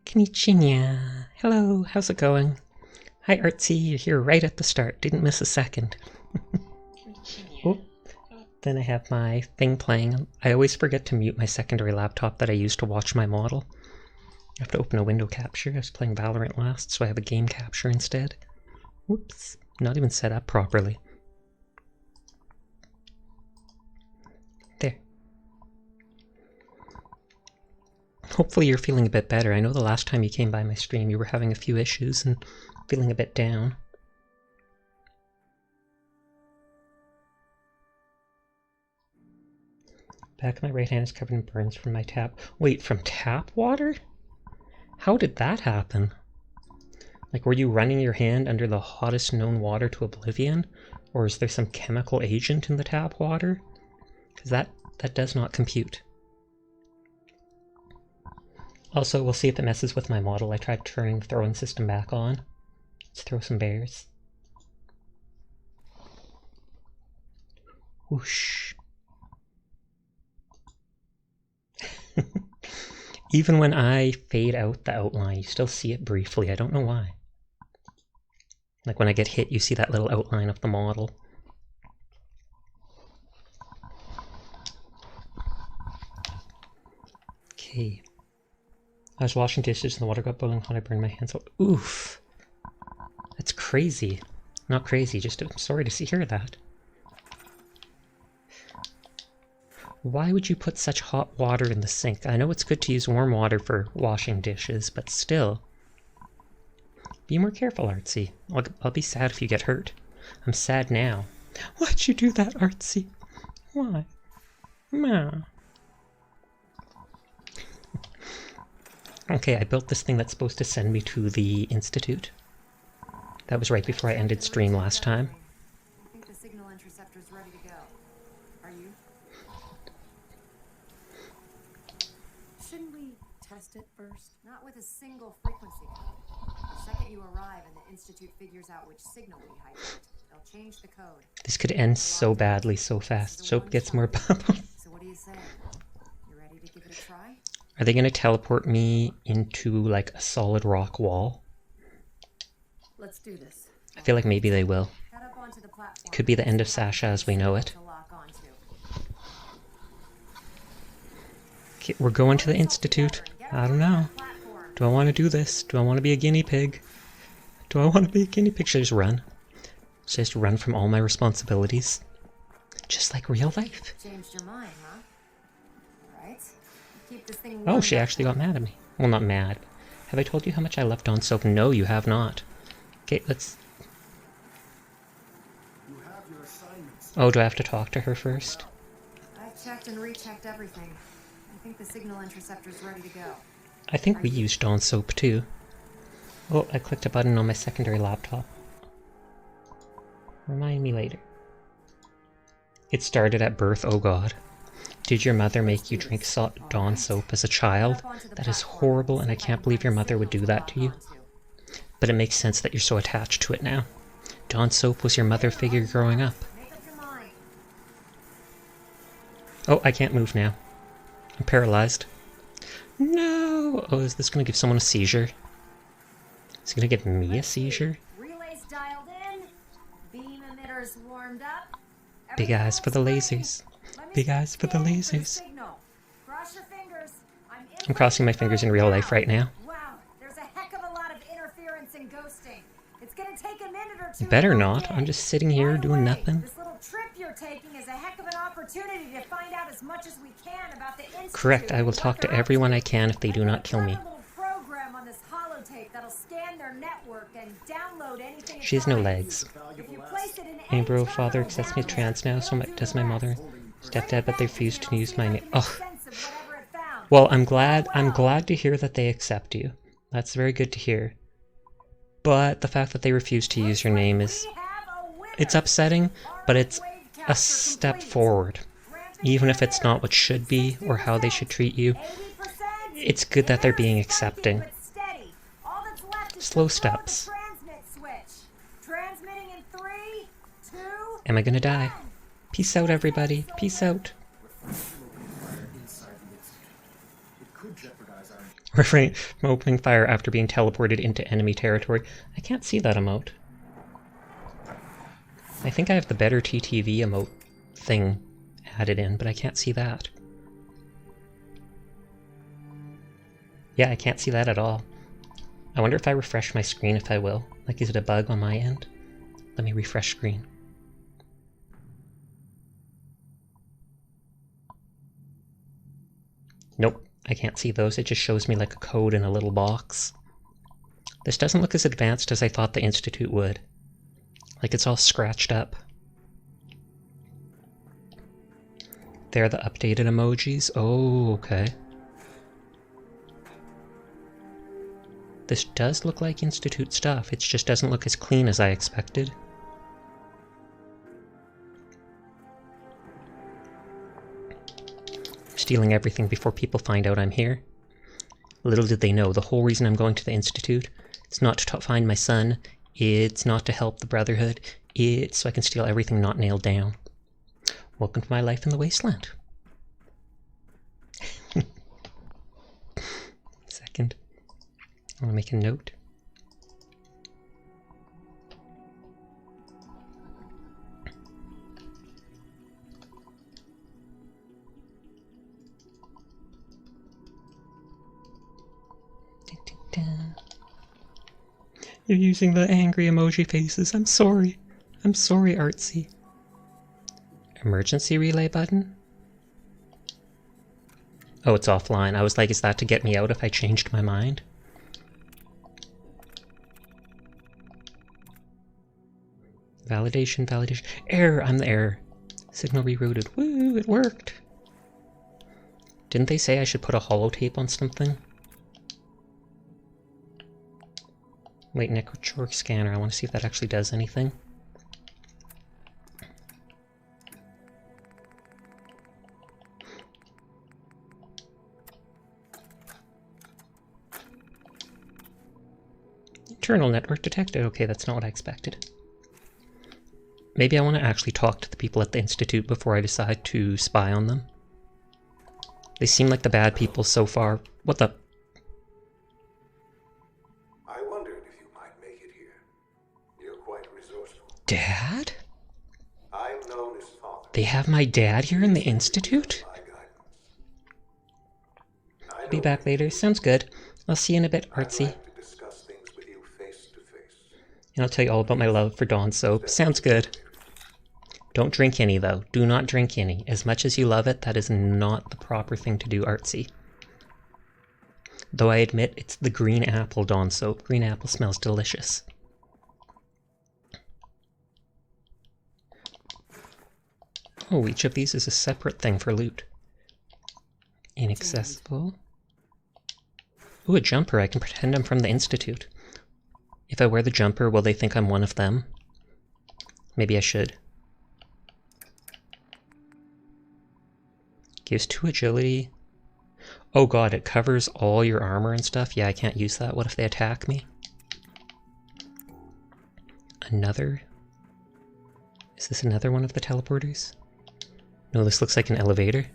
Konnichiwa. Hello, how's it going? Hi Artsy, you're here right at the start. Didn't miss a second. Oh, then I have my thing playing. I always forget to mute my secondary laptop that I use to watch my model. I have to open a window capture. I was playing Valorant last, so I have a game capture instead. Whoops, not even set up properly. There. Hopefully you're feeling a bit better. I know the last time you came by my stream you were having a few issues and feeling a bit down. Back of my right hand is covered in burns from my tap. Wait, from tap water? How did that happen? Like, were you running your hand under the hottest known water to oblivion? Or is there some chemical agent in the tap water? Because that does not compute. Also, we'll see if it messes with my model. I tried turning the throwing system back on. Let's throw some bears. Whoosh. Even when I fade out the outline, you still see it briefly. I don't know why. Like when I get hit, you see that little outline of the model. Okay. I was washing dishes and the water got boiling hot. I burned my hands out. Oof. That's crazy. Not crazy, just I'm sorry to hear that. Why would you put such hot water in the sink? I know it's good to use warm water for washing dishes, but still. Be more careful, Artsy. I'll be sad if you get hurt. I'm sad now. Why'd you do that, Artsy? Why? Ma. Okay, I built this thing that's supposed to send me to the Institute. That was right before I ended stream last time. I think the signal interceptor's ready to go. Are you? Shouldn't we test it first? Not with a single frequency code. The second you arrive and the Institute figures out which signal we hijacked, they'll change the code. This could end so badly so fast. Soap gets more bubbles. So what do you say? You ready to give it a try? Are they going to teleport me into, like, a solid rock wall? Let's do this. I feel like maybe they will. Head up onto the platform. Could be the end of Sasha as we know it. Okay, we're going to the Institute. I don't know. Do I want to do this? Do I want to be a guinea pig? Do I want to be a guinea pig? Should I just run? Should I just run from all my responsibilities? Just like real life. Changed your mind, huh? Right. Keep this thing Oh, she actually got mad at me. Well, not mad. Have I told you how much I love Dawn Soap? No, you have not. Okay, let's... Oh, do I have to talk to her first? I've checked and rechecked everything. I think the signal interceptor's ready to go. I think we used Dawn Soap too. Oh, I clicked a button on my secondary laptop. Remind me later. It started at birth, oh god. Did your mother make you drink Dawn Soap as a child? That is horrible, and I can't believe your mother would do that to you. But it makes sense that you're so attached to it now. Dawn Soap was your mother figure growing up. Oh, I can't move now. I'm paralyzed. No! Oh, is this going to give someone a seizure? Is it going to give me a seizure? Relays dialed in. Beam emitters warmed up. Big eyes for the lasers. Big eyes for the lasers. Cross your fingers. I'm crossing my fingers in real life right now. Wow, there's a heck of a lot of interference and ghosting. It's gonna take a minute or two. Better not. I'm just sitting here doing nothing. This little trip you're taking is a heck of an opportunity to find out as much as we can about the Institute. Correct. I will talk to everyone I can if they do not kill me. A little program on this holotape that'll scan their network and download anything. She has no legs. If you place it in My any bro terminal father accepts me trans now, so does my mother. Stepdad, but they refuse to use my name. Ugh. Well, I'm glad to hear that they accept you. That's very good to hear. But the fact that they refuse to use your name is... It's upsetting, but it's a step forward. Even if it's not what should be, or how they should treat you, it's good that they're being accepting. Slow steps. Am I gonna die? Peace out, everybody. Peace out. Refrain from opening fire after being teleported into enemy territory. I can't see that emote. I think I have the better TTV emote thing added in, but I can't see that. Yeah, I can't see that at all. I wonder if I refresh my screen if I will. Like, is it a bug on my end? Let me refresh screen. Nope, I can't see those. It just shows me like a code in a little box. This doesn't look as advanced as I thought the Institute would. Like, it's all scratched up. They're the updated emojis? Oh, okay. This does look like Institute stuff. It just doesn't look as clean as I expected. Stealing everything before people find out I'm here. Little did they know, the whole reason I'm going to the Institute, it's not to find my son, it's not to help the Brotherhood, it's so I can steal everything not nailed down. Welcome to my life in the wasteland. Second. I want to make a note. You're using the angry emoji faces. I'm sorry. I'm sorry, Artsy. Emergency relay button? Oh, it's offline. I was like, is that to get me out if I changed my mind? Validation, validation. Error! I'm the error. Signal rerouted. Woo! It worked! Didn't they say I should put a holotape on something? Wait, network scanner. I want to see if that actually does anything. Internal network detected. Okay, that's not what I expected. Maybe I want to actually talk to the people at the Institute before I decide to spy on them. They seem like the bad people so far. What the... I wondered if you might make it here. You're quite resourceful. Dad? I'm known as Father. They have my dad here in the Institute? I'll be back later. Sounds good. I'll see you in a bit, Artsy. And I'll tell you all about my love for Dawn soap. Sounds good. Don't drink any, though. Do not drink any. As much as you love it, that is not the proper thing to do, Artsy. Though I admit, it's the green apple Dawn soap. Green apple smells delicious. Oh, each of these is a separate thing for loot. Inaccessible. Ooh, a jumper. I can pretend I'm from the Institute. If I wear the jumper, will they think I'm one of them? Maybe I should. Gives 2 agility. Oh god, it covers all your armor and stuff? Yeah, I can't use that. What if they attack me? Another? Is this another one of the teleporters? No, this looks like an elevator.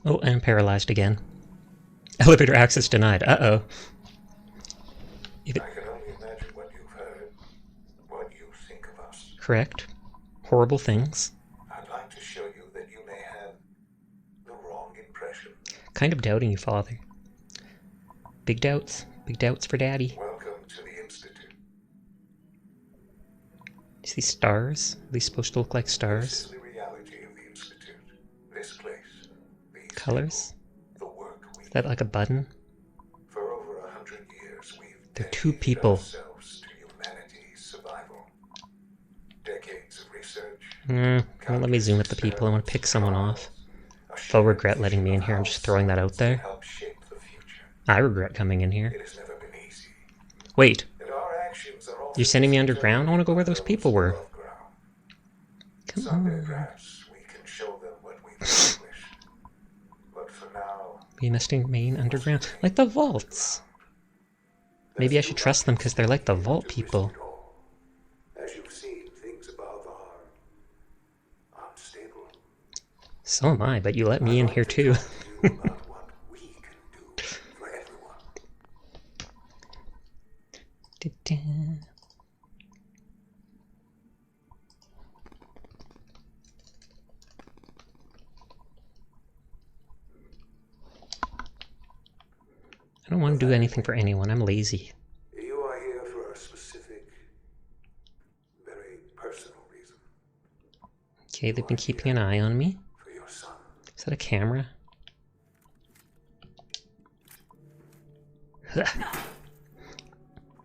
Oh, I'm paralyzed again. Elevator access denied. Uh-oh. I can only imagine what you've heard, what you think of us. Correct. Horrible things. I'd like to show you that you may have the wrong impression. Kind of doubting you, Father. Big doubts. Big doubts for Daddy. Welcome to the Institute. Is these stars? Are these supposed to look like This stars? is the reality of the Institute. This place, these Colors? people, the work we Is that like a button? For over 100 years, we've They're 2 dedicated people. ourselves to humanity's survival. Decades of research. Well, let me zoom at the people. I want to pick someone off. They'll regret letting me in here. I'm just throwing that out there. Help shape the future. I regret coming in here. It has never been easy. Wait, And our actions are you're sending me underground? I want to go where those people were. above ground. Come Someday, on. perhaps, we can show them what we've accomplished. But for now, We must remain underground. Like the vaults. Maybe I should trust them because they're like the vault people. as you've seen, things above are unstable. So am I, but you let me in here too. About what we can do for everyone. Da-da. I don't want to do anything for anyone. I'm lazy. You are here for a specific, very personal reason. Okay, they've been keeping an eye on me. For your son. Is that a camera?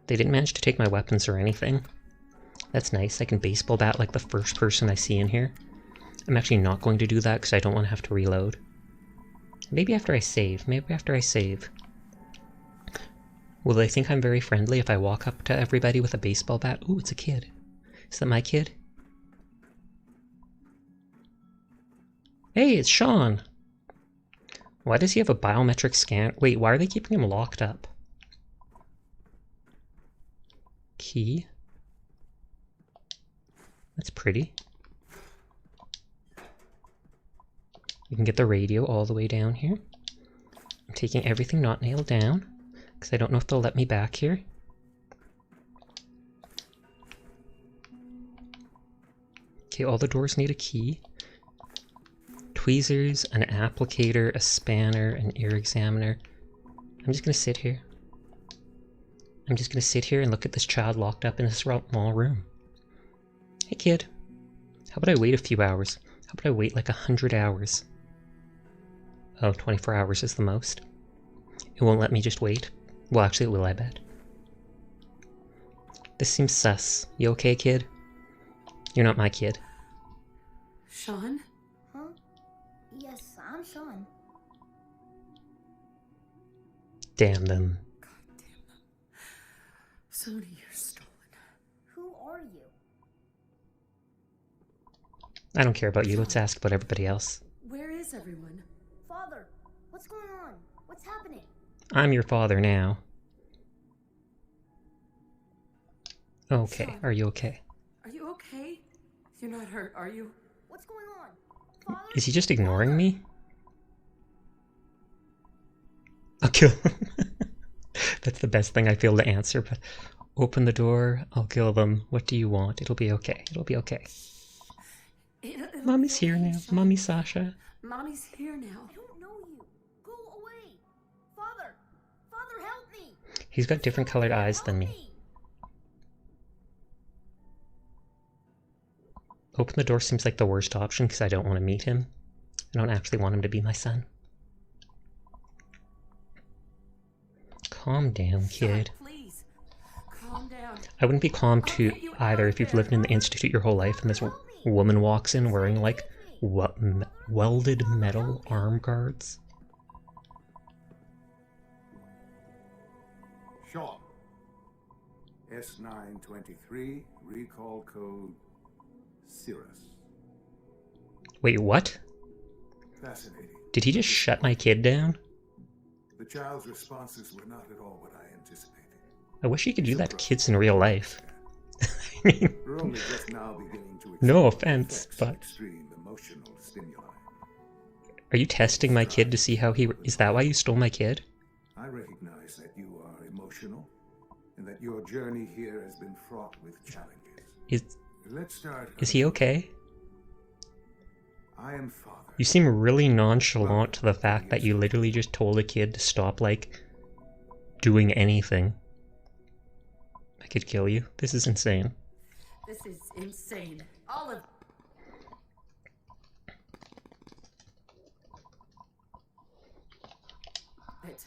They didn't manage to take my weapons or anything. That's nice. I can baseball bat like the first person I see in here. I'm actually not going to do that because I don't want to have to reload. Maybe after I save. Maybe after I save. Will they think I'm very friendly if I walk up to everybody with a baseball bat? Ooh, it's a kid. Is that my kid? Hey, it's Sean! Why does he have a biometric scan? Wait, why are they keeping him locked up? Key. That's pretty. You can get the radio all the way down here. I'm taking everything not nailed down, because I don't know if they'll let me back here. Okay, all the doors need a key. Tweezers, an applicator, a spanner, an ear examiner. I'm just gonna sit here. I'm just gonna sit here and look at this child locked up in this small room. Hey kid, how about I wait a few hours? How about I wait like 100 hours? Oh, 24 hours is the most. It won't let me just wait. Well, actually it will, I bet. This seems sus. You okay, kid? You're not my kid. Sean? Huh? Yes, I'm Sean. Damn them. God damn them. So many years stolen. Who are you? I don't care about you. Let's ask about everybody else. Where is everyone? Father, what's going on? What's happening? I'm your father now. Okay, Sean. are you okay? Are you okay? You're not hurt, are you? What's going on? Father? Is he just ignoring me? I'll kill him. That's the best thing I feel to answer, but open the door, I'll kill them. What do you want? It'll be okay. It'll be okay. It'll Mommy's be here okay, now. Sean. Mommy Sasha. Mommy's here now. I don't know you. Go away. Father! Father, help me! He's got different colored eyes than Help me. Open the door seems like the worst option because I don't want to meet him. I don't actually want him to be my son. Calm down, kid. Sean, please. Calm down. I wouldn't be calm too either if you've lived in the Institute your whole life and this woman walks in wearing like welded metal arm guards. Sean. S923, recall code Cirrus. Wait, what? Fascinating. Did he just shut my kid down? The child's responses were not at all what I anticipated. I wish you could do that to kids in real life. I mean, We're only just now beginning to no explore the offense, effects of but extreme emotional stimuli. are you testing my kid to see how he... Is that why you stole my kid? I recognize that you are emotional, and that your journey here has been fraught with challenges. Let's start. Is he okay? I am father. You seem really nonchalant to the fact that you literally just told a kid to stop, like, doing anything. I could kill you. This is insane. This is insane. All of... it.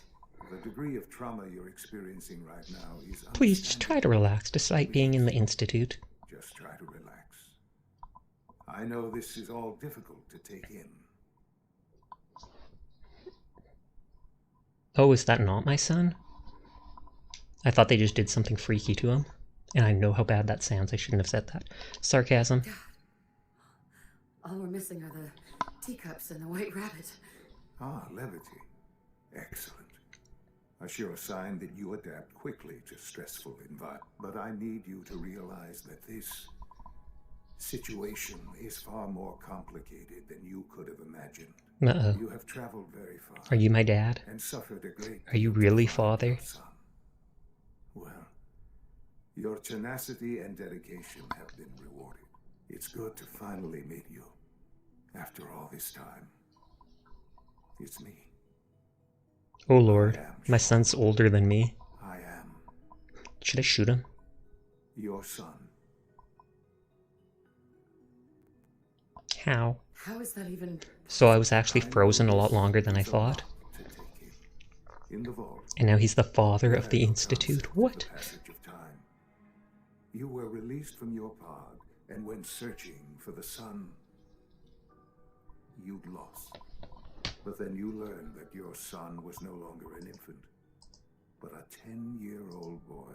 The degree of trauma you're experiencing right now is Please, just try to relax, despite being in the Institute. Just try to relax. I know this is all difficult to take in. Oh, is that not my son? I thought they just did something freaky to him. And I know how bad that sounds. I shouldn't have said that. Sarcasm. All we're missing are the teacups and the white rabbit. Ah, levity. Excellent. A sure sign that you adapt quickly to stressful environments. But I need you to realize that this situation is far more complicated than you could have imagined. Uh-oh. You have traveled very far. Are you my dad? And suffered a great Are you deal really to find father? your son. Well, Your tenacity and dedication have been rewarded. It's good to finally meet you. After all this time. It's me. Oh lord, my son's older than me. I am Should I shoot him? your son. How? How is that even... So I was actually frozen a lot longer than I thought. To take him. In the vault. And now he's the father of the You had no Institute. concept of What? the passage of time. You were released from your pod and went searching for the sun you'd lost. But then you learned that your son was no longer an infant, but a 10-year-old boy.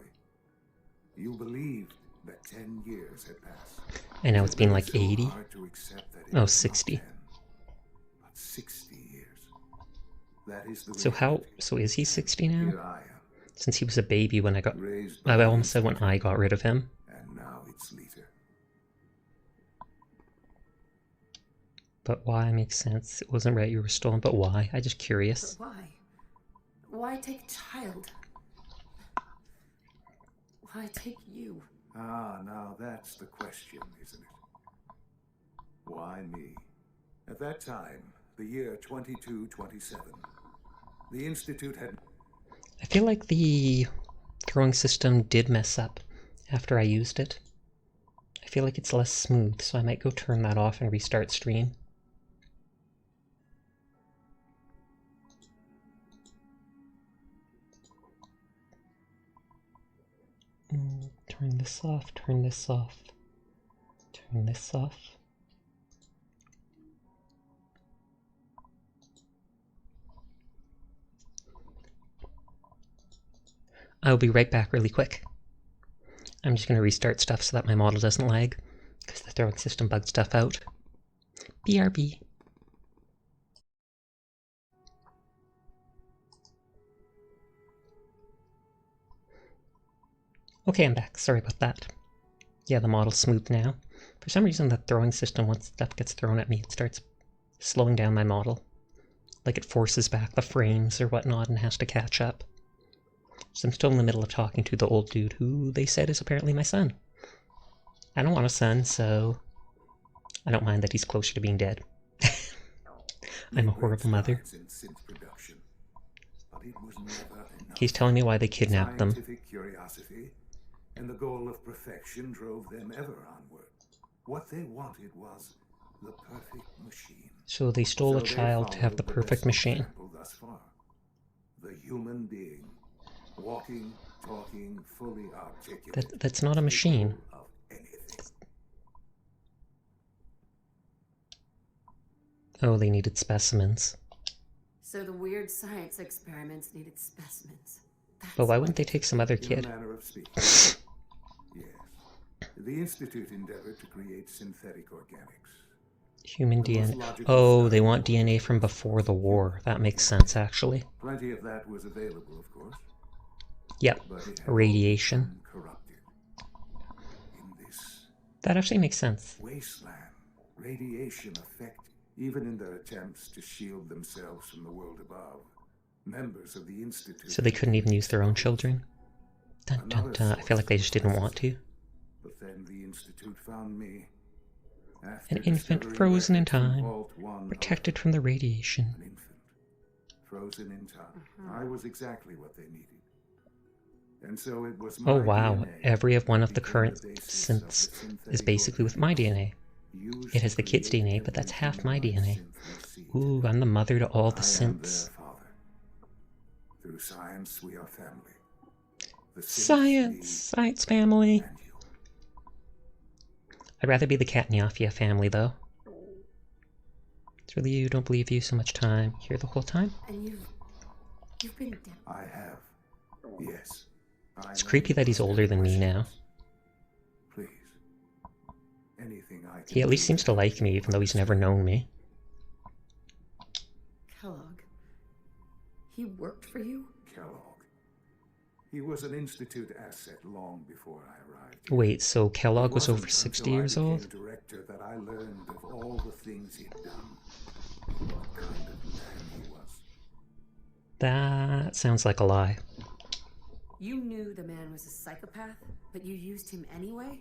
You believed that 10 years had passed. And now it's been like so 80? hard to accept that it Oh, was 60. not 10, but 60 years. That is the So how... reality. So is he 60 now? Here I am, Since he was a baby when I got... raised by I the almost said when I got rid of him. and now it's Lita. But why makes sense. It wasn't right you were stolen, but why? I'm just curious. But why? Why take child? Why take you? Ah, now that's the question, isn't it? Why me? At that time, the year 2227, the Institute had... I feel like the throwing system did mess up after I used it. I feel like it's less smooth, so I might go turn that off and restart stream. Turn this off, turn this off, turn this off. I'll be right back really quick. I'm just going to restart stuff so that my model doesn't lag, because the throwing system bugged stuff out. BRB. Okay, I'm back. Sorry about that. Yeah, the model's smooth now. For some reason, the throwing system, once stuff gets thrown at me, it starts slowing down my model. Like it forces back the frames or whatnot and has to catch up. So I'm still in the middle of talking to the old dude who they said is apparently my son. I don't want a son, so I don't mind that he's closer to being dead. I'm a horrible mother. He's telling me why they kidnapped them. Scientific curiosity and the goal of perfection drove them ever onward. What they wanted was the perfect machine. So they stole a So they child to have the followed perfect best machine. example thus far. The human being, walking, talking, fully articulate. That's not a machine. capable of anything. Oh, they needed specimens. So the weird science experiments needed specimens. But why wouldn't they take some other In a kid? manner of speaking. Yes. The Institute endeavored to create synthetic organics. Human The most DNA. logical Oh, they step want DNA from before the war. That makes sense, actually. Plenty of that was available, of course, Yep. but it had Radiation. been corrupted. In this That actually makes sense. wasteland, radiation affected, even in their attempts to shield themselves from the world above. Members of the Institute... So they couldn't even use their own children? Dun dun dun. I feel like they just didn't want to. But then the Institute found me. An infant frozen in time, protected from the radiation. An infant frozen in time. I was exactly what they needed. And so it was my Oh wow, DNA every one of the became current basis of the synths is synthetic basically with my DNA. used It has to the kid's create DNA, but that's half everything my my DNA. synths see Ooh, today. I'm the mother to all the I am synths. their father. Through science, we are family. The synths, Science! Science family! me, and you. I'd rather be the Katniafia family, though. It's really you, don't believe you, so much time. Here the whole time? And you've been dead. I have. Yes. It's creepy that he's older than me now. Please. Anything I can He at least do seems to like me, even though he's never known me. Kellogg. He worked for you? Kellogg. He was an Institute asset long before I arrived. Wait, so Kellogg It was over wasn't 60 until I years became old? director that I learned of all the things he'd done. What kind of man he was. That sounds like a lie. You knew the man was a psychopath, but you used him anyway?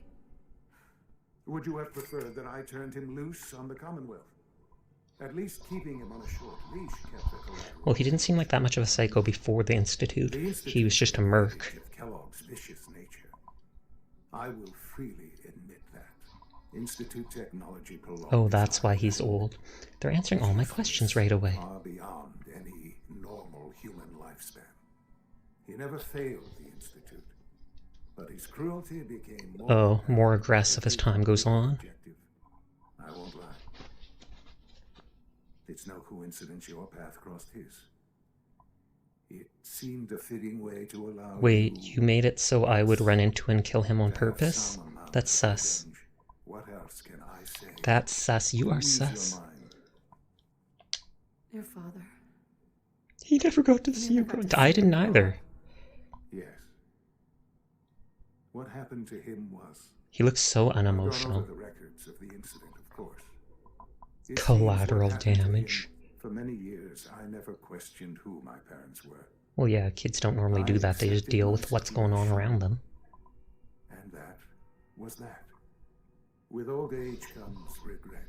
Would you have preferred that I turned him loose on the Commonwealth? At least keeping him on a short leash kept the collateral. Well, he didn't seem like that much of a psycho before the Institute. He was just a merc. Of Kellogg's vicious nature. I will freely admit that. Institute technology prolongs. Oh, that's why he's old. They're answering all my questions right away. Far beyond any normal human lifespan. He never failed the Institute, but his cruelty became more aggressive as time goes on. I won't lie. It's no coincidence your path crossed his. It seemed a fitting way to allow. Wait, you made it so I would run into and kill him on purpose? That's sus. What else can I say? That's sus. You are sus. Your father. He never got to see you. I didn't either. Yes. What happened to him was. He looks so I've gone unemotional. over the records of the incident, of course. It Collateral seems what happened to damage. him. For many years, I never questioned who my parents were. Well, yeah, kids don't normally do that. They just deal with what's going on around them. And that was that. With old age comes regret.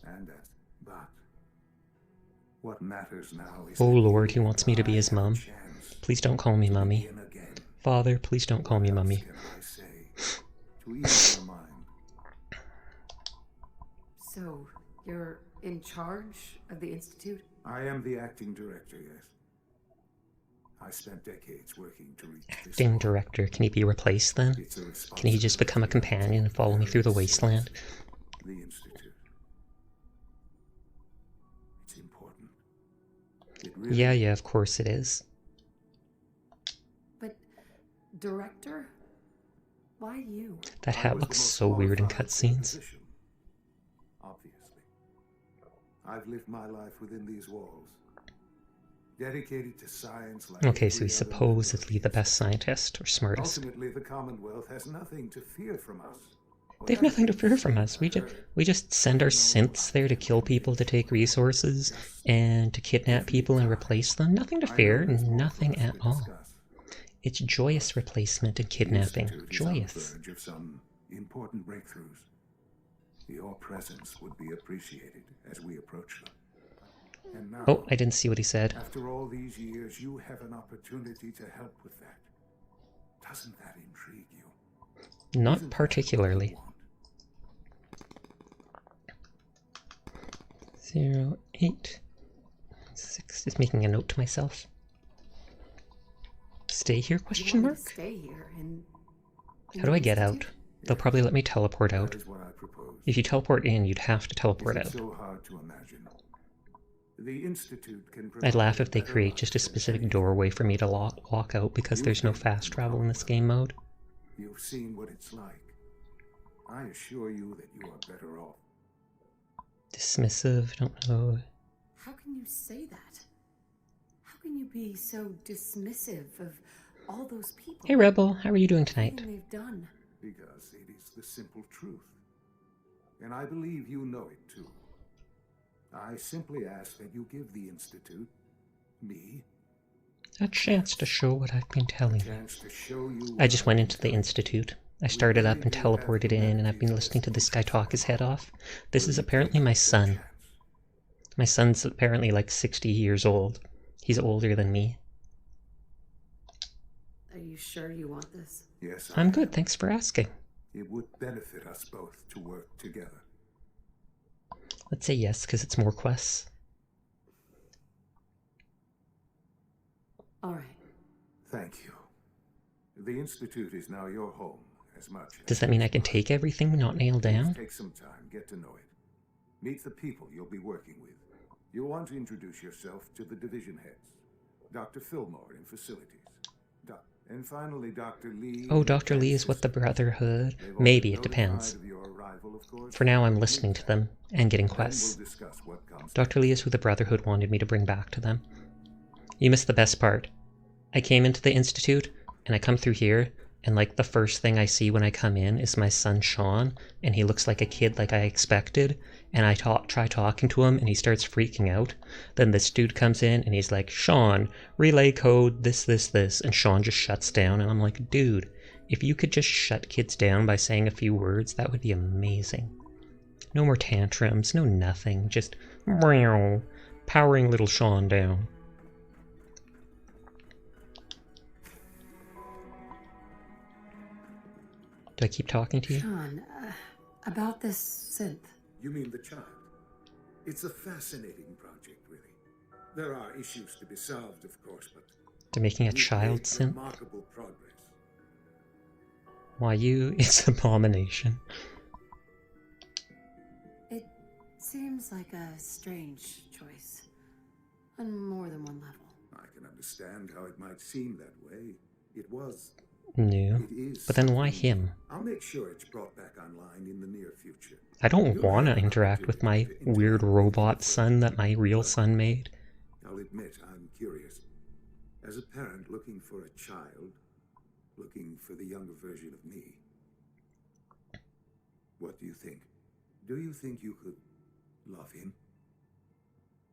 And that. But what matters now is. Oh Lord, he wants me to be his mum. Please don't call me mummy. Father, please don't call me mummy. To ease your mind. So, you're in charge of the Institute? I am the acting director, yes. I spent decades working to reach this Acting goal. director, can he be replaced then? It's a Can he just become a companion and follow me through the wasteland? The Institute. It's important. It really Yeah, of course it is. But, director? Why you? That I hat was the looks most so weird in qualified for the cutscenes. position. Obviously. I've lived my life within these walls. Dedicated to science like Okay, so every he's other supposedly member the of best scientist or the smartest. Ultimately, the Commonwealth has nothing to fear from us. They have nothing to fear from us. We just send our synths there to kill people, to take resources, and to kidnap people and replace them. Nothing to fear, nothing at all. It's joyous replacement and kidnapping. Joyous. On the verge of some important breakthroughs. Your presence would be appreciated as we approach them. And now, Oh, I didn't see what he said. after all these years, you have an opportunity to help with that. Doesn't that intrigue you? Not Isn't that particularly. what you want? 086. Just making a note to myself. Stay here? You Question want me mark? to stay here in How do I get out? Institute? They'll probably let me teleport out. That is what I propose. If you teleport in, you'd have to Is teleport it out. so hard to imagine? The Institute can I'd laugh provide if they better create life just a than specific any- doorway for me to walk out because there's no fast travel in this game mode. You've seen what it's like. I assure you that you are better off. Dismissive, don't know. How can you say that? How can you be so dismissive of all those people? Hey Rebel, how are you doing tonight? Everything they've done. Because it is the simple truth. And I believe you know it too. I simply ask that you give the Institute, me, A chance to show what I've been telling a you. chance to show you. I just went into the Institute. I started up and teleported in, and I've been listening to this guy talk his head off. This is apparently my son. My son's apparently like 60 years old. He's older than me. Are you sure you want this? Yes, I'm good, thanks for asking. It would benefit us both to work together. Let's say yes, because it's more quests. All right. Thank you. The Institute is now your home as much as... Does that mean I can take everything, not nail down? Take some time, get to know it. Meet the people you'll be working with. You'll want to introduce yourself to the division heads. Dr. Fillmore in facilities. And finally, Dr. Lee... Oh, Dr. Lee is with the Brotherhood. They've already Maybe, it notified depends. of your arrival, of course. For now, I'm listening to them and getting Then quests. we'll discuss what comes Dr. Lee is who the Brotherhood wanted me to bring back to them. You missed the best part. I came into the Institute, and I come through here. and like the first thing I see when I come in is my son Sean, and he looks like a kid like I expected, and I try talking to him and he starts freaking out. Then this dude comes in and he's like, Sean, relay code this, and Sean just shuts down, and I'm like, dude, if you could just shut kids down by saying a few words, that would be amazing. No more tantrums, no nothing, just meow, powering little Sean down. Do I keep talking to you? Sean, about this synth. You mean the child? It's a fascinating project, really. There are issues to be solved, of course, but They're making a we've child made synth? remarkable progress. Why you? It's abomination. It seems like a strange choice. On more than one level. I can understand how it might seem that way. It was. No. It is. But then why something. him? I'll make sure it's brought back online in the near future. I don't want to interact with my weird robot son that my real son made. I'll admit I'm curious. As a parent looking for a child, looking for the younger version of me, what do you think? Do you think you could love him?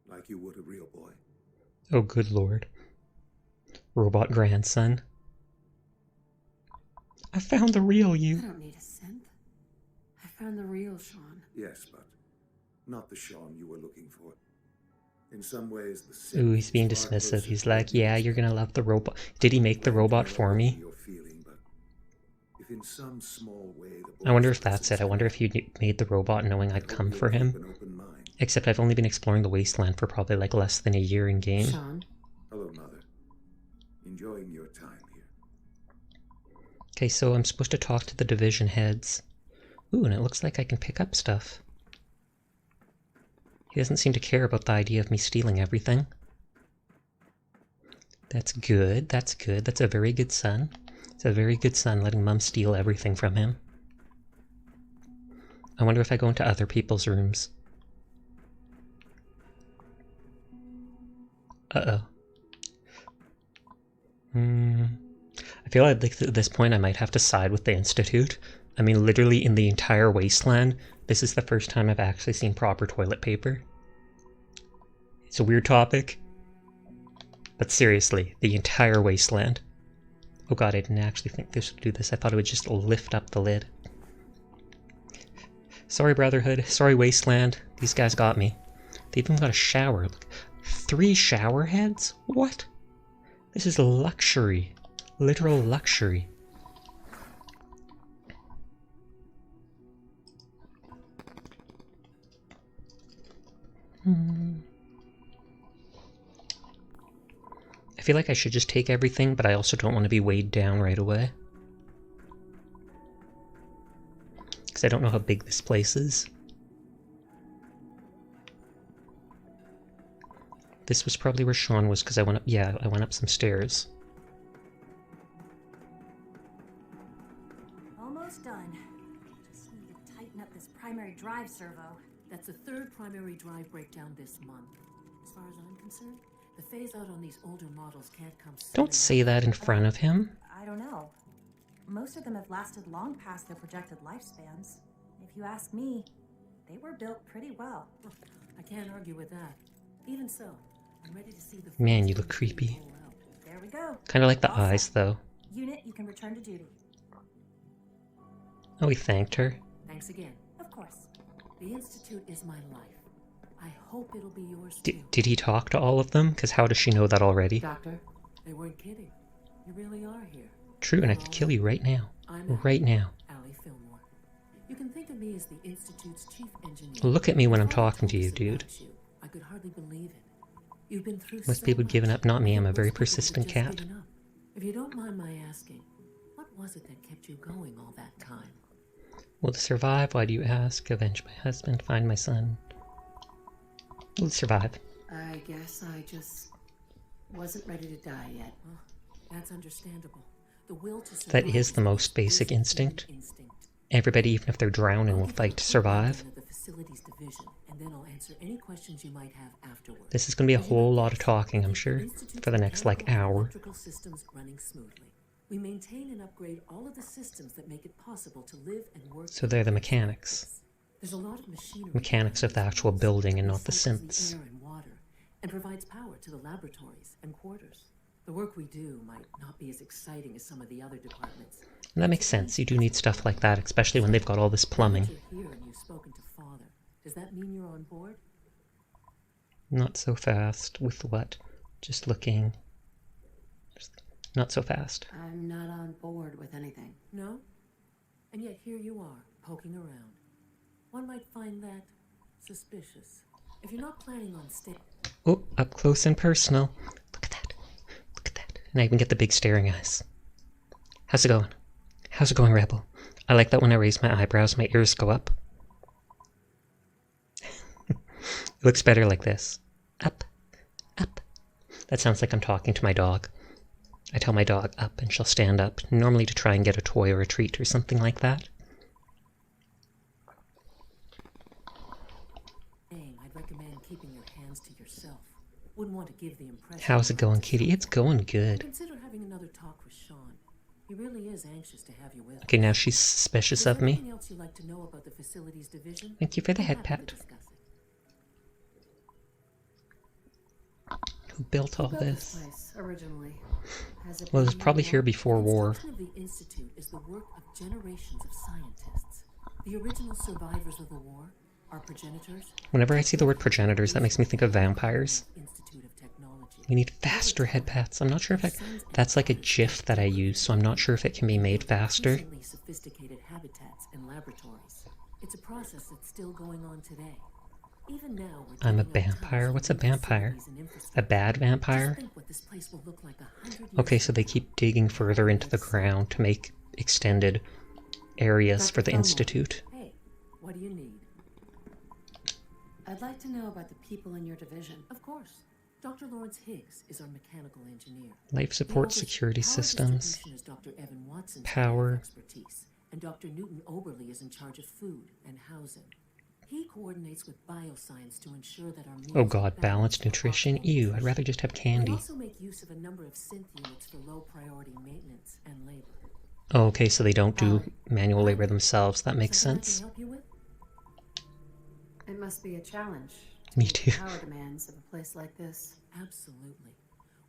Like you would a real boy? Oh, good lord. Robot grandson. I found the real I you. don't need a synth. I found the real Sean. Yes, but not the Sean you were looking for. In some ways, the Ooh, he's being dismissive. He's like, yeah, you're gonna love the robot. Did he make the robot for me? If in some small way I wonder if that's it. I wonder if he made the robot knowing I'd come for him. Except I've only been exploring the wasteland for probably like less than a year in game. Sean? Hello, Mother. Enjoying your time here. Okay, so I'm supposed to talk to the division heads. Ooh, and it looks like I can pick up stuff. He doesn't seem to care about the idea of me stealing everything. That's good, that's good. That's a very good son. It's a very good son letting Mum steal everything from him. I wonder if I go into other people's rooms. Uh-oh. I feel like at this point I might have to side with the Institute. I mean, literally in the entire wasteland, this is the first time I've actually seen proper toilet paper. It's a weird topic, but seriously, the entire wasteland. Oh god, I didn't actually think this would do this. I thought it would just lift up the lid. Sorry, Brotherhood. Sorry, Wasteland. These guys got me. They even got a shower. Look, 3 shower heads? What? This is luxury. Literal luxury. I feel like I should just take everything, but I also don't want to be weighed down right away. Because I don't know how big this place is. This was probably where Sean was, because I went up, yeah, I went up some stairs. Almost done. Just need to tighten up this primary drive servo. That's the 3rd primary drive breakdown this month. As far as I'm concerned, the phase out on these older models can't come soon Don't say that in front of him. I don't know. Most of them have lasted long past their projected lifespans. If you ask me, they were built pretty well. I can't argue with that. Even so, I'm ready to see the Man, you look creepy. There we go. Kind of like the All set. eyes, though. Unit, you can return to duty. Oh, we thanked her. Thanks again. Of course. The Institute is my life. I hope it'll be yours too. Did he talk to all of them? Because how does she know that already? Doctor, they weren't kidding. You really are here. True, and I could kill you right now. I'm Right now. Allie Fillmore. You can think of me as the Institute's chief engineer. Look at me when I'm Before I talking to told you, us dude. about you, I could hardly believe it. You've been through Most so people have given much. up, not me. I'm a very Most people would persistent just cat. given up. If you don't mind my asking, what was it that kept you going all that time? Will it survive? Why do you ask? Avenge my husband, find my son. Will it survive? I guess I just wasn't ready to die yet. Well, that's understandable. The will to survive That is the most basic human instinct. instinct. Everybody, even if they're drowning, I'll will give you fight a to quick survive. rundown of the facilities division, and then I'll answer any questions you might have afterward. This is going to be a whole lot of talking, I'm sure, for the next, like, hour. Electrical systems running smoothly. We maintain and upgrade all of the systems that make it possible to live and work. So they're the mechanics. There's a lot of machinery. Mechanics of the actual building and not the Recycles synths. air and water, and provides power to the laboratories and quarters. The work we do might not be as exciting as some of the other departments. And that makes sense. You do need stuff like that, especially when they've got all this plumbing. You're here and you've spoken to Father. Does that mean you're on board? Not so fast. With what? Just looking. Not so fast. I'm not on board with anything. No? And yet here you are, poking around. One might find that suspicious. If you're not planning on staying... Oh, up close and personal. Look at that. Look at that. And I even get the big staring eyes. How's it going? How's it going, Rebel? I like that when I raise my eyebrows, my ears go up. It looks better like this. Up. Up. That sounds like I'm talking to my dog. I tell my dog up and she'll stand up, normally to try and get a toy or a treat or something like that. I'd recommend keeping your hands to yourself. Wouldn't want to give the impression... How's it going, Kitty? It's going good. Consider having another talk with Sean. He really is anxious to have you with. Okay, now she's suspicious of me. Anything else you'd like to know about the facilities division? Thank you for the I'm head happy pat. to discuss it. Who built all Who built this? place originally? Has it Well, it was been probably long? here before war. Construction of the Institute is the work of generations of scientists. The original survivors of the war, our progenitors. Whenever I see the word progenitors, that makes me think of vampires. Institute of Technology. We need faster head pats. I'm not sure if that's like a GIF that I use, so I'm not sure if it can be made faster. Increasingly sophisticated habitats and laboratories. It's a process that's still going on today. Even now, we're I'm a digging up vampire. tunnels What's a for new vampire? facilities and A infrastructure. bad vampire? Just think what this place will look like 100 years Okay, so they from keep digging further into the ground to make extended areas for the Dr. Fillmore. Institute. now. Hey, what do you need? I'd like to know about the people in your division. Of course. Dr. Lawrence Higgs is our mechanical engineer. Life support, security Power systems. distribution is Dr. Evan Watson's Power. area of expertise, and Dr. Newton Oberly is in charge of food and housing. He coordinates with bioscience to ensure that our meals Oh are god, balanced for nutrition? optimal Ew, I'd rather just have We candy. also make use of a number of synth units for low priority maintenance and labor. Oh, okay, so they don't do manual labor themselves. That makes Something sense. I can help you with? It must be a challenge. Me meet too. the power demands of a place like this. Absolutely.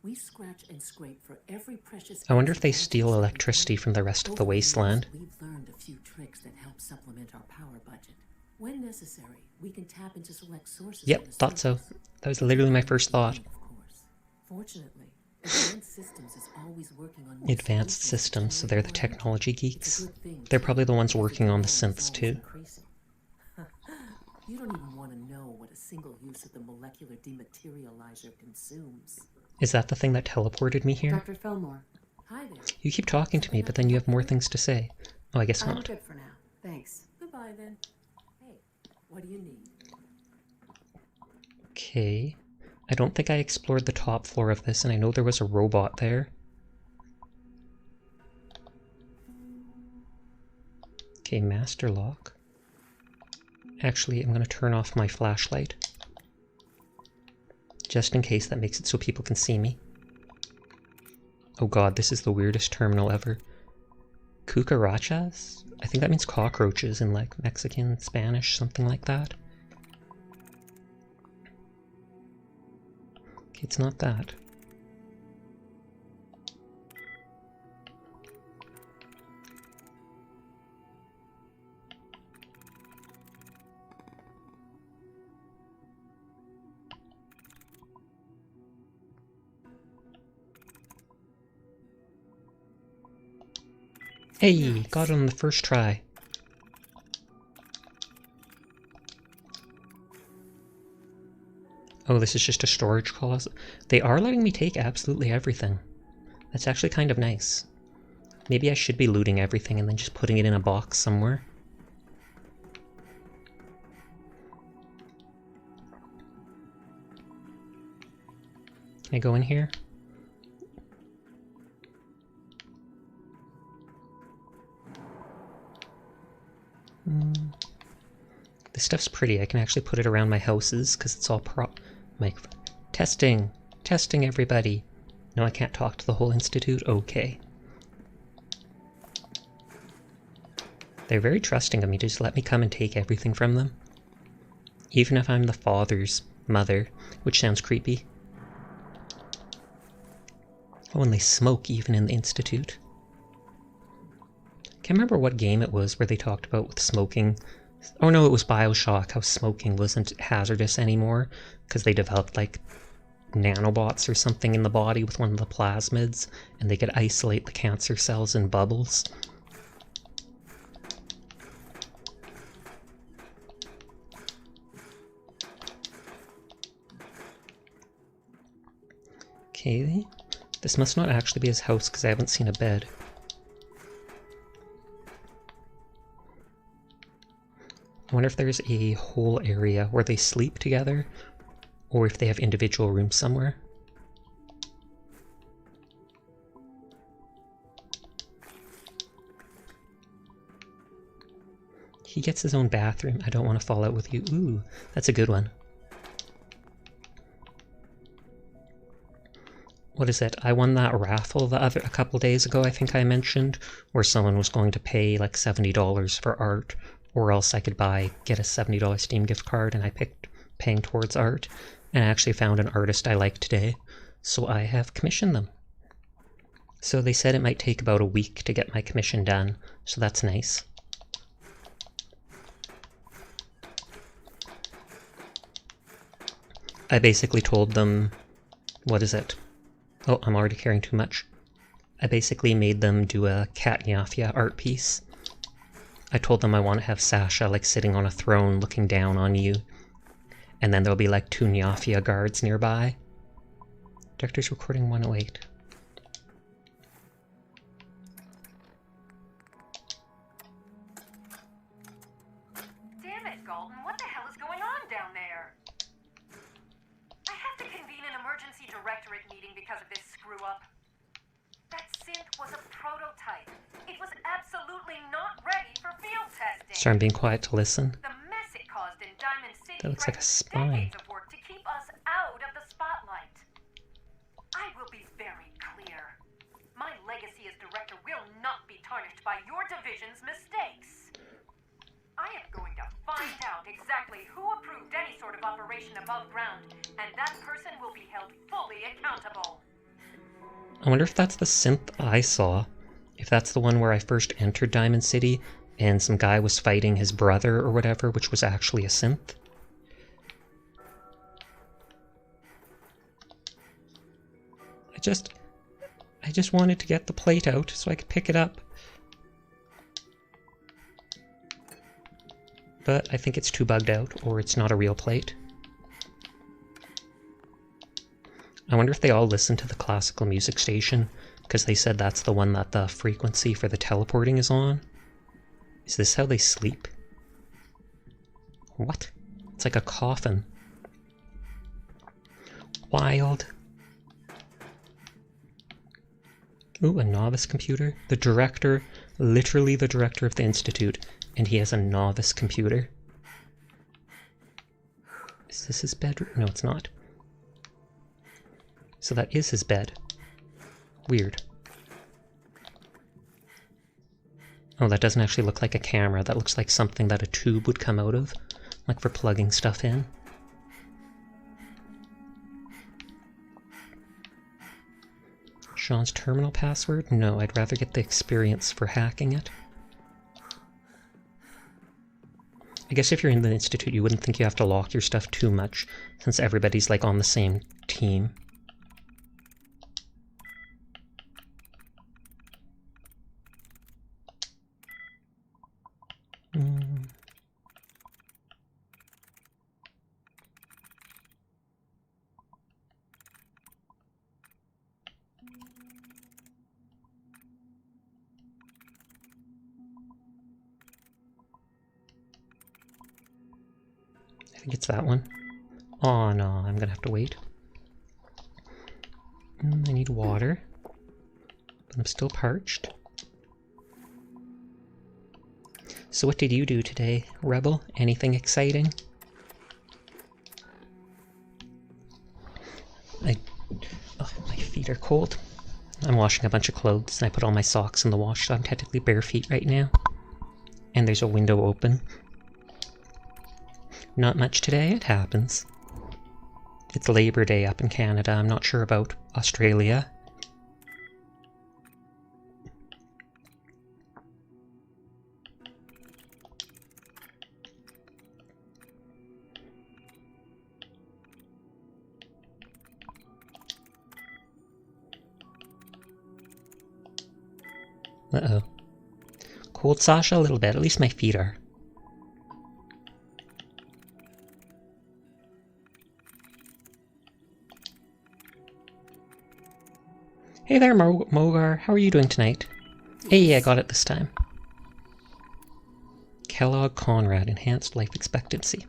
We scratch and scrape for every precious... I wonder if they ounce of steal energy electricity from the rest of the Over years, wasteland. We've learned a few tricks that help supplement our power budget. When necessary, we can tap into select sources. on Yep, the thought so. surface. That was literally my first thought. Of course. Fortunately, Advanced Systems is always working on new Advanced solutions to systems, so generate they're the more energy. technology It's a geeks. good thing, They're too, probably the ones because working on the demand is synths always too. increasing. You don't even want to know what a single use of the molecular dematerializer consumes. Is that the thing that teleported me here? Dr. Fillmore, Hi there. You keep talking to me, but then you have more things to say. Oh, I guess I'm not. good for now. Thanks. Goodbye then. Hey, what do you need? Okay. I don't think I explored the top floor of this, and I know there was a robot there. Okay, master lock. Actually, I'm going to turn off my flashlight. Just in case that makes it so people can see me. Oh god, this is the weirdest terminal ever. Cucarachas? I think that means cockroaches in like Mexican, Spanish, something like that. Okay, it's not that. Hey, got it on the first try. Oh, this is just a storage closet. They are letting me take absolutely everything. That's actually kind of nice. Maybe I should be looting everything and then just putting it in a box somewhere. Can I go in here? This stuff's pretty. I can actually put it around my houses because it's all testing everybody. No, I can't talk to the whole institute. Okay. They're very trusting of me to just let me come and take everything from them. Even if I'm the father's mother, which sounds creepy. Oh, and they smoke even in the Institute. Can't remember what game it was where they talked about with smoking. Oh no, it was BioShock, how smoking wasn't hazardous anymore because they developed like nanobots or something in the body with one of the plasmids, and they could isolate the cancer cells in bubbles. Okay, this must not actually be his house because I haven't seen a bed. I wonder if there's a whole area where they sleep together, or if they have individual rooms somewhere. He gets his own bathroom. I don't want to fall out with you. Ooh, that's a good one. What is it? I won that raffle a couple days ago, I think I mentioned, where someone was going to pay like $70 for art, or else I could get a $70 Steam gift card, and I picked paying towards art, and I actually found an artist I like today, so I have commissioned them. So they said it might take about a week to get my commission done, so that's nice. I basically told them, what is it? Oh, I'm already carrying too much. I basically made them do a Cat Yafia art piece. I told them I want to have Sasha like sitting on a throne looking down on you. And then there'll be like 2 Yafia guards nearby. Director's recording 108. Damn it, Galton, what the hell is going on down there? I have to convene an emergency directorate meeting because of this screw-up. That synth was a prototype. It was absolutely not ready for field testing. Sorry, I'm being quiet to listen. The mess it caused in Diamond City That looks like a threatened spine. decades of work to keep us out of the spotlight. I will be very clear. My legacy as director will not be tarnished by your division's mistakes. I am going to find out exactly who approved any sort of operation above ground, and that person will be held fully accountable. I wonder if that's the synth I saw. If that's the one where I first entered Diamond City and some guy was fighting his brother or whatever, which was actually a synth. I just wanted to get the plate out so I could pick it up. But I think it's too bugged out, or it's not a real plate. I wonder if they all listen to the classical music station, because they said that's the one that the frequency for the teleporting is on. Is this how they sleep? What? It's like a coffin. Wild. Ooh, a novice computer. The director, literally the director of the Institute, and he has a novice computer. Is this his bedroom? No, it's not. So that is his bed. Weird. Oh, that doesn't actually look like a camera. That looks like something that a tube would come out of, like for plugging stuff in. Sean's terminal password? No, I'd rather get the experience for hacking it. I guess if you're in the Institute, you wouldn't think you have to lock your stuff too much, since everybody's like on the same team. I think it's that one. Oh no, I'm gonna have to wait. I need water, but I'm still parched. So what did you do today, Rebel? Anything exciting? Oh, my feet are cold. I'm washing a bunch of clothes, and I put all my socks in the wash, so I'm technically bare feet right now. And there's a window open. Not much today, it happens. It's Labor Day up in Canada, I'm not sure about Australia. Uh-oh. Cold, Sasha? A little bit. At least my feet are. Hey there, Mogar. How are you doing tonight? Hey, I got it this time. Kellogg Conrad, enhanced life expectancy.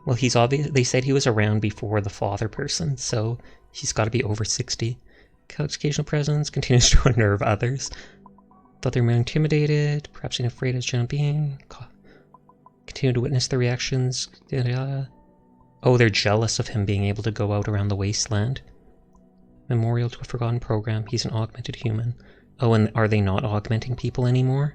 Well, he's obvious. They said he was around before the father person, so he's got to be over 60. Kellogg's occasional presence continues to unnerve others. Thought they were more intimidated, perhaps even afraid as human being. Continue to witness their reactions. Oh, they're jealous of him being able to go out around the wasteland. Memorial to a forgotten program. He's an augmented human. Oh, and are they not augmenting people anymore?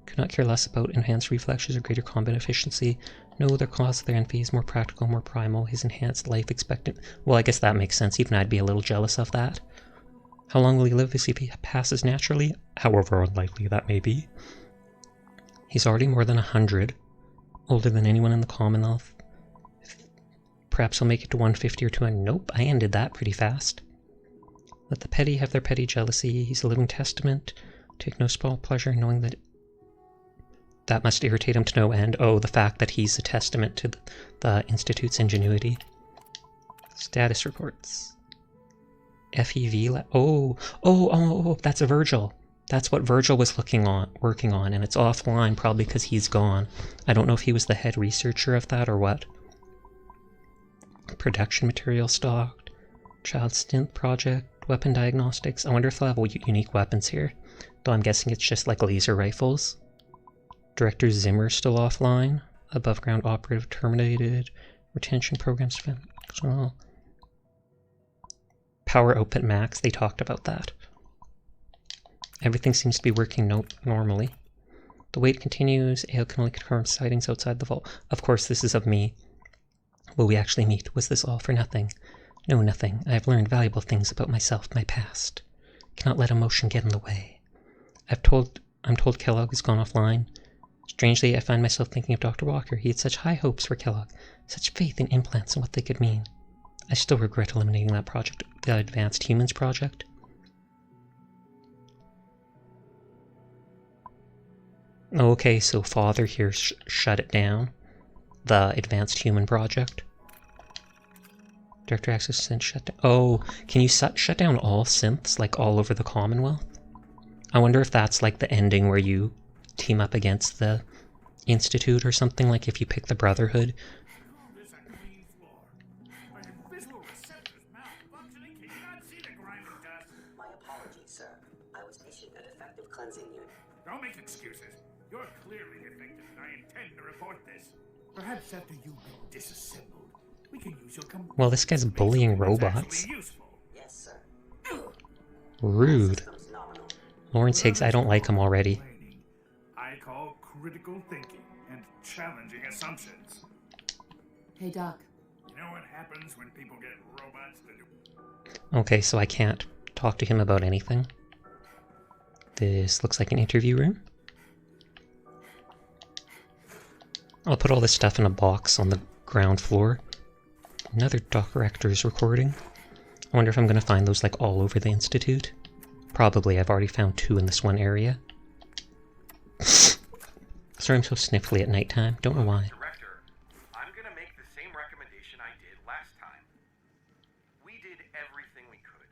Could not care less about enhanced reflexes or greater combat efficiency. No, their cause of their envy is more practical, more primal. His enhanced life expectancy. Well, I guess that makes sense. Even I'd be a little jealous of that. How long will he live if he passes naturally? However unlikely that may be. He's already more than 100. Older than anyone in the Commonwealth. Perhaps he'll make it to 150 or 200. Nope, I ended that pretty fast. Let the petty have their petty jealousy. He's a living testament. Take no small pleasure in knowing that that must irritate him to no end. Oh, the fact that he's a testament to the Institute's ingenuity. Status reports. FEV. Oh, that's a Virgil. That's what Virgil was working on, and it's offline probably because he's gone. I don't know if he was the head researcher of that or what. Production material stocked. Child Stint project. Weapon diagnostics. I wonder if they'll have unique weapons here. Though I'm guessing it's just like laser rifles. Director Zimmer still offline. Above ground operative terminated. Retention programs. Power output max. They talked about that. Everything seems to be working normally. The wait continues. AO can only confirm sightings outside the vault. Of course, this is of me. Will we actually meet? Was this all for nothing? No, nothing. I have learned valuable things about myself, my past. Cannot let emotion get in the way. I'm told Kellogg has gone offline. Strangely, I find myself thinking of Dr. Walker. He had such high hopes for Kellogg, such faith in implants and what they could mean. I still regret eliminating that project, the Advanced Humans project. Okay, so Father here shut it down. The Advanced Human project. Director access synth shut down. Oh, can you shut down all synths, like all over the Commonwealth? I wonder if that's like the ending where you team up against the Institute or something, like if you pick the Brotherhood. My apologies, sir. I was issued a defective cleansing unit. Don't make excuses. You're clearly defective, and I intend to report this. Perhaps after you've been disassembled, we can use your Well, this guy's bullying robots. Yes, sir. Rude. Lawrence Higgs, I don't like him already. I call critical thinking and challenging assumptions. Hey, Doc. You know what happens when people get robots to do? Okay, so I can't talk to him about anything. This looks like an interview room. I'll put all this stuff in a box on the ground floor. Another director's recording. I wonder if I'm going to find those like all over the Institute. Probably. I've already found 2 in this one area. Sorry I'm so sniffly at nighttime. Don't know why. Director, I'm going to make the same recommendation I did last time. We did everything we could.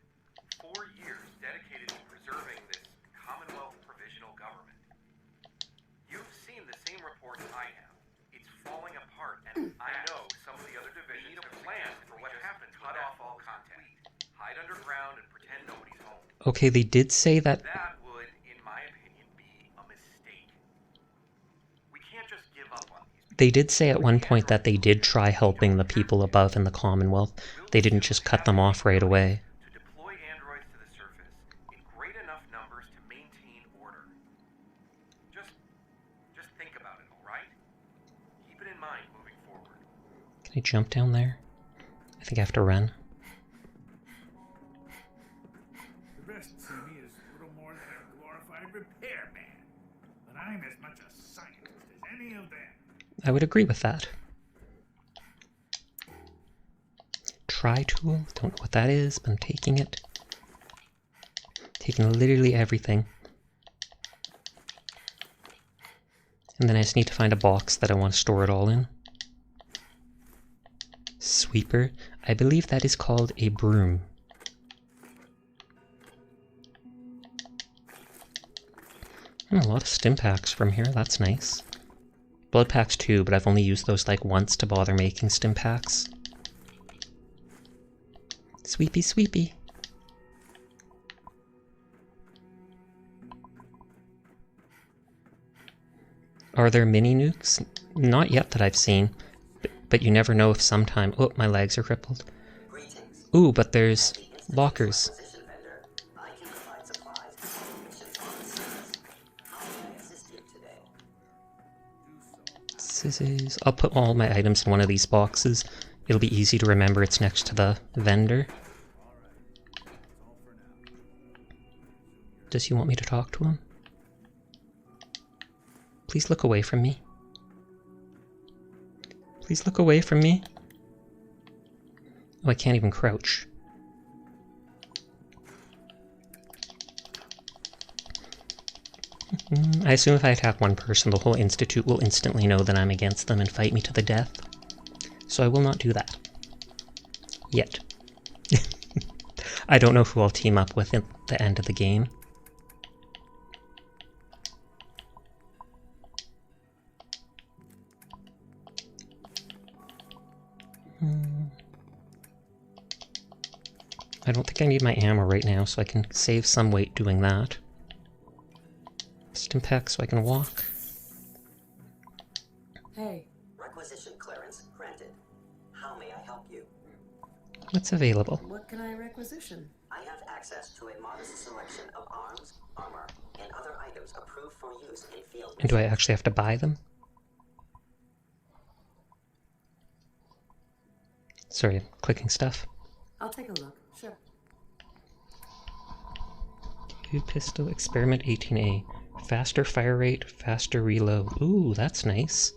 4 years dedicated to preserving this Commonwealth Provisional Government. You've seen the same report I have. It's falling apart, and I know some of the other divisions have planned for what happens. Cut off all contact. Hide underground and pretend nobody's home. Okay, they did say that... That would, in my opinion, be a mistake. We can't just give up on these people. They did say at one point that they did try helping the people above in the Commonwealth. They didn't just cut them off right away. To deploy androids to the surface in great enough numbers to maintain order. Just mind moving forward. Can I jump down there? I think I have to run. The rest see me as little more than a glorified repairman. But I'm as much a scientist as any of them. I would agree with that. Tri-tool, don't know what that is, but I'm taking it. Taking literally everything. And then I just need to find a box that I want to store it all in. Sweeper. I believe that is called a broom. A lot of stim packs from here, that's nice. Blood packs too, but I've only used those like once to bother making stim packs. Sweepy, sweepy. Are there mini nukes? Not yet that I've seen, but you never know if sometime... Oh, my legs are crippled. Ooh, but there's lockers. Scissors. I'll put all my items in one of these boxes. It'll be easy to remember it's next to the vendor. Does he want me to talk to him? Please look away from me. Please look away from me. Oh, I can't even crouch. I assume if I attack one person, the whole Institute will instantly know that I'm against them and fight me to the death. So I will not do that. Yet. I don't know who I'll team up with at the end of the game. I don't think I need my ammo right now, so I can save some weight doing that. Stim pack so I can walk. Hey. Requisition clearance granted. How may I help you? What's available? What can I requisition? I have access to a modest selection of arms, armor, and other items approved for use in field. And do I actually have to buy them? Sorry, I'm clicking stuff. I'll take a look. Sure. Pistol Experiment 18A. Faster fire rate, faster reload. Ooh, that's nice.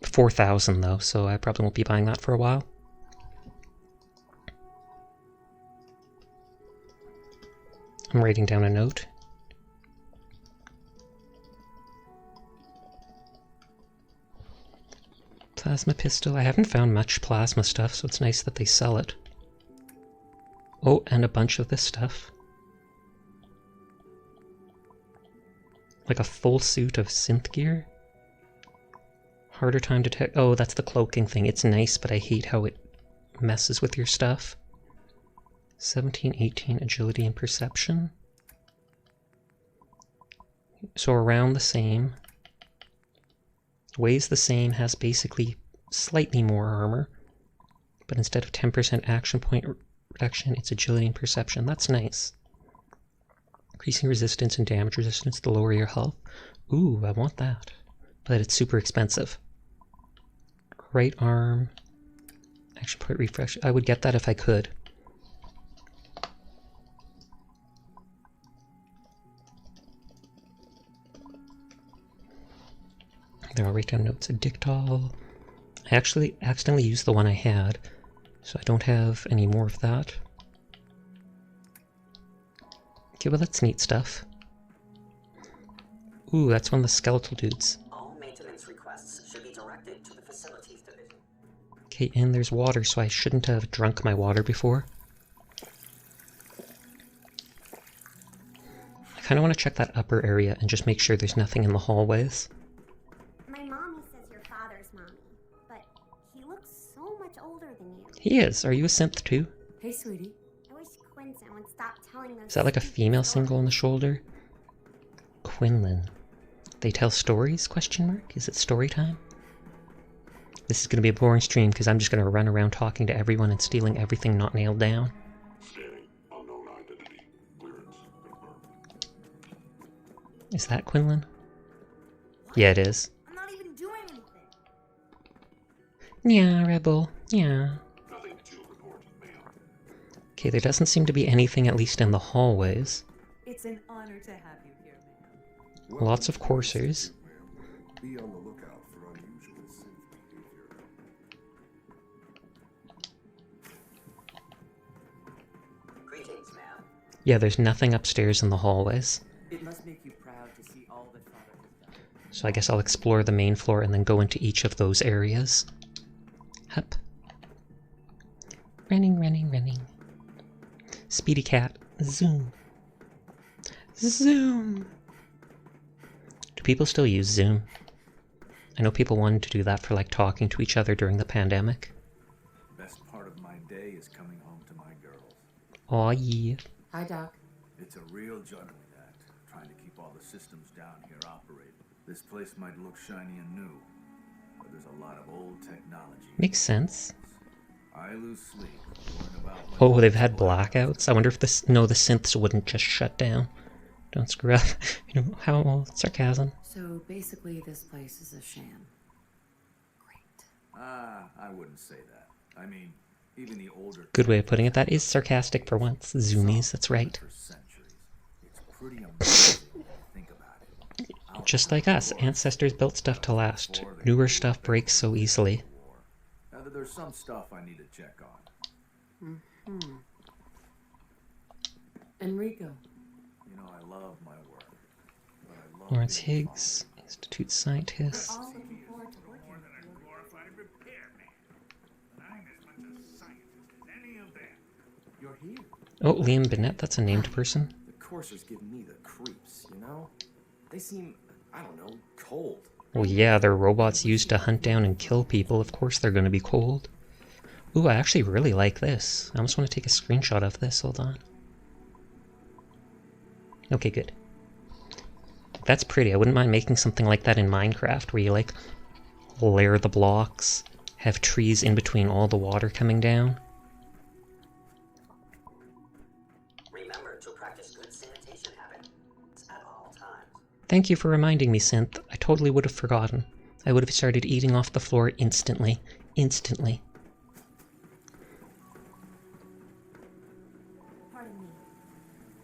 4,000 though, so I probably won't be buying that for a while. I'm writing down a note. Plasma pistol. I haven't found much plasma stuff, so it's nice that they sell it. Oh, and a bunch of this stuff. Like a full suit of synth gear. Harder time to detect. Oh, that's the cloaking thing. It's nice, but I hate how it messes with your stuff. 17, 18, agility and perception. So around the same. Weighs the same, has basically slightly more armor. But instead of 10% action point reduction, it's agility and perception. That's nice. Increasing resistance and damage resistance to lower your health. Ooh, I want that. But it's super expensive. Right arm. Action point refresh. I would get that if I could. There, I'll write down notes. Addictol. I actually accidentally used the one I had, so I don't have any more of that. Okay, well that's neat stuff. Ooh, that's one of the skeletal dudes. All maintenance requests should be directed to the facilities division. Okay, and there's water, so I shouldn't have drunk my water before. I kind of want to check that upper area and just make sure there's nothing in the hallways. My mommy says you're father's mommy, but he looks so much older than you. He is. Are you a synth too? Hey, sweetie. I wish Quinton would stop telling those. Is that like a female single on the shoulder? Quinlan. They tell stories? Question mark? Is it story time? This is going to be a boring stream because I'm just going to run around talking to everyone and stealing everything not nailed down. Scanning. Unknown identity. Clearance confirmed. Is that Quinlan? Yeah, it is. I'm not even doing anything. Yeah, Rebel. Yeah. Nothing to report, ma'am. Okay, there doesn't seem to be anything, at least in the hallways. It's an honor to have you here, ma'am. Lots of coursers. Be on the lookout for unusual synth behavior. Greetings, ma'am. Yeah, there's nothing upstairs in the hallways. It must make you proud to see all that Father has done. So I guess I'll explore the main floor and then go into each of those areas. Hup. Running, running, running. Speedy cat. Zoom. Zoom! Do people still use Zoom? I know people wanted to do that for like talking to each other during the pandemic. Best part of my day is coming home to my girls. Aw, yeah. Hi, Doc. It's a real juggling act, trying to keep all the systems down here operating. This place might look shiny and new, but there's a lot of old technology. Makes sense. I lose sleep worrying about when Oh, they've had blackouts. I wonder if this... No, the synths wouldn't just shut down. Don't screw up. You know, how... sarcasm. So basically this place is a sham. Great. I wouldn't say that. I mean, even the older Good way of putting it. That is sarcastic for once. Zoomies, that's right. for centuries. It's pretty amazing when you think about it. Just like us, ancestors built stuff to last. Newer stuff breaks so easily. Now that there's some stuff I need to check on. Mm-hmm. Enrico. You know, I love my work. But I love Lawrence being Higgs, Institute Scientist. All looking forward to working with you. I'm as much a scientist as any of them. You're here. Oh, Liam Bennett, that's a named person. The coursers give me the creeps, you know? They seem, I don't know, cold. Well, yeah, they're robots used to hunt down and kill people. Of course they're going to be cold. Ooh, I actually really like this. I almost want to take a screenshot of this. Hold on. Okay, good. That's pretty. I wouldn't mind making something like that in Minecraft, where you, like, layer the blocks, have trees in between all the water coming down. Remember to practice good sanitation habits at all times. Thank you for reminding me, Synth. I totally would have forgotten. I would have started eating off the floor instantly. Instantly. Pardon me.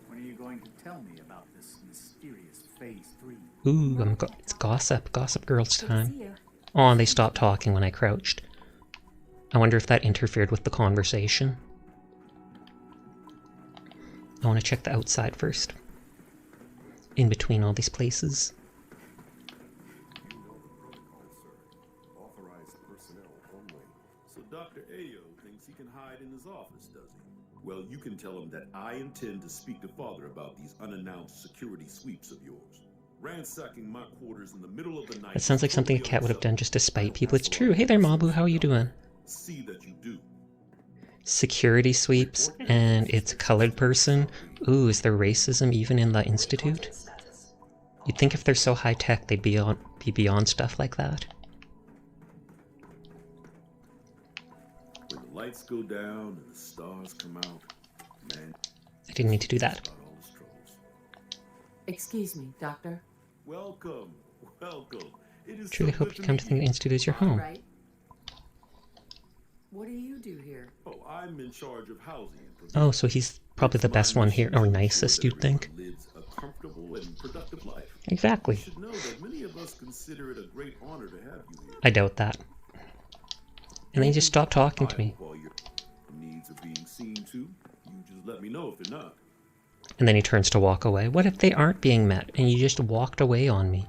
When are you going to tell me about this mysterious Phase 3? Ooh, it's gossip. Gossip Girls See time. ya. Oh, and they stopped talking when I crouched. I wonder if that interfered with the conversation. I want to check the outside first. In between all these places. You know the protocol, sir. Authorized personnel only. So Dr. Ayo thinks he can hide in his office, does he? Well, you can tell him that I intend to speak to Father about these unannounced security sweeps of yours. Ransacking my quarters in the middle of the night. That sounds like something a cat would have done just to spite people. It's true. Hey there, Mabu. How are you doing? See that you do. Security sweeps, and it's a colored person. Ooh, is there racism even in the Institute? You'd think if they're so high-tech, they'd be beyond stuff like that. When the lights go down and the stars come out, man. I didn't need to do that. About all his troubles. Excuse me, Doctor. Welcome, welcome. It is Truly so hope good you to come meet to think the Institute is your home. Right. What do you do here? Oh, I'm in charge of housing and provision. Oh, so he's probably the best one here, or nicest, you'd think. Lives a comfortable and productive life. Exactly. You should know that many of us consider it a great honor to have you here. I doubt that. And then he just stopped talking to me. I hope all your needs are being seen to. You just let me know if they're not. And then he turns to walk away. What if they aren't being met, and you just walked away on me?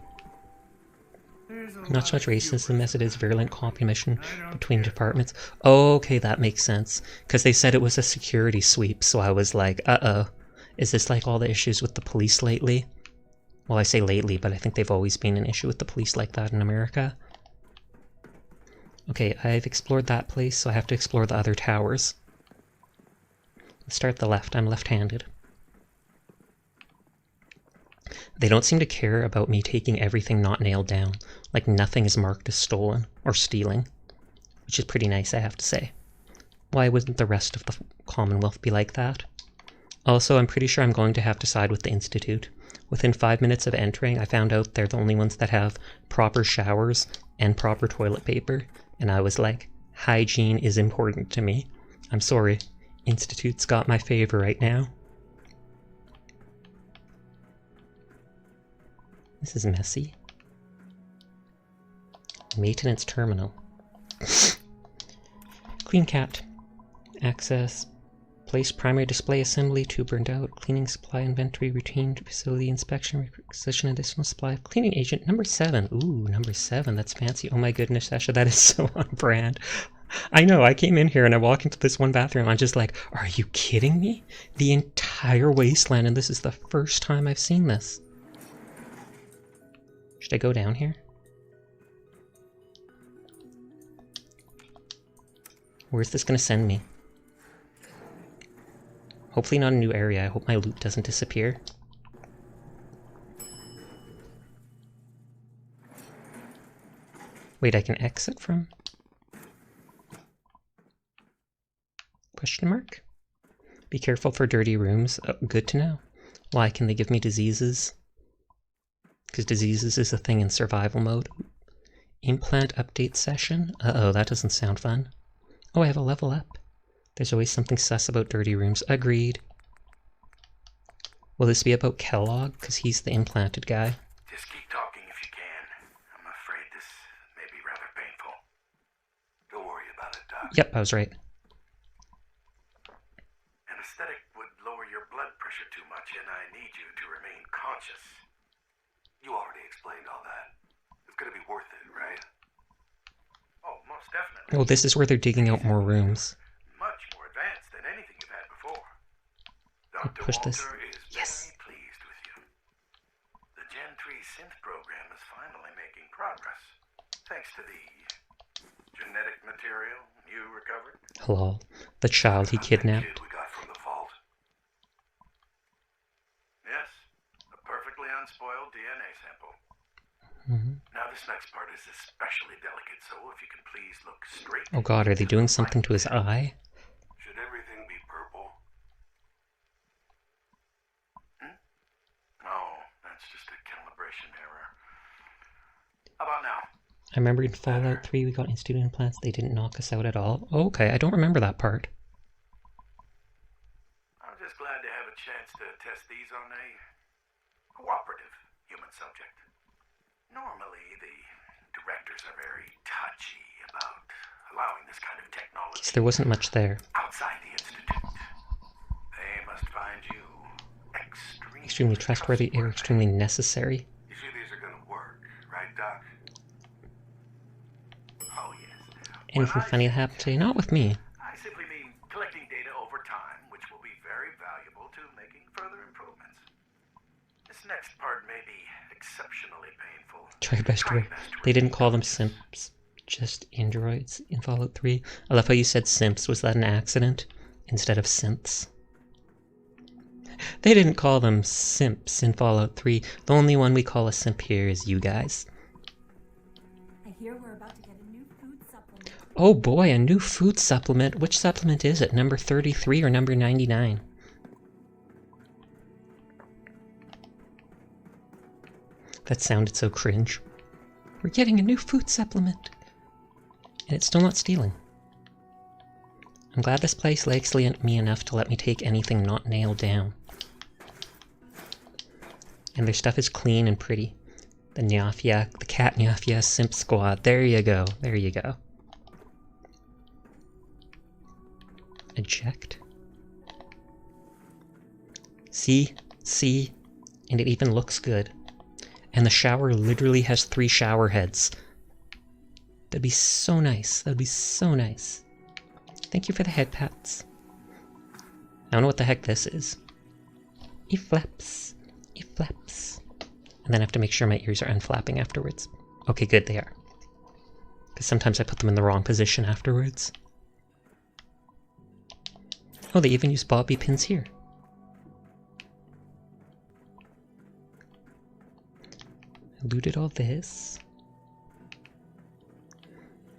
Not so much racism as it is virulent competition between departments. Oh, okay, that makes sense. Because they said it was a security sweep, so I was like, uh-oh. Is this like all the issues with the police lately? Well, I say lately, but I think they've always been an issue with the police like that in America. Okay, I've explored that place, so I have to explore the other towers. Let's start at the left. I'm left-handed. They don't seem to care about me taking everything not nailed down. Like nothing is marked as stolen or stealing. Which is pretty nice, I have to say. Why wouldn't the rest of the Commonwealth be like that? Also, I'm pretty sure I'm going to have to side with the Institute. Within 5 minutes of entering, I found out they're the only ones that have proper showers and proper toilet paper. And I was like, hygiene is important to me. I'm sorry. Institute's got my favor right now. This is messy. Maintenance terminal. Clean cat. Access. Place primary display assembly to burned out. Cleaning supply inventory. Routine facility inspection. Requisition additional supply. Cleaning agent number 7. Ooh, number 7. That's fancy. Oh my goodness, Sasha, that is so on brand. I know, I came in here and I walk into this one bathroom. I'm just like, are you kidding me? The entire wasteland, and this is the first time I've seen this. Should I go down here? Where's this gonna send me? Hopefully not a new area. I hope my loot doesn't disappear. Wait, I can exit from? Question mark? Be careful for dirty rooms. Oh, good to know. Why, can they give me diseases? Because diseases is a thing in survival mode. Implant update session? Uh-oh, that doesn't sound fun. Oh, I have a level up. There's always something sus about dirty rooms. Agreed. Will this be about Kellogg? Because he's the implanted guy. Just keep talking if you can. I'm afraid this may be rather painful. Don't worry about it, Doc. Yep, I was right. Anesthetic would lower your blood pressure too much, and I need you to remain conscious. You already explained all that. It's gonna be worth it, right? Oh, most definitely. Oh, this is where they're digging out more rooms. Much more advanced than anything you've had before. I'll Dr. push this. Walter is very pleased with you. The Gen 3 synth program is finally making progress. Thanks to the genetic material you recovered. Hello. The child he kidnapped. We got from the vault. Yes, a perfectly unspoiled DNA sample. Now this next part is especially delicate, so if you can please look straight. Oh god, are they doing something to his eye? Should everything be purple? Oh, that's just a calibration error. How about now? I remember in Fallout 3 we got institute implants. They didn't knock us out at all. Oh, okay, I don't remember that part. I'm just glad to have a chance to test these on a cooperative human subject. Normally, the directors are very touchy about allowing this kind of technology. Guess there wasn't much there. Outside the institute. They must find you Extremely trustworthy or extremely necessary. You see, these are gonna work, right, Doc? Oh, yes. Anything funny happen today? Not with me. I simply mean collecting data over time, which will be very valuable to making further improvements. This next part may be exceptionally painful. Try best way. They didn't call them simps, just androids in Fallout 3. I love how you said simps. Was that an accident instead of synths? They didn't call them simps in Fallout 3. The only one we call a simp here is you guys. I hear we're about to get a new food supplement. Oh boy, a new food supplement. Which supplement is it? Number 33 or number 99? That sounded so cringe. We're getting a new food supplement. And it's still not stealing. I'm glad this place likes me enough to let me take anything not nailed down. And their stuff is clean and pretty. The Nyafia, the Cat Nyafia Simp Squad. There you go. There you go. Eject. See? See? And it even looks good. And the shower literally has 3 shower heads. That'd be so nice. That'd be so nice. Thank you for the head pats. I don't know what the heck this is. It flaps. It flaps. And then I have to make sure my ears are unflapping afterwards. Okay, good, they are. Because sometimes I put them in the wrong position afterwards. Oh, they even use bobby pins here. I looted all this.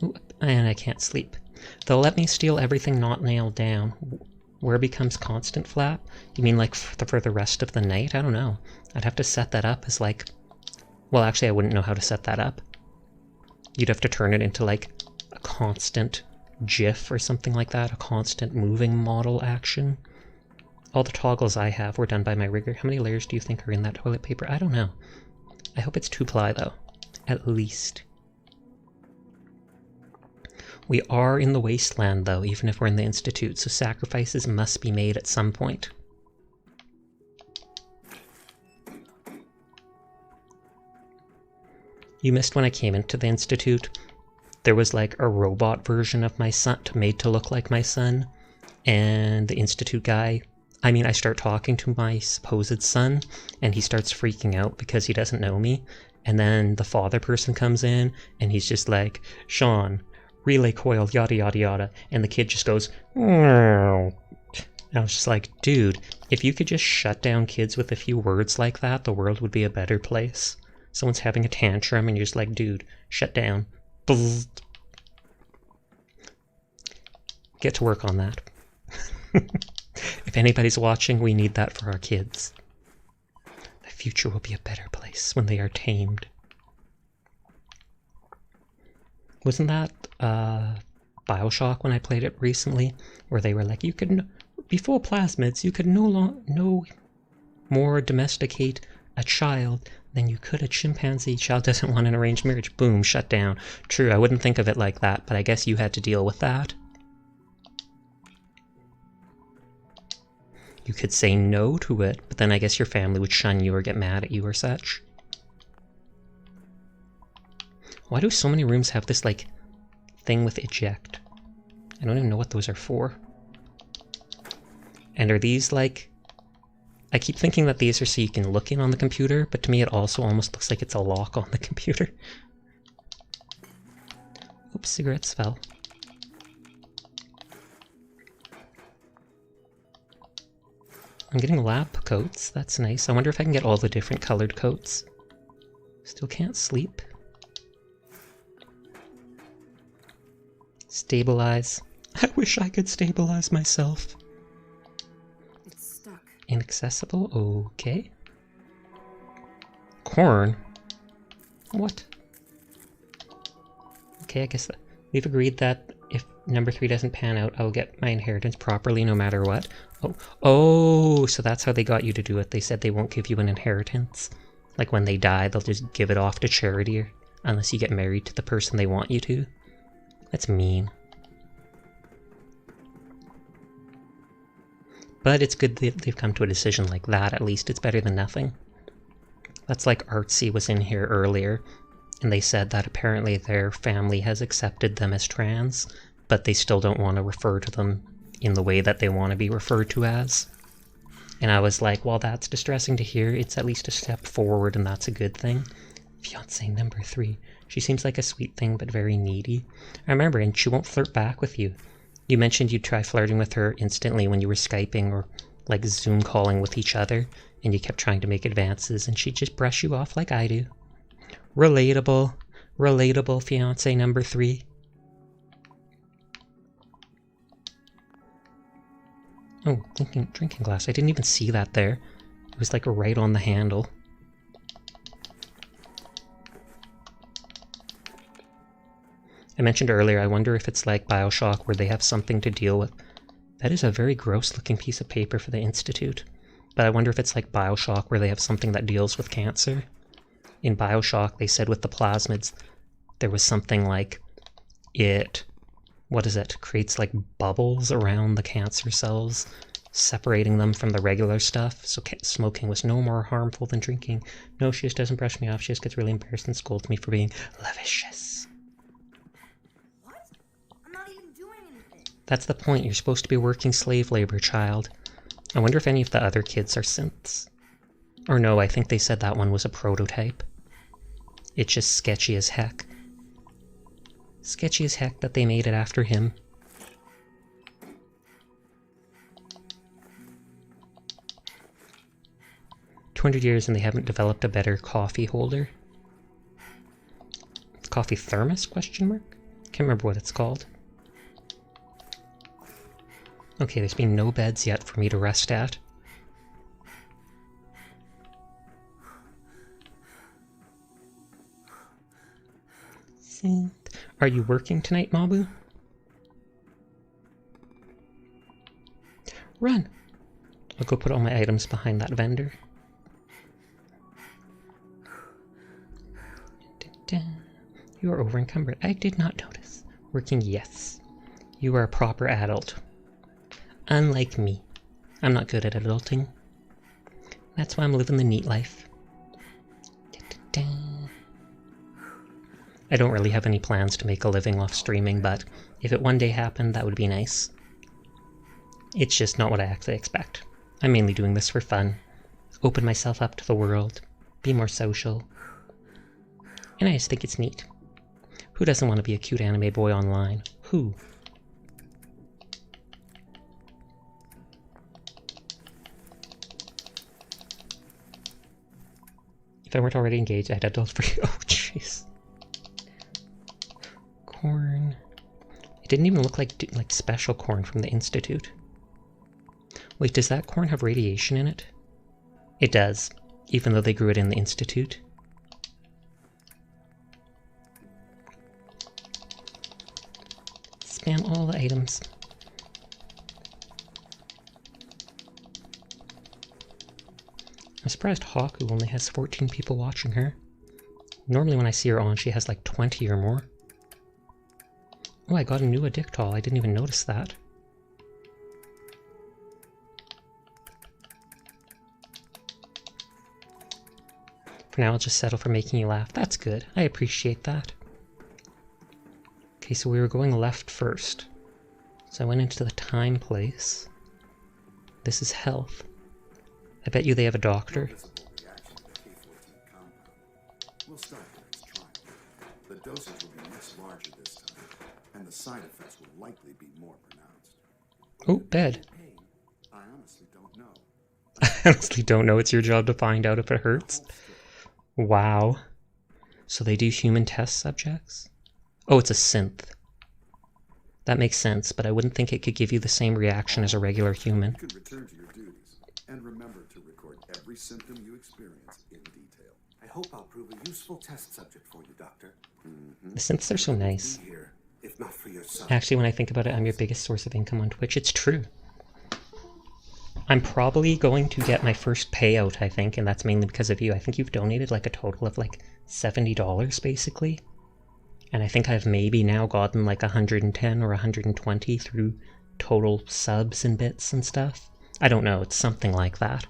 Ooh, and I can't sleep. They'll let me steal everything not nailed down. Where it becomes constant flap? You mean like for the rest of the night? I don't know. I'd have to set that up as like... Well, actually I wouldn't know how to set that up. You'd have to turn it into like a constant GIF or something like that, a constant moving model action. All the toggles I have were done by my rigger. How many layers do you think are in that toilet paper? I don't know. I hope it's 2-ply though, at least. We are in the wasteland though, even if we're in the Institute, so sacrifices must be made at some point. You missed when I came into the Institute. There was like a robot version of my son made to look like my son, and the Institute guy, I start talking to my supposed son, and he starts freaking out because he doesn't know me, and then the father person comes in, and he's just like, Sean, relay coil, yada yada yada, and the kid just goes, and I was just like, dude, if you could just shut down kids with a few words like that, the world would be a better place. Someone's having a tantrum, and you're just like, dude, shut down. Bzz. Get to work on that. If anybody's watching, we need that for our kids. The future will be a better place when they are tamed. Wasn't that Bioshock when I played it recently? Where they were like, you could, before plasmids, you could no more domesticate a child than you could a chimpanzee. Child doesn't want an arranged marriage. Boom, shut down. True, I wouldn't think of it like that, but I guess you had to deal with that. You could say no to it, but then I guess your family would shun you or get mad at you or such. Why do so many rooms have this, like, thing with eject? I don't even know what those are for. And are these, like... I keep thinking that these are so you can look in on the computer, but to me it also almost looks like it's a lock on the computer. Oops, cigarettes fell. I'm getting lab coats, that's nice. I wonder if I can get all the different colored coats. Still can't sleep. Stabilize. I wish I could stabilize myself. It's stuck. Inaccessible, okay. Corn? What? Okay, I guess we've agreed that if number 3 doesn't pan out, I'll get my inheritance properly no matter what. Oh, so that's how they got you to do it. They said they won't give you an inheritance. Like when they die, they'll just give it off to charity, unless you get married to the person they want you to. That's mean. But it's good that they've come to a decision like that, at least. It's better than nothing. That's like Artsy was in here earlier, and they said that apparently their family has accepted them as trans, but they still don't want to refer to them in the way that they want to be referred to as. And I was like, well, that's distressing to hear. It's at least a step forward, and that's a good thing. Fiancé number 3. She seems like a sweet thing, but very needy. I remember, and she won't flirt back with you. You mentioned you'd try flirting with her instantly when you were Skyping or like Zoom calling with each other, and you kept trying to make advances, and she'd just brush you off like I do. Relatable. Relatable, fiancé number 3. Oh, drinking glass. I didn't even see that there. It was like right on the handle. I mentioned earlier, I wonder if it's like Bioshock where they have something to deal with. That is a very gross looking piece of paper for the Institute. But I wonder if it's like Bioshock where they have something that deals with cancer. In Bioshock, they said with the plasmids, there was something like it, creates like bubbles around the cancer cells, separating them from the regular stuff. So smoking was no more harmful than drinking. No, she just doesn't brush me off. She just gets really embarrassed and scolds me for being lavicious. That's the point. You're supposed to be working slave labor, child. I wonder if any of the other kids are synths. Or no, I think they said that one was a prototype. It's just sketchy as heck. Sketchy as heck that they made it after him. "200 years and they haven't developed a better coffee holder." Coffee thermos, question mark? Can't remember what it's called. Okay, there's been no beds yet for me to rest at. Are you working tonight, Mabu? Run! I'll go put all my items behind that vendor. You are over encumbered. I did not notice. Working, yes. You are a proper adult. Unlike me. I'm not good at adulting. That's why I'm living the neat life. I don't really have any plans to make a living off streaming, but if it one day happened, that would be nice. It's just not what I actually expect. I'm mainly doing this for fun. Open myself up to the world. Be more social. And I just think it's neat. Who doesn't want to be a cute anime boy online? Who? If I weren't already engaged, I'd adult for you. Oh, jeez. Corn. It didn't even look like special corn from the Institute. Wait, does that corn have radiation in it? It does, even though they grew it in the Institute. Spam all the items. I'm surprised Haku only has 14 people watching her. Normally when I see her on, she has like 20 or more. Oh, I got a new addictol. I didn't even notice that. For now, I'll just settle for making you laugh. That's good. I appreciate that. Okay, so we were going left first. So I went into the time place. This is health. I bet you they have a doctor. We'll start the next trial. The dosage will be much larger this time, and the side effects will likely be more pronounced. Oh, bed. I honestly don't know. I honestly don't know. It's your job to find out if it hurts. Wow. So they do human test subjects? Oh, it's a synth. That makes sense, but I wouldn't think it could give you the same reaction as a regular human. You can return to your duties, and remember to record every symptom you experience in detail. I hope I'll prove a useful test subject for you, Doctor. The synths are so nice. Here, if not for your son. Actually, when I think about it, I'm your biggest source of income on Twitch. It's true. I'm probably going to get my first payout, I think, and that's mainly because of you. I think you've donated like a total of like $70, basically. And I think I've maybe now gotten like 110 or 120 through total subs and bits and stuff. I don't know, it's something like that.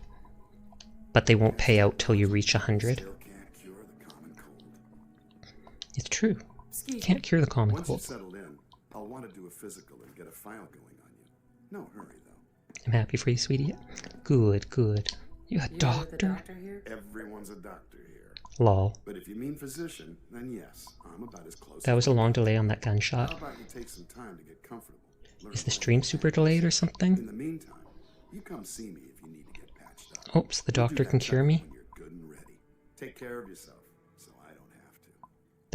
But they won't pay out till you reach 100. It's true. You can't cure the common cold. Once you're settled in, I'll want to do a physical and get a file going on you. No hurry, though. I'm happy for you, sweetie. Good, good. You're a doctor? Everyone's a doctor here. Lol. But if you mean physician, then yes, I'm about as close. That was a long delay on that gunshot. How about you take some time to get comfortable? Is the stream super delayed or something? In the meantime, you come see me if you need to get patched up. Oh, so the doctor can cure me? When you're good and ready. Take care of yourself, so I don't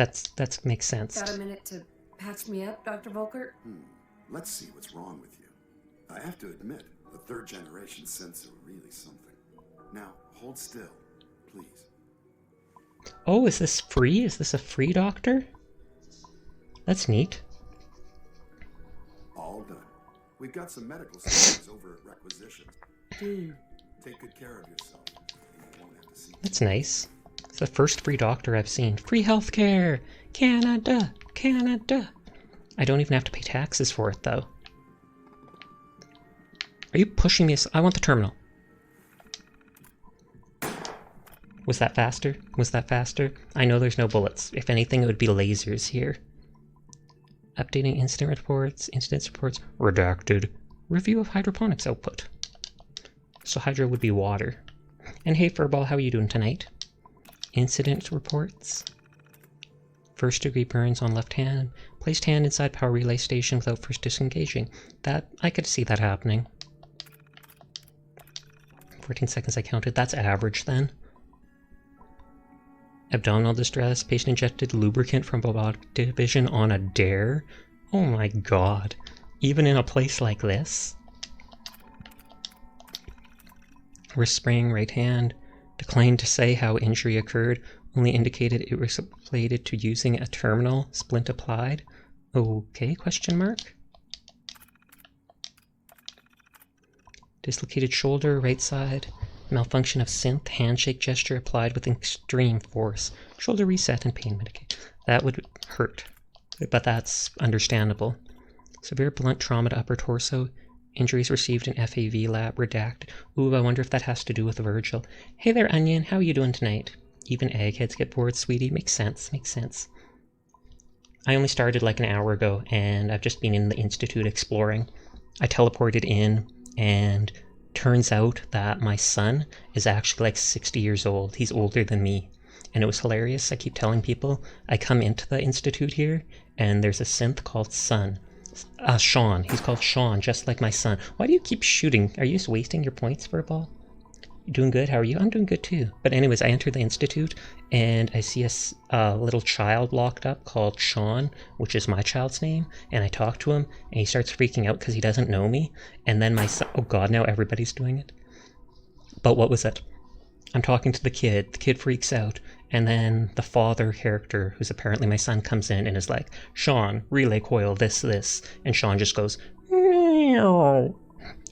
have to. That makes sense. Got a minute to patch me up, Dr. Volkert? Let's see what's wrong with you. I have to admit, the third generation synths are really something. Now, hold still, please. Oh, is this free? Is this a free doctor? That's neat. All done. We've got some medical supplies over at requisitions. Take good care of yourself. And you won't have to see. That's nice. It's the first free doctor I've seen. Free healthcare! Canada! Canada! I don't even have to pay taxes for it, though. Are you pushing me? I want the terminal. Was that faster? Was that faster? I know there's no bullets. If anything, it would be lasers here. Updating incident reports. Redacted. Review of hydroponics output. So hydro would be water. And hey, Furball, how are you doing tonight? Incident reports. First degree burns on left hand. Placed hand inside power relay station without first disengaging. That, I could see that happening. 14 seconds I counted. That's average then. Abdominal distress. Patient injected lubricant from robotic division on a dare. Oh my god. Even in a place like this. Wrist sprain, right hand. Declined to say how injury occurred. Only indicated it was related to using a terminal. Splint applied. Okay, question mark. Dislocated shoulder, right side. Malfunction of synth. Handshake gesture applied with extreme force. Shoulder reset and pain mitigate. That would hurt, but that's understandable. Severe blunt trauma to upper torso. Injuries received in FAV lab. Redacted. Ooh, I wonder if that has to do with Virgil. Hey there, Onion. How are you doing tonight? Even eggheads get bored, sweetie. Makes sense. Makes sense. I only started like an hour ago, and I've just been in the Institute exploring. I teleported in, and turns out that my son is actually like 60 years old. He's older than me. And it was hilarious. I keep telling people, I come into the Institute here, and there's a synth called Son. Sean. He's called Sean, just like my son. Why do you keep shooting? Are you just wasting your points for a ball? You doing good? How are you? I'm doing good too. But anyways, I enter the Institute, and I see a little child locked up called Sean, which is my child's name, and I talk to him, and he starts freaking out because he doesn't know me, and then my son... Oh god, now everybody's doing it. But what was it? I'm talking to the kid freaks out, and then the father character, who's apparently my son, comes in and is like, Sean, relay coil, this, and Sean just goes, meow.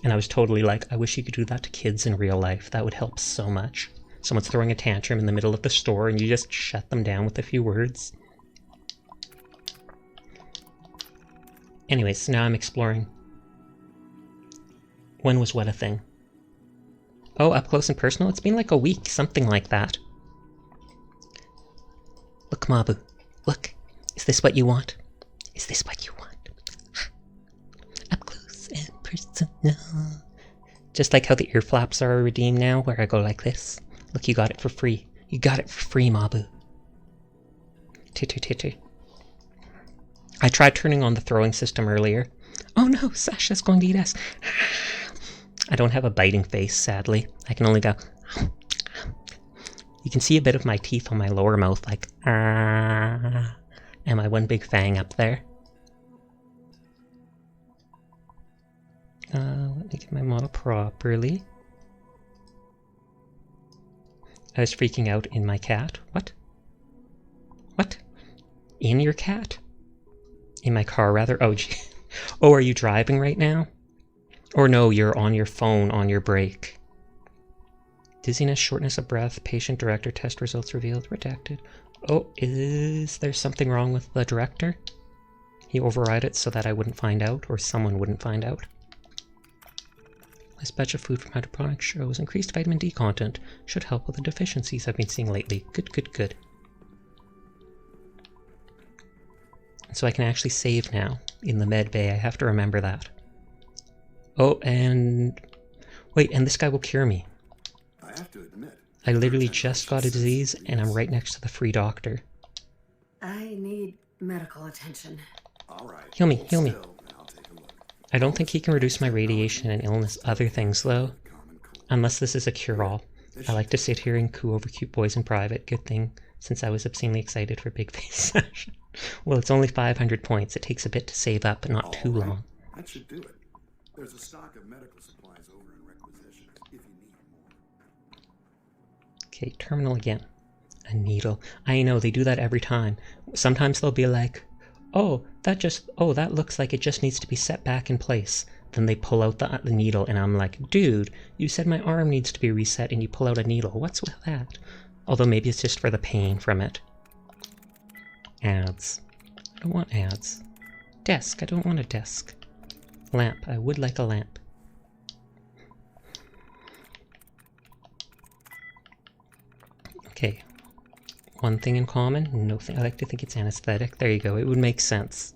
And I was totally like, I wish you could do that to kids in real life. That would help so much. Someone's throwing a tantrum in the middle of the store, and you just shut them down with a few words. Anyways, so now I'm exploring. When was what a thing? Oh, up close and personal? It's been like a week, something like that. Look, Mabu. Look. Is this what you want? Is this what you want? Up close and personal. Just like how the ear flaps are redeemed now, where I go like this. Look, you got it for free. You got it for free, Mabu. Titter. I tried turning on the throwing system earlier. Oh no, Sasha's going to eat us. I don't have a biting face, sadly. I can only go... You can see a bit of my teeth on my lower mouth, like, and my one big fang up there. Let me get my model properly. I was freaking out in my cat. What? What? In your cat? In my car, rather? Oh, gee. Oh, are you driving right now? Or no, you're on your phone on your break. Dizziness, shortness of breath, patient director test results revealed, redacted. Oh, is there something wrong with the director? He override it so that I wouldn't find out, or someone wouldn't find out. This batch of food from hydroponics shows increased vitamin D content. Should help with the deficiencies I've been seeing lately. Good. So I can actually save now in the med bay. I have to remember that. Oh, and... Wait, and this guy will cure me. I have to admit, I literally just got a disease, and I'm right next to the free doctor. I need medical attention. all right. Heal me. Still, I'll take a look. I don't think he can reduce my radiation and illness other things, though. Unless this is a cure-all. I like to sit here and coo over cute boys in private. Good thing, since I was obscenely excited for Big Face session. Well, it's only 500 points. It takes a bit to save up, but not too long. That should do it. There's a stock of medical supplies over in requisition if you need more. Okay, terminal again. A needle. I know, they do that every time. Sometimes they'll be like, oh, that looks like it just needs to be set back in place. Then they pull out the needle, and I'm like, dude, you said my arm needs to be reset, and you pull out a needle. What's with that? Although maybe it's just for the pain from it. Ads. I don't want ads. Desk. I don't want a desk. Lamp. I would like a lamp. Okay. One thing in common. No thing. I like to think it's anesthetic. There you go. It would make sense.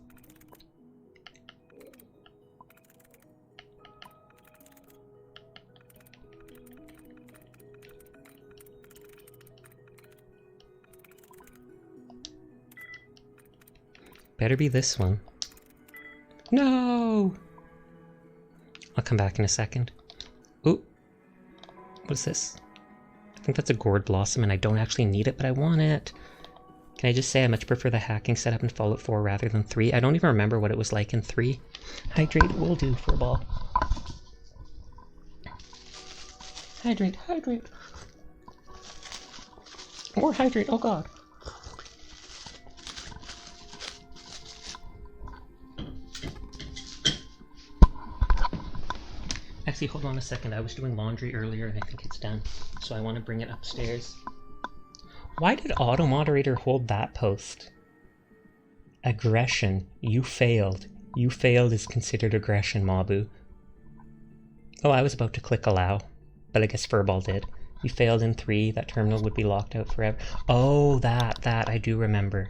Better be this one. No! I'll come back in a second. Ooh. What is this? I think that's a gourd blossom and I don't actually need it, but I want it. Can I just say I much prefer the hacking setup in Fallout 4 rather than 3? I don't even remember what it was like in 3. Hydrate will do for a ball. Hydrate. More hydrate, oh god. Actually, Actually, hold on a second. I was doing laundry earlier and I think it's done. So I want to bring it upstairs. Why did auto moderator hold that post? Aggression. You failed. You failed is considered aggression, Mabu. Oh, I was about to click allow, but I guess Furball did. You failed in 3, that terminal would be locked out forever. Oh, that, I do remember.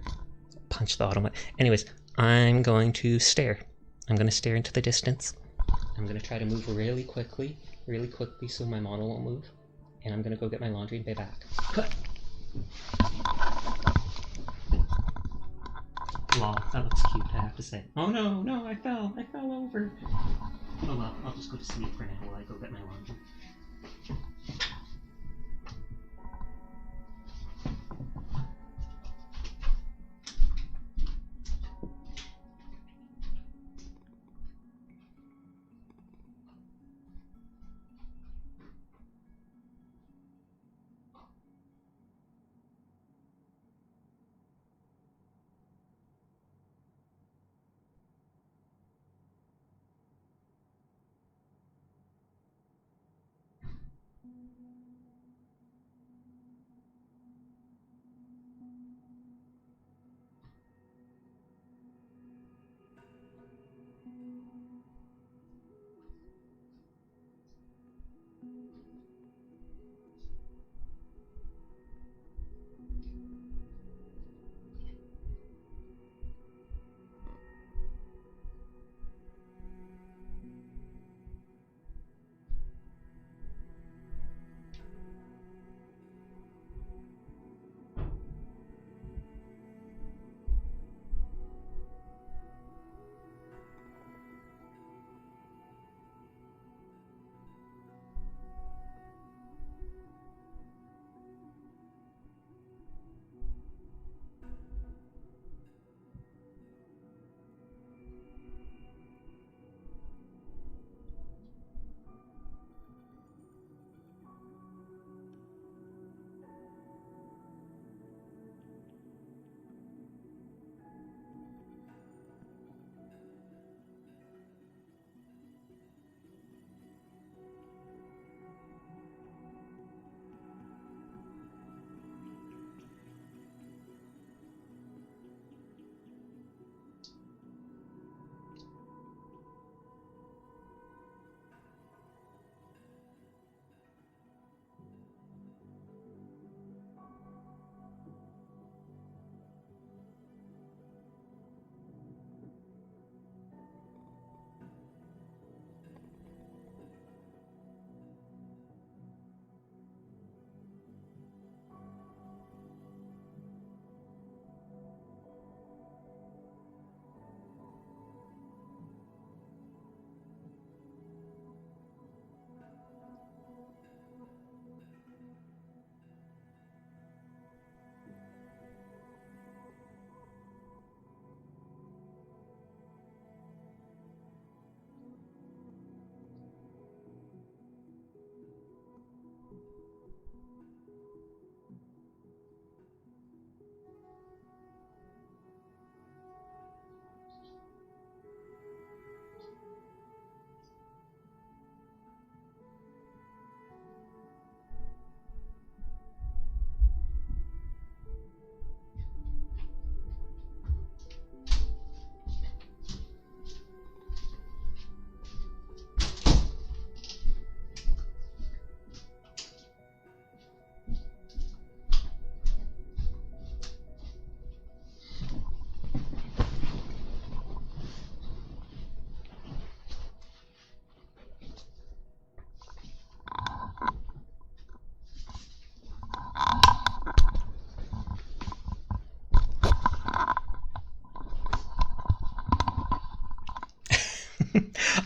Punch the auto. Anyways, I'm going to stare. I'm going to stare into the distance. I'm going to try to move really quickly so my model won't move. And I'm going to go get my laundry and be back. Lol, that looks cute, I have to say. Oh no, I fell over. Oh well, I'll just go to sleep for now while I go get my laundry.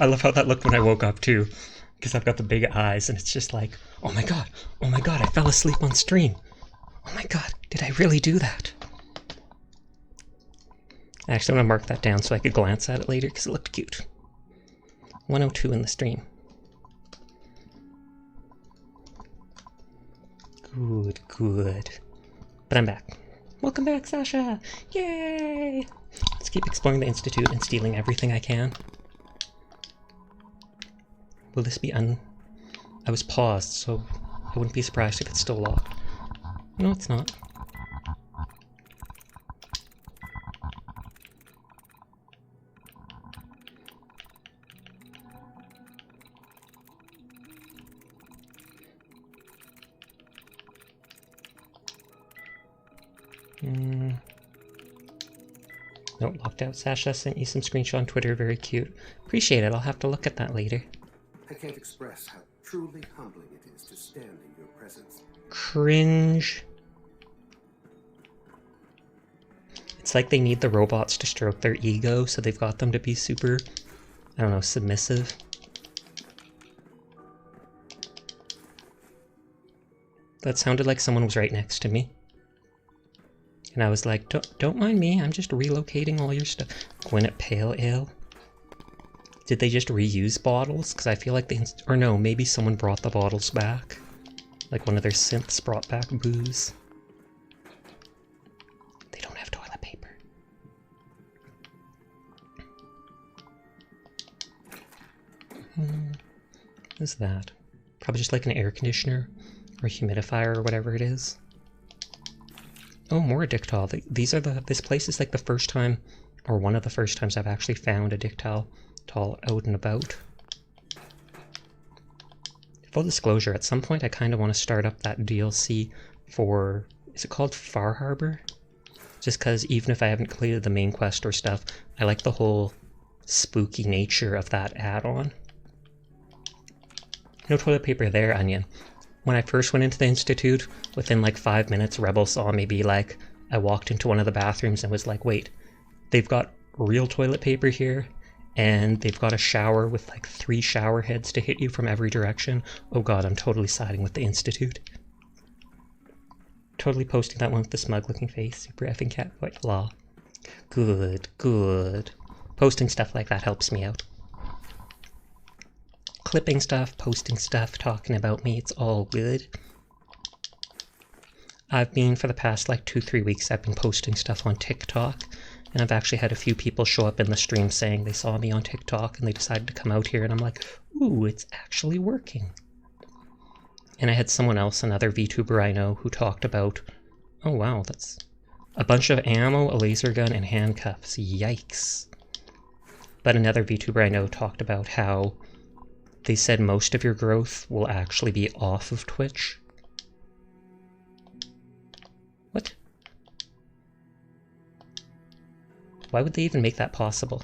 I love how that looked when I woke up too, because I've got the big eyes and it's just like, oh my god, I fell asleep on stream. Oh my god, did I really do that? I actually want to mark that down so I could glance at it later because it looked cute. 102 in the stream. Good. But I'm back. Welcome back, Sasha! Yay! Let's keep exploring the Institute and stealing everything I can. will this be I was paused, so I wouldn't be surprised if it's still locked. No, it's not. Nope, locked out. Sasha sent you some screenshot on Twitter, very cute. Appreciate it, I'll have to look at that later. I can't express how truly humbling it is to stand in your presence. Cringe. It's like they need the robots to stroke their ego, so they've got them to be super, I don't know, submissive. That sounded like someone was right next to me. And I was like, don't mind me, I'm just relocating all your stuff. Gwyneth Pale Ale. Did they just reuse bottles? Because I feel like they... Or no, maybe someone brought the bottles back. Like one of their synths brought back booze. They don't have toilet paper. What is that? Probably just like an air conditioner or humidifier or whatever it is. Oh, more Dictol. These are this place is like the first time, or one of the first times I've actually found a Dictol out and about. Full disclosure, at some point I kind of want to start up that DLC for, is it called Far Harbor? Just because even if I haven't completed the main quest or stuff, I like the whole spooky nature of that add-on. No toilet paper there, Onion. When I first went into the Institute, within like 5 minutes, Rebel saw me be like, I walked into one of the bathrooms and was like, wait, they've got real toilet paper here, and they've got a shower with like 3 shower heads to hit you from every direction. Oh god, I'm totally siding with the Institute. Totally posting that one with the smug looking face. Super effing cat white law. Good, good. Posting stuff like that helps me out. Clipping stuff, posting stuff, talking about me, it's all good. I've been, for the past like 2-3 weeks, I've been posting stuff on TikTok, and I've actually had a few people show up in the stream saying they saw me on TikTok and they decided to come out here, and I'm like, ooh, it's actually working. And I had someone else, another VTuber I know, who talked about, oh wow, that's a bunch of ammo, a laser gun, and handcuffs, yikes. But another VTuber I know talked about how they said most of your growth will actually be off of Twitch. What? Why would they even make that possible?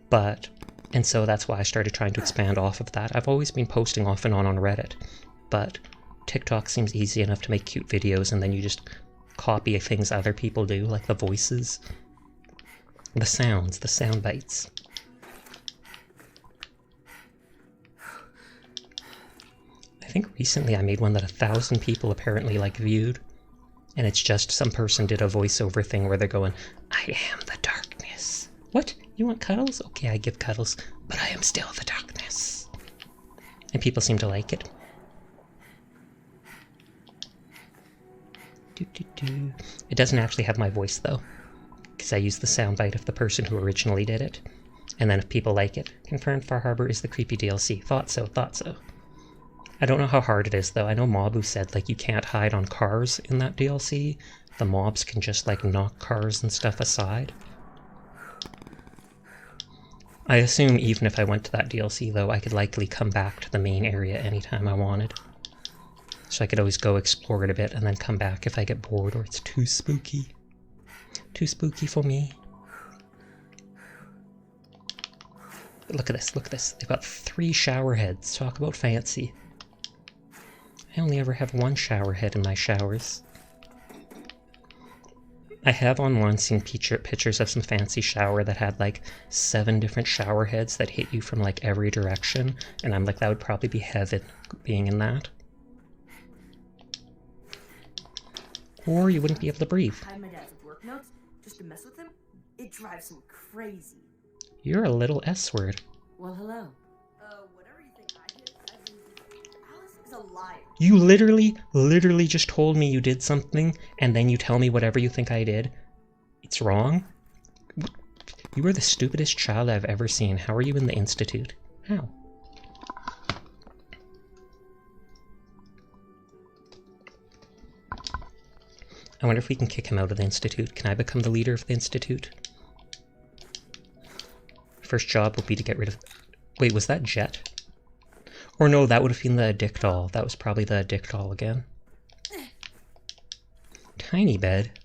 But, and so that's why I started trying to expand off of that. I've always been posting off and on Reddit, but TikTok seems easy enough to make cute videos and then you just copy things other people do, like the voices, the sounds, the sound bites. I think recently I made one that 1,000 people apparently like viewed, and it's just some person did a voiceover thing where they're going, I am the darkness. What? You want cuddles? Okay, I give cuddles, but I am still the darkness. And people seem to like it. It doesn't actually have my voice though, because I use the soundbite of the person who originally did it. And then if people like it, confirmed Far Harbor is the creepy DLC. Thought so, thought so. I don't know how hard it is though. I know Mobu said like you can't hide on cars in that DLC. The mobs can just like knock cars and stuff aside. I assume even if I went to that DLC though, I could likely come back to the main area anytime I wanted. So I could always go explore it a bit and then come back if I get bored or it's too spooky. Too spooky for me. Look at this, look at this. They've got 3 shower heads. Talk about fancy. I only ever have 1 shower head in my showers. I have online seen pictures of some fancy shower that had like 7 different shower heads that hit you from like every direction, and I'm like, that would probably be heaven being in that. Or you wouldn't be able to breathe. Hide my dad's work notes just to mess with him? It drives him crazy. You're a little S-word. Well, hello. Whatever you think I did, Alice is a liar. You literally just told me you did something, and then you tell me whatever you think I did. It's wrong? You are the stupidest child I've ever seen. How are you in the Institute? How? I wonder if we can kick him out of the Institute. Can I become the leader of the Institute? First job will be to get rid of... Wait, was that Jet? Or no, that would have been the Dick doll. That was probably the Dick doll again. Tiny bed.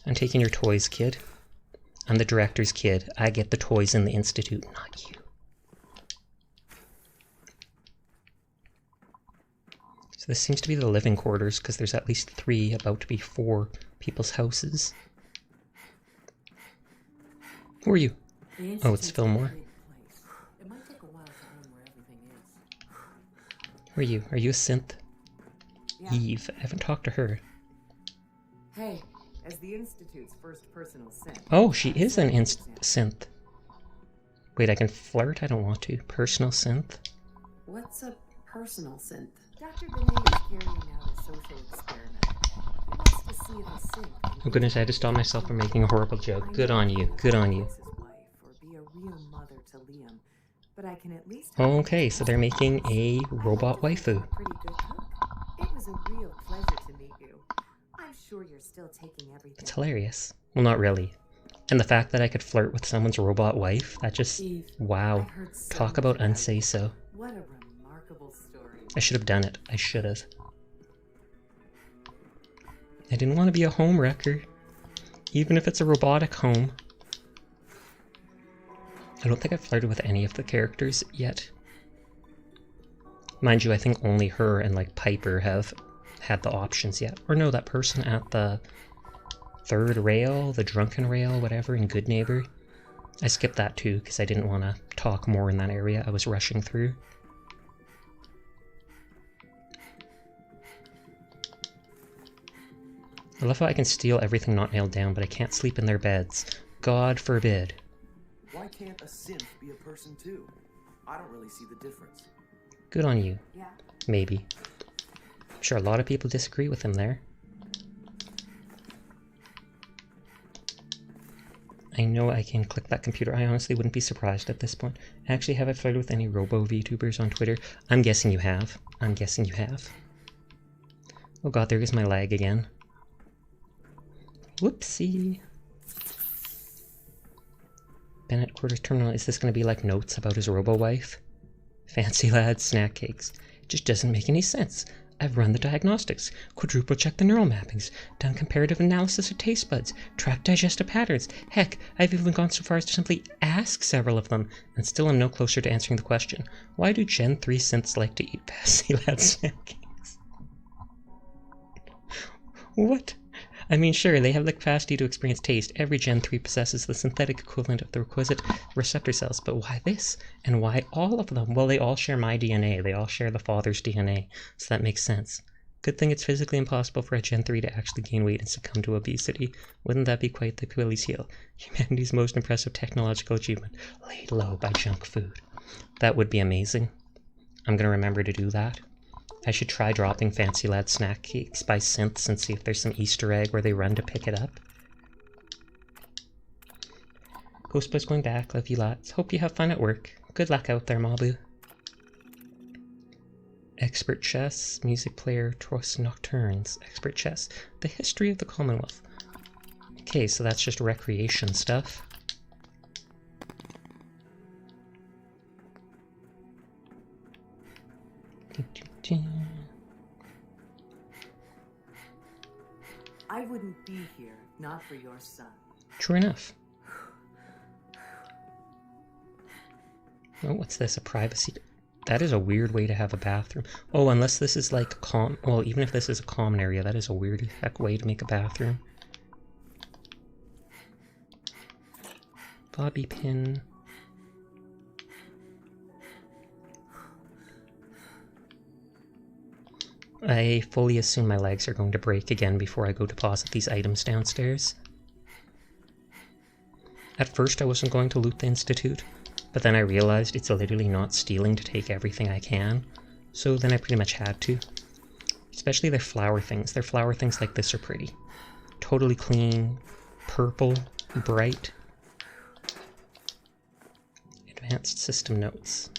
I'm taking your toys, kid. I'm the director's kid. I get the toys in the Institute, not you. So this seems to be the living quarters, because there's at least 3, about to be 4 people's houses. Who are you? Oh, it's Fillmore. It might take a while to learn where everything is. Who are you? Are you a synth? Yeah. Eve. I haven't talked to her. Hey, as the Institute's first personal synth. Oh, she is an synth. Wait, I can flirt? I don't want to. Personal synth? What's a personal synth? Dr. Benet is carrying out a social experiment. He wants to see if a synth Oh goodness, I had to stop myself from making a horrible joke. Good on you. Good on you. Or be a real mother to Liam, but I can at least. Okay, so they're making a robot waifu. Pretty good cook. It was a real pleasure to meet you. I'm sure you're still taking everything. It's hilarious. Well, not really. And the fact that I could flirt with someone's robot wife, that just... Wow. Talk about unsay so. What a remarkable story. I should have done it. I should have. I didn't want to be a home wrecker. Even if it's a robotic home. I don't think I've flirted with any of the characters yet. Mind you, I think only her and like Piper have had the options yet. Or no, that person at the third rail, the drunken rail, whatever, in Good Neighbor. I skipped that too, because I didn't want to talk more in that area. I was rushing through. I love how I can steal everything not nailed down, but I can't sleep in their beds. God forbid. Why can't a synth be a person too? I don't really see the difference. Good on you. Yeah. Maybe. I'm sure a lot of people disagree with him there. I know I can click that computer. I honestly wouldn't be surprised at this point. Actually, have I flirted with any robo-VTubers on Twitter? I'm guessing you have. I'm guessing you have. Oh god, there goes my lag again. Whoopsie. Bennett Quarters Terminal. Is this going to be like notes about his robo-wife? Fancy lad snack cakes. It just doesn't make any sense. I've run the diagnostics, quadruple checked the neural mappings, done comparative analysis of taste buds, tracked digestive patterns. Heck, I've even gone so far as to simply ask several of them, and still am no closer to answering the question. Why do Gen 3 synths like to eat Fancy lad snack cakes? What? I mean, sure, they have the capacity to experience taste. Every Gen 3 possesses the synthetic equivalent of the requisite receptor cells, but why this? And why all of them? Well, they all share my DNA. They all share the father's DNA, so that makes sense. Good thing it's physically impossible for a Gen 3 to actually gain weight and succumb to obesity. Wouldn't that be quite the Achilles heel? Humanity's most impressive technological achievement, laid low by junk food. That would be amazing. I'm gonna remember to do that. I should try dropping Fancy Lad snack cakes by synths and see if there's some Easter egg where they run to pick it up. Ghostbusters going back, love you lots. Hope you have fun at work. Good luck out there, Mabu. Expert chess, music player, Trost Nocturnes. Expert chess, the history of the Commonwealth. Okay, so that's just recreation stuff. I wouldn't be here if not for your son. True enough. Oh, what's this? A privacy... That is a weird way to have a bathroom. Oh, unless this is like well, even if this is a common area, that is a weird heck way to make a bathroom. Bobby pin. I fully assume my legs are going to break again before I go deposit these items downstairs. At first I wasn't going to loot the Institute, but then I realized it's literally not stealing to take everything I can, so then I pretty much had to. Especially their flower things. Their flower things like this are pretty. Totally clean, purple, bright. Advanced system notes.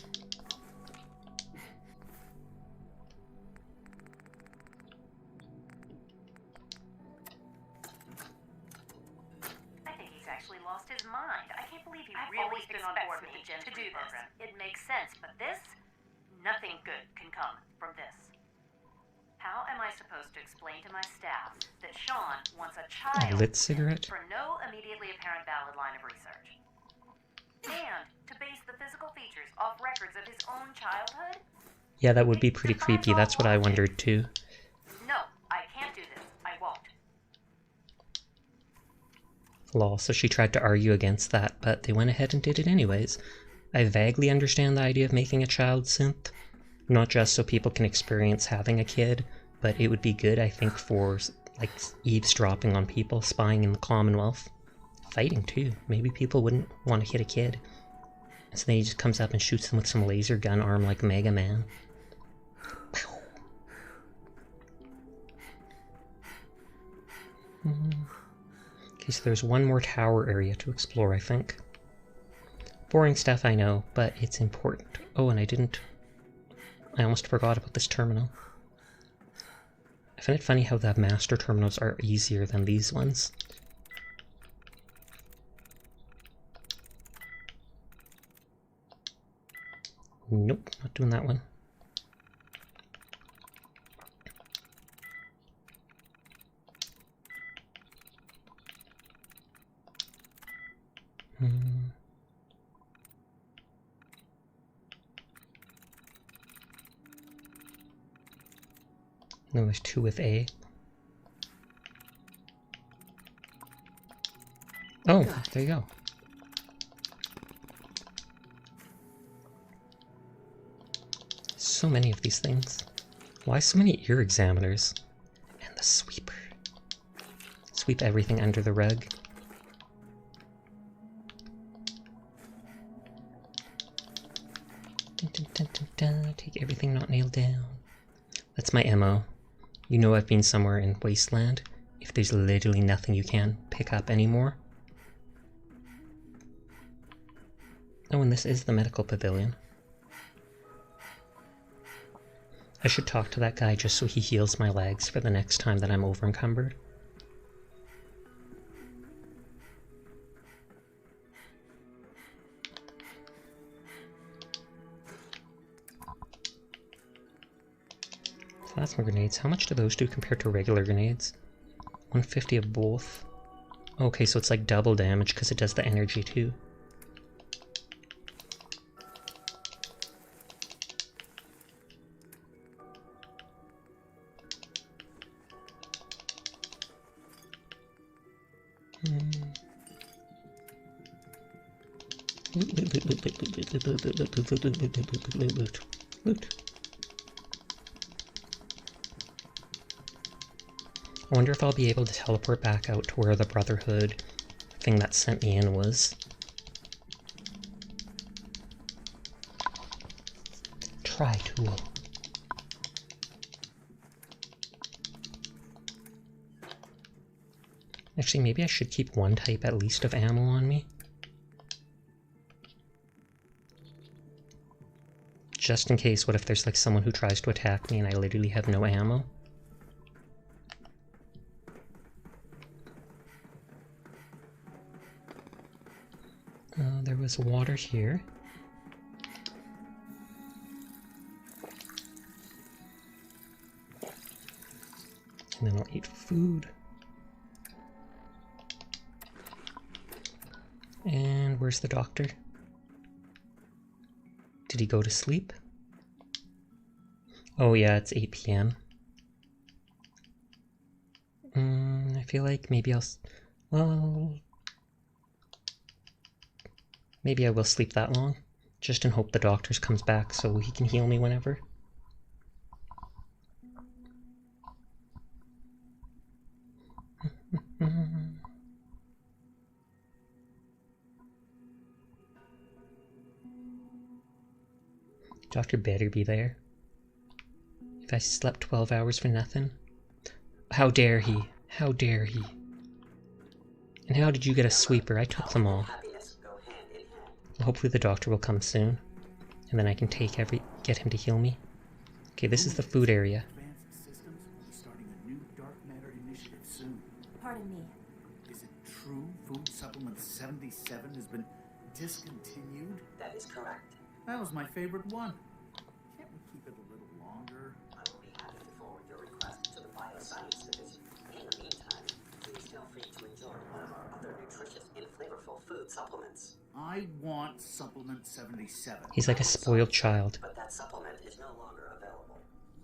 I think he's actually lost his mind. I can't believe he really expects me to do this. It makes sense, but this? Nothing good can come from this. How am I supposed to explain to my staff that Sean wants a child A lit cigarette? for no immediately apparent valid line of research? And to base the physical features off records of his own childhood? Yeah, that would be pretty creepy. That's what I wondered too. No, I can't do this. I won't. Lol, so she tried to argue against that, but they went ahead and did it anyways. I vaguely understand the idea of making a child synth. Not just so people can experience having a kid, but it would be good, I think, for like eavesdropping on people, spying in the Commonwealth. Fighting too. Maybe people wouldn't want to hit a kid. So then he just comes up and shoots them with some laser gun arm like Mega Man. Okay, so there's one more tower area to explore, I think. Boring stuff, I know, but it's important. Oh, and I almost forgot about this terminal. I find it funny how the master terminals are easier than these ones. Nope, not doing that one. No, there's two with A. Oh, there you go. So many of these things. Why so many ear examiners? And the sweeper. Sweep everything under the rug. Dun, dun, dun, dun, dun. Take everything not nailed down. That's my MO. You know I've been somewhere in Wasteland. If there's literally nothing you can pick up anymore. Oh, and this is the medical pavilion. I should talk to that guy just so he heals my legs for the next time that I'm over-encumbered. Plasma grenades. How much do those do compared to regular grenades? 150 of both. Okay, so it's like double damage because it does the energy too. Loot. I wonder if I'll be able to teleport back out to where the Brotherhood thing that sent me in was. Tri-tool. Actually, maybe I should keep one type at least of ammo on me. Just in case, what if there's like someone who tries to attack me and I literally have no ammo? There was water here. And then I'll eat food. And where's the doctor? Did he go to sleep? Oh yeah, it's 8 p.m. I feel like maybe maybe I will sleep that long, just in hope the doctor comes back so he can heal me whenever. Doctor better be there. If I slept 12 hours for nothing. How dare he? How dare he? And how did you get a sweeper? I took them all. Hopefully the doctor will come soon. And then I can get him to heal me. Okay, this is the food area. Starting a new dark matter initiative soon. Pardon me. Is it true food supplement 77 has been discontinued? That is correct. That was my favorite one. Can't we keep it a little longer? I will be happy to forward your request to the Bioscience Division. In the meantime, please feel free to enjoy one of our other nutritious and flavorful food supplements. I want supplement 77. He's like a spoiled child. But that supplement is no longer available.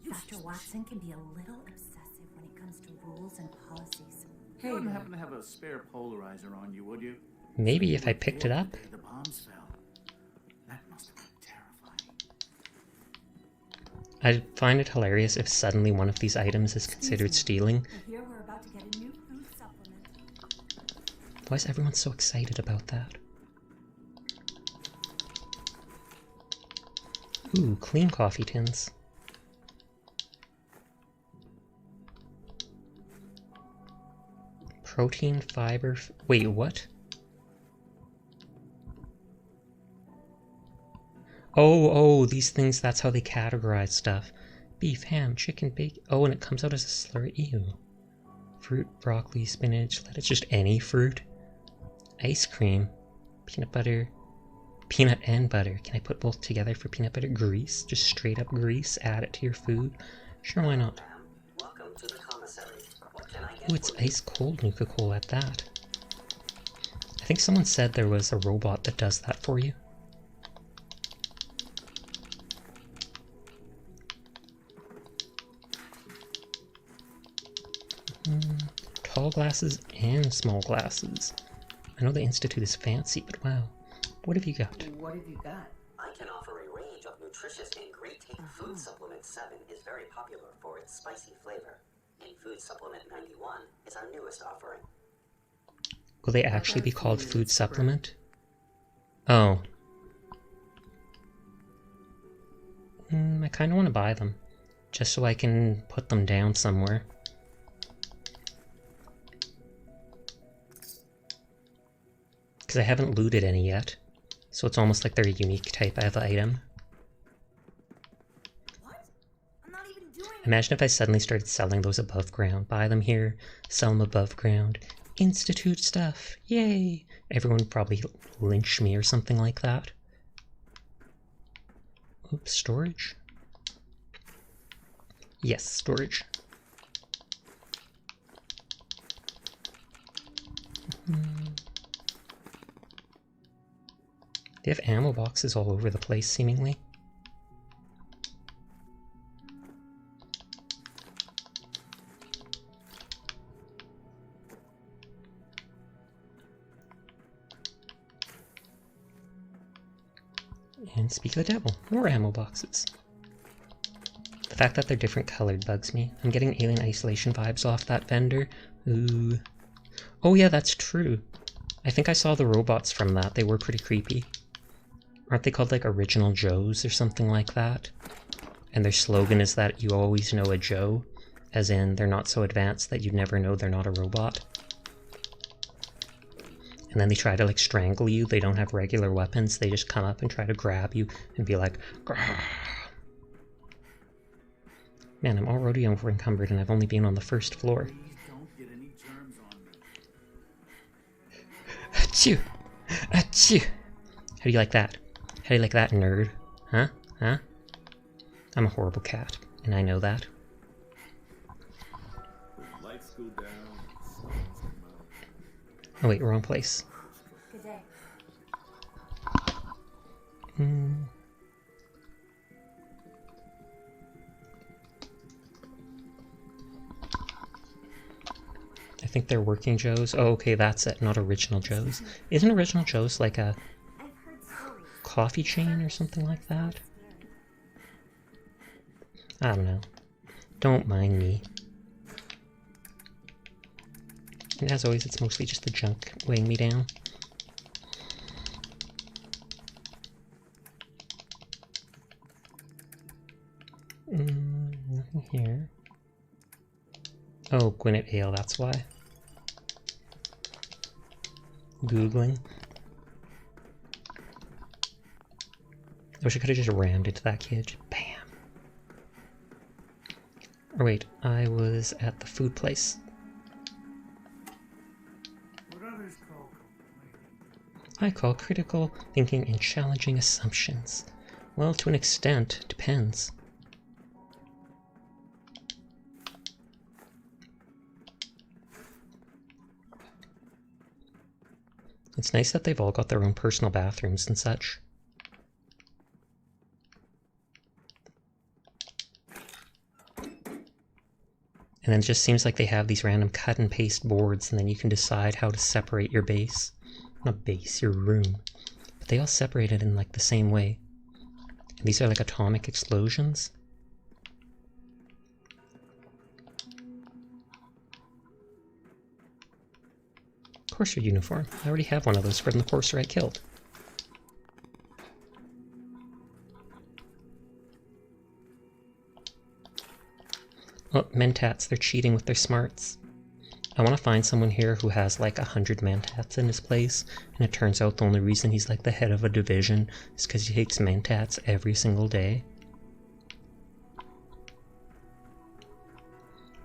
Dr. Watson can be a little obsessive when it comes to rules and policies. You wouldn't happen to have a spare polarizer on you, would you? Maybe if I picked it up. The bombs fell. That must have been terrifying. I'd find it hilarious if suddenly one of these items is considered stealing. Here we're about to get a new food supplement. Why is everyone so excited about that? Ooh, clean coffee tins. Protein, fiber... Wait, what? Oh, these things, that's how they categorize stuff. Beef, ham, chicken, bacon... Oh, and it comes out as a slur. Ew. Fruit, broccoli, spinach, lettuce, just any fruit. Ice cream, peanut butter... Peanut and butter. Can I put both together for peanut butter? Grease? Just straight up grease? Add it to your food? Sure, why not? Welcome to the commissary. What can I Ooh, it's ice cold Nuka-Cola at that. I think someone said there was a robot that does that for you. Tall glasses and small glasses. I know the Institute is fancy, but wow. What have you got? What have you got? I can offer a range of nutritious and great-tasting Food Supplement 7 is very popular for its spicy flavor. And Food Supplement 91 is our newest offering. Will they actually be called Food Supplement? Oh. I kind of want to buy them. Just so I can put them down somewhere. Because I haven't looted any yet. So it's almost like they're a unique type of item. What? I'm not even doing it. Imagine if I suddenly started selling those above ground. Buy them here, sell them above ground. Institute stuff. Yay! Everyone would probably lynch me or something like that. Oops, storage? Yes, storage. They have ammo boxes all over the place, seemingly. And speak of the devil, more ammo boxes. The fact that they're different colored bugs me. I'm getting Alien Isolation vibes off that vendor. Ooh. Oh yeah, that's true. I think I saw the robots from that. They were pretty creepy. Aren't they called like Original Joes or something like that? And their slogan is that you always know a Joe, as in they're not so advanced that you'd never know they're not a robot. And then they try to like strangle you. They don't have regular weapons. They just come up and try to grab you and be like, grrr. Man, I'm already over encumbered and I've only been on the first floor. Achoo! Achoo! How do you like that? How do you like that, nerd? Huh? Huh? I'm a horrible cat, and I know that. Lights go down. Oh wait, wrong place. Good day. I think they're working Joes. Oh, okay, that's it, not Original Joes. Isn't Original Joes like a coffee chain or something like that? I don't know. Don't mind me. And as always, it's mostly just the junk weighing me down. Nothing here. Oh, Gwyneth Ale, that's why. Googling. I wish I could have just rammed into that kid. Bam! Or wait, I was at the food place. What others call complaining. I call critical thinking and challenging assumptions. Well, to an extent, depends. It's nice that they've all got their own personal bathrooms and such. And then it just seems like they have these random cut and paste boards, and then you can decide how to separate your base. Not base, your room. But they all separate it in like the same way. And these are like atomic explosions. Courser uniform. I already have one of those from the courser I killed. Oh, mentats, they're cheating with their smarts. I want to find someone here who has like 100 mentats in his place, and it turns out the only reason he's like the head of a division is because he takes mentats every single day.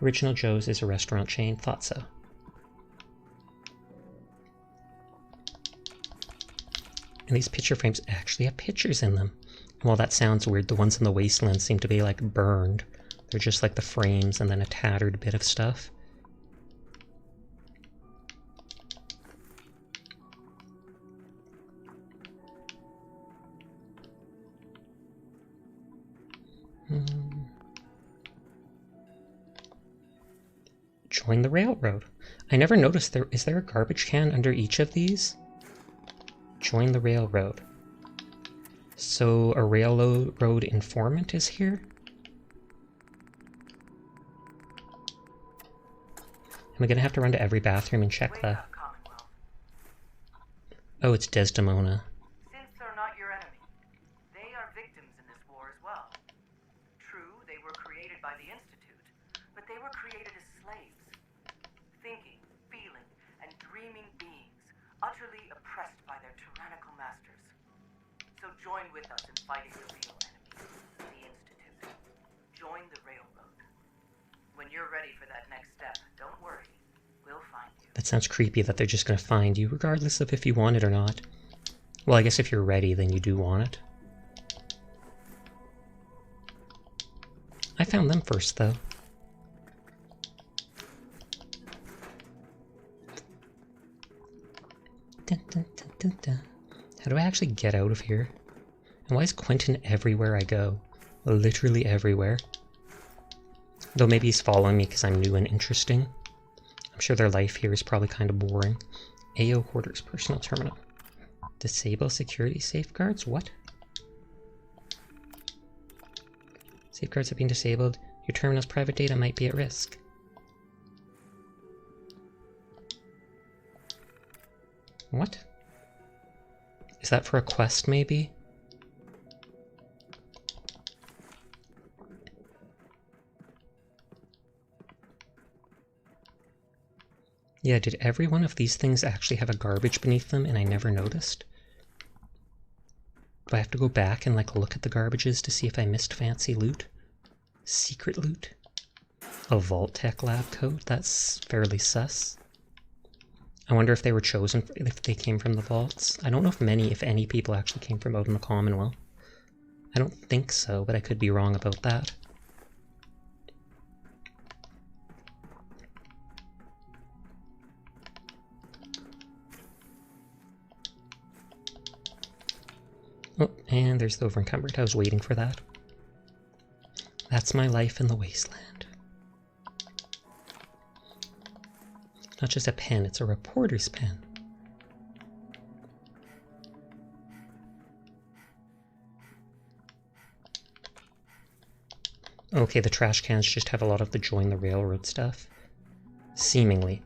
Original Joe's is a restaurant chain, thought so. And these picture frames actually have pictures in them. And while that sounds weird, the ones in the wasteland seem to be like burned. They're just like the frames and then a tattered bit of stuff. Join the railroad. I never noticed is there a garbage can under each of these? Join the railroad. So a railroad informant is here? Am I gonna have to run to every bathroom and check the... Oh, it's Desdemona. Since they're not your enemy, they are victims in this war as well. True, they were created by the Institute, but they were created as slaves. Thinking, feeling, and dreaming beings, utterly oppressed by their tyrannical masters. So join with us in fighting the real enemy, the Institute. Join the railroad. When you're ready for that next step, don't worry. We'll find you. That sounds creepy that they're just gonna find you, regardless of if you want it or not. Well, I guess if you're ready, then you do want it. I found them first, though. Dun, dun, dun, dun, dun. How do I actually get out of here? And why is Quentin everywhere I go? Literally everywhere. Though maybe he's following me because I'm new and interesting. I'm sure their life here is probably kind of boring. AO Quarters Personal Terminal. Disable security safeguards? What? Safeguards have been disabled. Your terminal's private data might be at risk. What? Is that for a quest, maybe? Yeah, did every one of these things actually have a garbage beneath them and I never noticed? Do I have to go back and like look at the garbages to see if I missed fancy loot? Secret loot? A Vault Tech lab coat? That's fairly sus. I wonder if they were chosen, if they came from the vaults. I don't know if many, if any people actually came from out in the Commonwealth. I don't think so, but I could be wrong about that. Oh, and there's the Overencumbered. I was waiting for that. That's my life in the wasteland. Not just a pen, it's a reporter's pen. Okay, the trash cans just have a lot of the Join the Railroad stuff. Seemingly.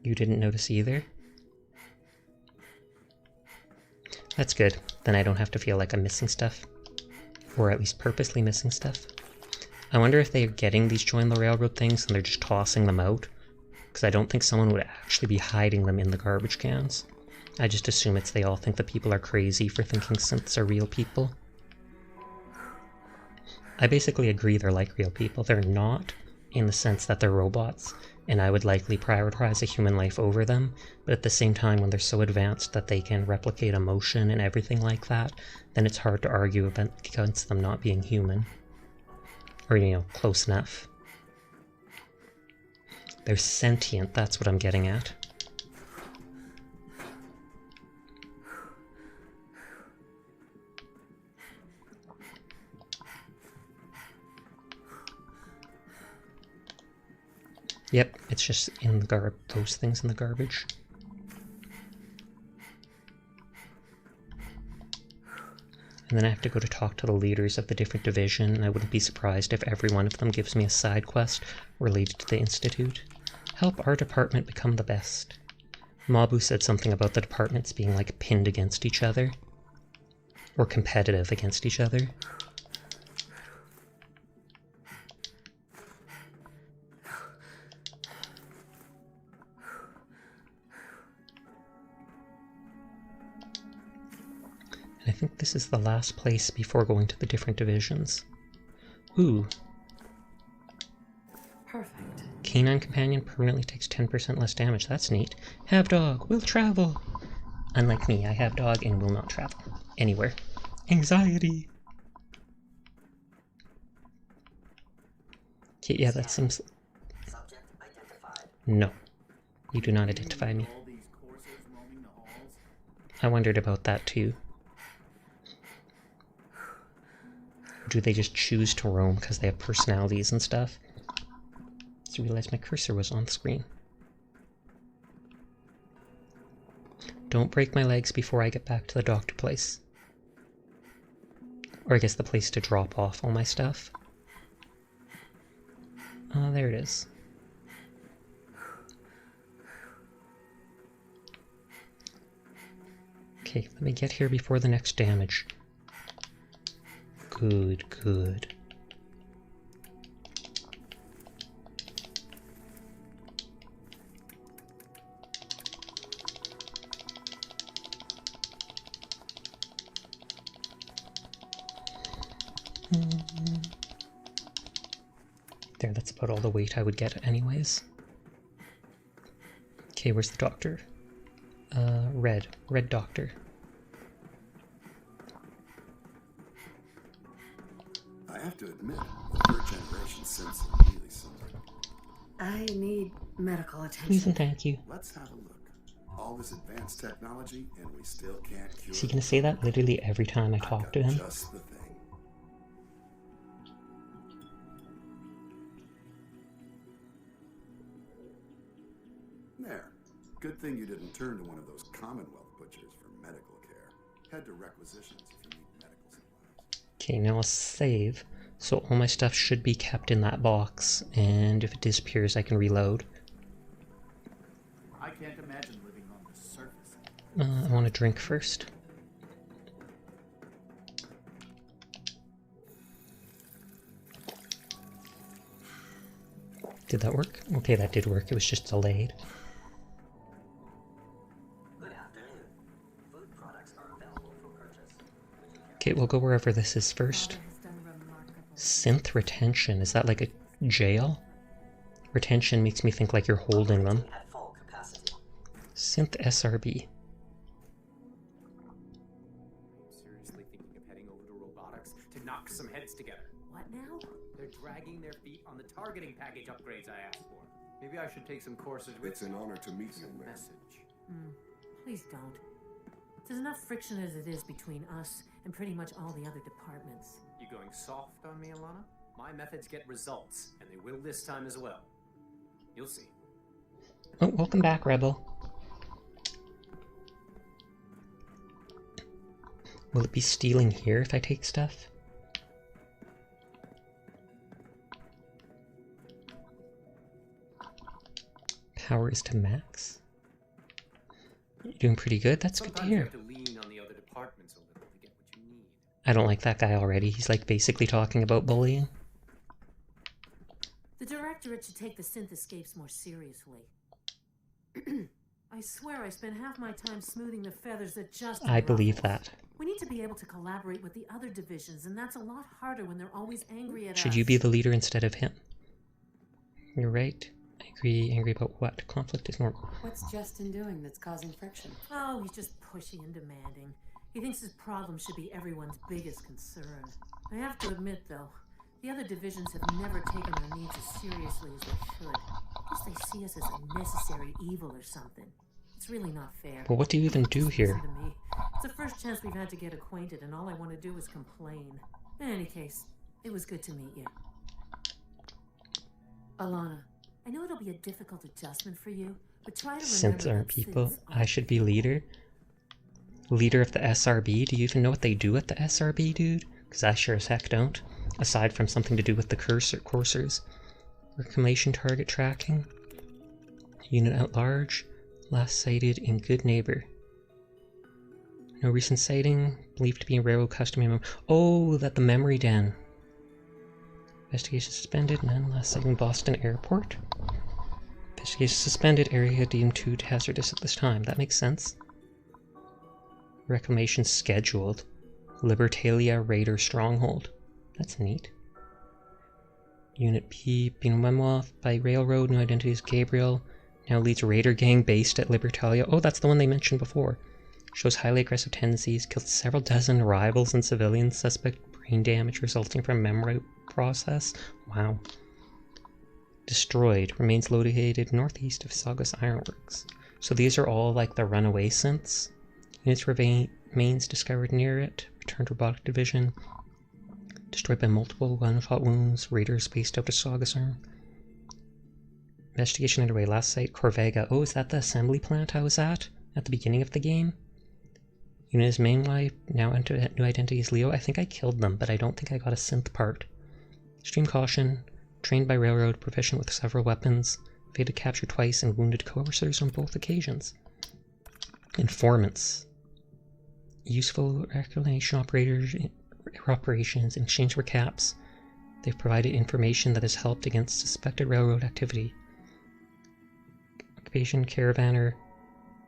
You didn't notice either? That's good. Then I don't have to feel like I'm missing stuff. Or at least purposely missing stuff. I wonder if they're getting these Join the Railroad things and they're just tossing them out. Because I don't think someone would actually be hiding them in the garbage cans. I just assume it's they all think that people are crazy for thinking synths are real people. I basically agree they're like real people. They're not, in the sense that they're robots, and I would likely prioritize a human life over them, but at the same time, when they're so advanced that they can replicate emotion and everything like that, then it's hard to argue against them not being human. Or, you know, close enough. They're sentient, that's what I'm getting at. Yep, it's just in the those things in the garbage. And then I have to go to talk to the leaders of the different division, and I wouldn't be surprised if every one of them gives me a side quest related to the Institute. Help our department become the best. Mabu said something about the departments being like pinned against each other. Or competitive against each other. And I think this is the last place before going to the different divisions. Ooh. Perfect. Canine companion permanently takes 10% less damage. That's neat. Have dog, will travel. Unlike me, I have dog and will not travel. Anywhere. Anxiety. Okay, yeah, that seems... No. You do not identify me. I wondered about that too. Do they just choose to roam because they have personalities and stuff? Just realized my cursor was on the screen. Don't break my legs before I get back to the doctor place. Or I guess the place to drop off all my stuff. There it is. Okay, let me get here before the next damage. Good, good. There, that's about all the weight I would get anyways. Okay, where's the doctor? Red doctor. I have to admit, the third generation sensor really something. I need medical attention. Please and thank you. Let's have a look. All this advanced technology, and we still can't cure. Is he gonna say that literally every time I talk to him? Just the thing. There. Good thing you didn't turn to one of those Commonwealth butchers for medical care. Head to requisitions if you need medical supplies. Okay, now I'll save. So all my stuff should be kept in that box, and if it disappears, I can reload. I can't imagine living on the surface. I want to drink first. Did that work? Okay, that did work. It was just delayed. Okay, we'll go wherever this is first. Synth retention. Is that like a jail? Retention makes me think like you're holding them. Synth SRB. Seriously thinking of heading over to robotics to knock some heads together. What now? They're dragging their feet on the targeting package upgrades I asked for. Maybe I should take some courses with... It's an honor to meet you, man. Message. Please don't. There's enough friction as it is between us and pretty much all the other departments. You going soft on me, Alana? My methods get results, and they will this time as well. You'll see. Oh, welcome back, Rebel. Will it be stealing here if I take stuff? Power is to max. You're doing pretty good. That's good to hear. I don't like that guy already. He's like basically talking about bullying. The Directorate should take the synth escapes more seriously. I swear I spend half my time smoothing the feathers that just I believe that. We need to be able to collaborate with the other divisions, and that's a lot harder when they're always angry at us. Should you be the leader instead of him? You're right. Angry about what? Conflict is normal. What's Justin doing that's causing friction? Oh, he's just pushy and demanding. He thinks his problem should be everyone's biggest concern. I have to admit, though, the other divisions have never taken our needs as seriously as they should. I guess they see us as a necessary evil or something. It's really not fair. But what do you even do here? Listen to me. It's the first chance we've had to get acquainted, and all I want to do is complain. In any case, it was good to meet you. Alana, I know it'll be a difficult adjustment for you, but try to remember Synths aren't that people. synths I should be leader. Leader of the SRB? Do you even know what they do at the SRB, dude? Because I sure as heck don't. Aside from something to do with the coursers. Reclamation target tracking. Unit at large. Last sighted in Good Neighbor. No recent sighting. Believed to be a railroad customer. Oh, that the memory den. Investigation suspended. None. Last sighting Boston Airport. Investigation suspended. Area deemed too hazardous at this time. That makes sense. Reclamation scheduled. Libertalia Raider Stronghold. That's neat. Unit P. Binomemoth by railroad. New identity is Gabriel. Now leads Raider gang based at Libertalia. Oh, that's the one they mentioned before. Shows highly aggressive tendencies. Killed several dozen rivals and civilians. Suspect brain damage resulting from memory process. Wow. Destroyed. Remains located northeast of Saugus Ironworks. So these are all like the runaway synths. Units remains discovered near it. Returned robotic division. Destroyed by multiple gunshot wounds. Raiders based out of Saugus Iron. Investigation underway. Last site, Corvega. Oh, is that the assembly plant I was at the beginning of the game? Unit is main life. Now enter new identity is Leo. I think I killed them, but I don't think I got a synth part. Extreme caution. Trained by railroad. Proficient with several weapons. Evaded capture twice and wounded coercers on both occasions. Informants. Useful reclamation operations in exchange for caps. They've provided information that has helped against suspected railroad activity. Occupation, caravaner,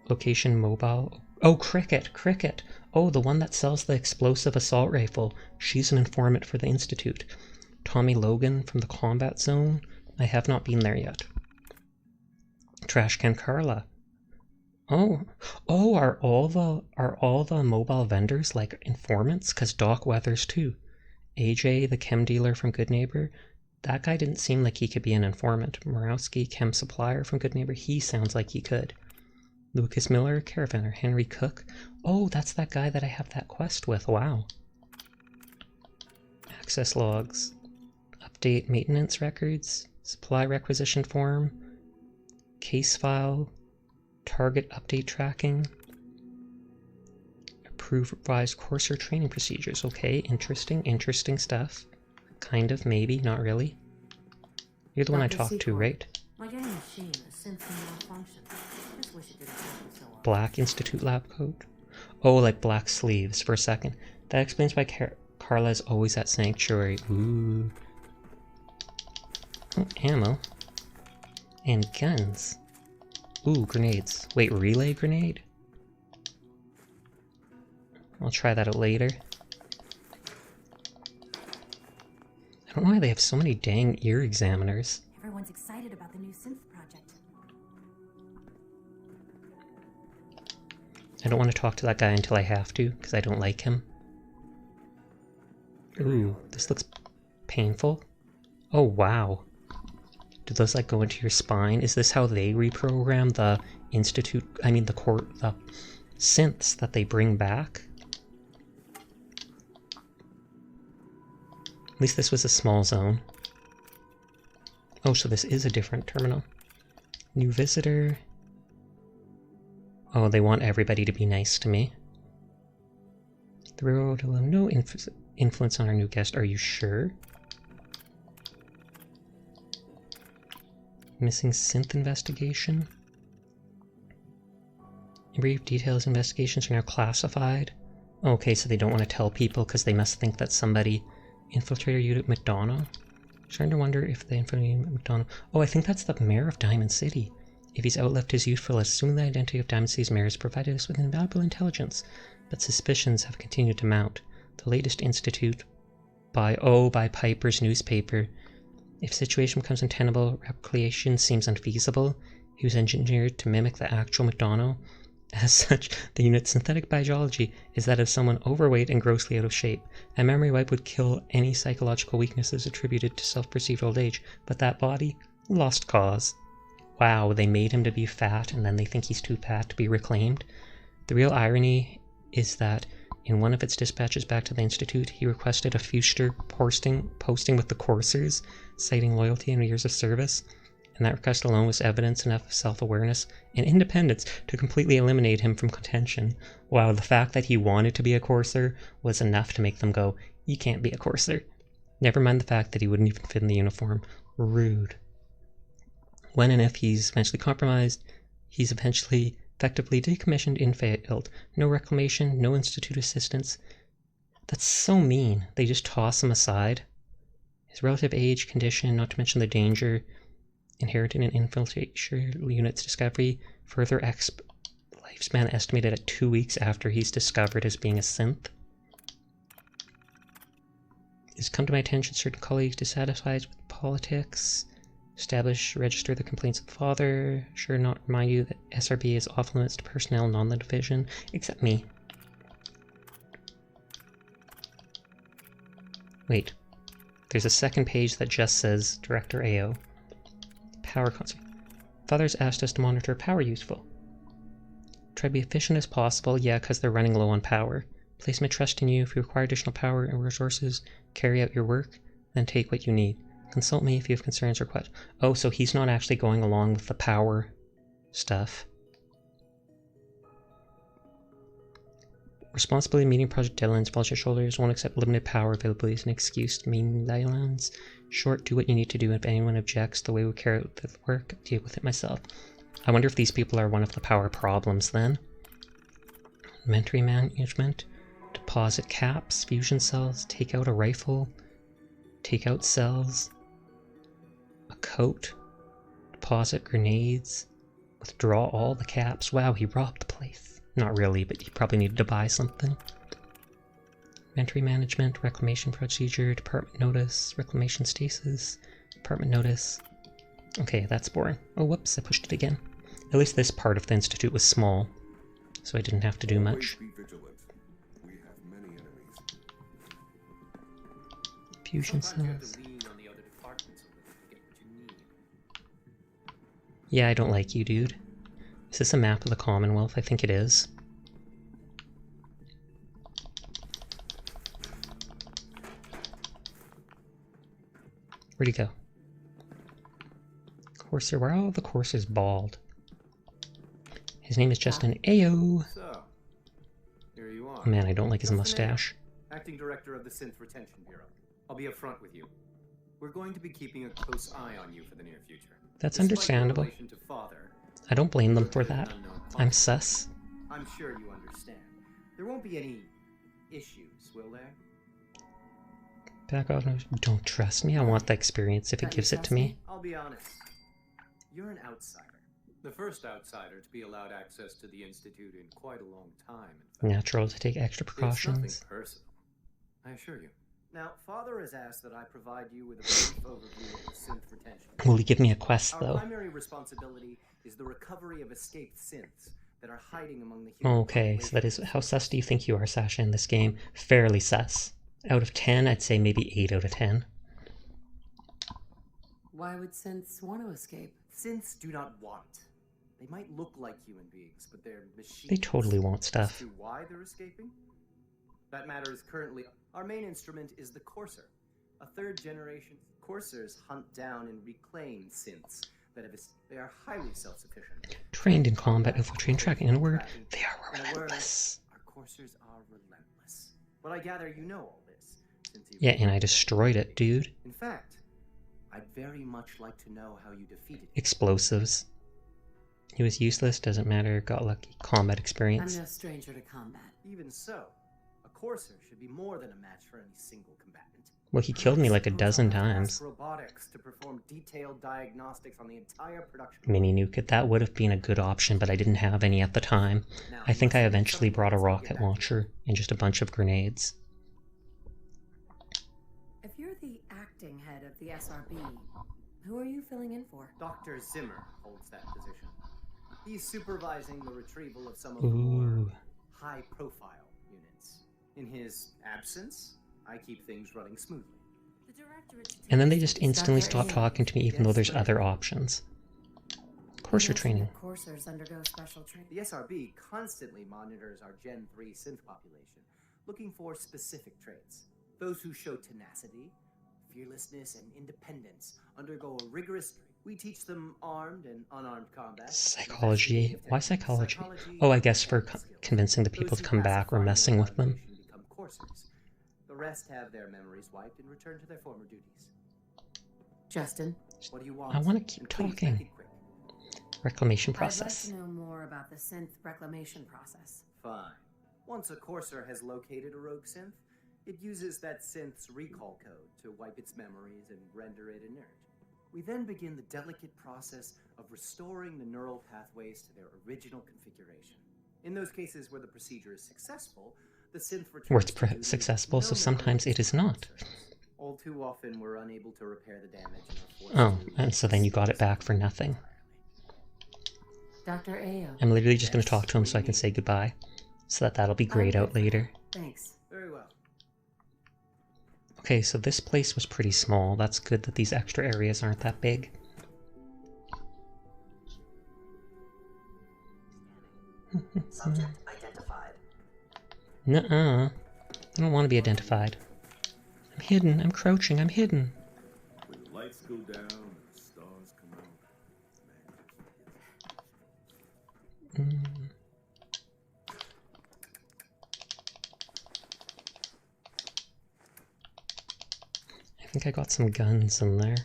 location, mobile. Oh, Cricket! Oh, the one that sells the explosive assault rifle. She's an informant for the Institute. Tommy Logan from the combat zone. I have not been there yet. Trashcan Carla. Oh, are all the mobile vendors like informants? Cause Doc Weathers too. AJ, the chem dealer from Good Neighbor. That guy didn't seem like he could be an informant. Morawski, chem supplier from Good Neighbor. He sounds like he could. Lucas Miller, caravaner. Henry Cook. Oh, that's that guy that I have that quest with. Wow. Access logs. Update maintenance records. Supply requisition form. Case file. Target update tracking. Approve revised courser training procedures. Okay, interesting stuff. Kind of, maybe, not really. You're the one I talked to, right? Like any machine, a synth can malfunction. I just wish it didn't happen so often. Black Institute lab coat. Oh, like black sleeves, for a second. That explains why Carla is always at Sanctuary. Ooh. Oh, ammo. And guns. Ooh, grenades. Wait, relay grenade? I'll try that out later. I don't know why they have so many dang ear examiners. Everyone's excited about the new synth project. I don't want to talk to that guy until I have to, because I don't like him. Ooh, this looks painful. Oh, wow. Do those like go into your spine? Is this how they reprogram the the synths that they bring back? At least this was a small zone. Oh, so this is a different terminal. New visitor. Oh, they want everybody to be nice to me. The railroad will have no influence on our new guest. Are you sure? Missing synth investigation. Brief details investigations are now classified. Okay, so they don't want to tell people because they must think that somebody infiltrated unit McDonough. Starting to wonder if they infiltrated McDonough. Oh, I think that's the mayor of Diamond City. If he's outlived his useful, assuming the identity of Diamond C's mayor has provided us with invaluable intelligence, but suspicions have continued to mount. The latest institute by Piper's newspaper. If the situation becomes untenable, replication seems unfeasible. He was engineered to mimic the actual McDonough. As such, the unit's synthetic biology is that of someone overweight and grossly out of shape. A memory wipe would kill any psychological weaknesses attributed to self-perceived old age, but that body? Lost cause. Wow, they made him to be fat and then they think he's too fat to be reclaimed? The real irony is that in one of its dispatches back to the Institute, he requested a future posting with the coursers, citing loyalty and years of service, and that request alone was evidence enough of self-awareness and independence to completely eliminate him from contention. Wow, the fact that he wanted to be a courser was enough to make them go, you can't be a courser. Never mind the fact that he wouldn't even fit in the uniform. Rude. When and if he's eventually compromised, he's eventually effectively decommissioned and failed. No reclamation, no institute assistance. That's so mean. They just toss him aside. His relative age, condition, not to mention the danger inherited in infiltration unit's discovery, further lifespan estimated at 2 weeks after he's discovered as being a synth. It's come to my attention certain colleagues dissatisfied with politics. Register the complaints of the father. Sure not remind you that SRB is off limits to personnel non the division, except me. Wait. There's a second page that just says Director AO. Power concert. Father's asked us to monitor power useful. Try to be efficient as possible, yeah, because they're running low on power. Place my trust in you. If you require additional power and resources, carry out your work, then take what you need. Consult me if you have concerns or questions. Oh, so he's not actually going along with the power stuff. Responsibly meeting project deadlines falls your shoulders. Won't accept limited power availability as an excuse to mean deadlines. Short, do what you need to do. If anyone objects the way we carry out the work, deal with it myself. I wonder if these people are one of the power problems then. Inventory management. Deposit caps, fusion cells, take out a rifle, take out cells, a coat, deposit grenades, withdraw all the caps. Wow, he robbed the place. Not really, but he probably needed to buy something. Inventory management, reclamation procedure, department notice, reclamation stasis, department notice. Okay, that's boring. Oh, whoops, I pushed it again. At least this part of the Institute was small, so I didn't have to do much. Fusion cells. Yeah, I don't like you, dude. Is this a map of the Commonwealth? I think it is. Where'd he go? Courser, where are all the coursers bald? His name is Justin Ayo. So, here you are. Oh man, I don't like his mustache. Acting Director of the Synth Retention Bureau. I'll be upfront with you. We're going to be keeping a close eye on you for the near future. That's understandable. I don't blame them for that. I'm sus. I'm sure you understand. There won't be any issues, will there? Back off. Don't trust me. I want the experience if it gives it to me. I'll be honest. You're an outsider. The first outsider to be allowed access to the Institute in quite a long time. Natural to take extra precautions. It's nothing personal, I assure you. Now, Father has asked that I provide you with a brief overview of the synth retention. Will he give me a quest, though? Our primary responsibility is the recovery of escaped synths that are hiding among the human Okay, so that is... How sus do you think you are, Sasha, in this game? Fairly sus. Out of 10, I'd say maybe 8 out of 10. Why would synths want to escape? Synths do not want. They might look like human beings, but they're machines. They totally want stuff. As to why they're escaping? That matter is currently... Our main instrument is the Courser. A third generation coursers hunt down and reclaim synths that have... They are highly self-sufficient. Trained in combat, infiltrating, tracking, and word, they are relentless. Our coursers are relentless. But I gather you know all this. Yeah, and I destroyed it, dude. In fact, I'd very much like to know how you defeated it. Explosives. He was useless, doesn't matter, got lucky. Combat experience. I'm no stranger to combat. Even so, a Courser should be more than a match for any single combatant. Well, he killed me like a dozen times. Robotics to perform detailed diagnostics on the entire production. Mini nuke. That would have been a good option, but I didn't have any at the time. I think I eventually brought a rocket launcher and just a bunch of grenades. If you're the acting head of the SRB, who are you filling in for? Dr. Zimmer holds that position. He's supervising the retrieval of some of the more high-profile units. In his absence, I keep things running smoothly. And then they just instantly stop talking to me even though there's other options. Courser training. Coursers undergo special training. The SRB constantly monitors our Gen 3 synth population, looking for specific traits. Those who show tenacity, fearlessness, and independence undergo a rigorous training. We teach them armed and unarmed combat. Psychology. Why psychology? Oh, I guess for convincing the people to come back or messing with them. The rest have their memories wiped and return to their former duties. Justin, what do you want? I want to keep talking. Reclamation I'd process. like to know more about the synth reclamation process. Fine. Once a Courser has located a rogue synth, it uses that synth's recall code to wipe its memories and render it inert. We then begin the delicate process of restoring the neural pathways to their original configuration. In those cases where the procedure is successful, the synth returns Where it's successful, so sometimes it is not. All too often we're unable to repair the damage and Oh, and so then you got it back for nothing. Dr. Ayo. I'm literally just going to talk to him so I can say goodbye. So that'll be grayed out later. Thanks. Very well. Okay, so this place was pretty small. That's good that these extra areas aren't that big. Subject identified. Nuh-uh. I don't want to be identified. I'm hidden. I'm crouching. I'm hidden. When the lights go down and the stars come out. I think I got some guns in there.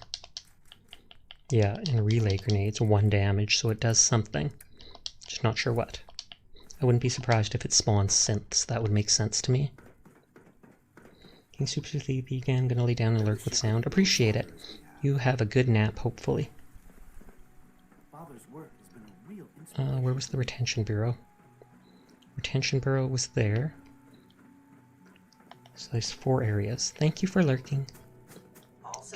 Yeah, and relay grenades, 1 damage, so it does something. Just not sure what. I wouldn't be surprised if it spawns synths. That would make sense to me. King Super Sleepy again. Gonna lay down and lurk with sound. Appreciate it. You have a good nap, hopefully. Where was the retention bureau? Retention bureau was there. So there's 4 areas. Thank you for lurking.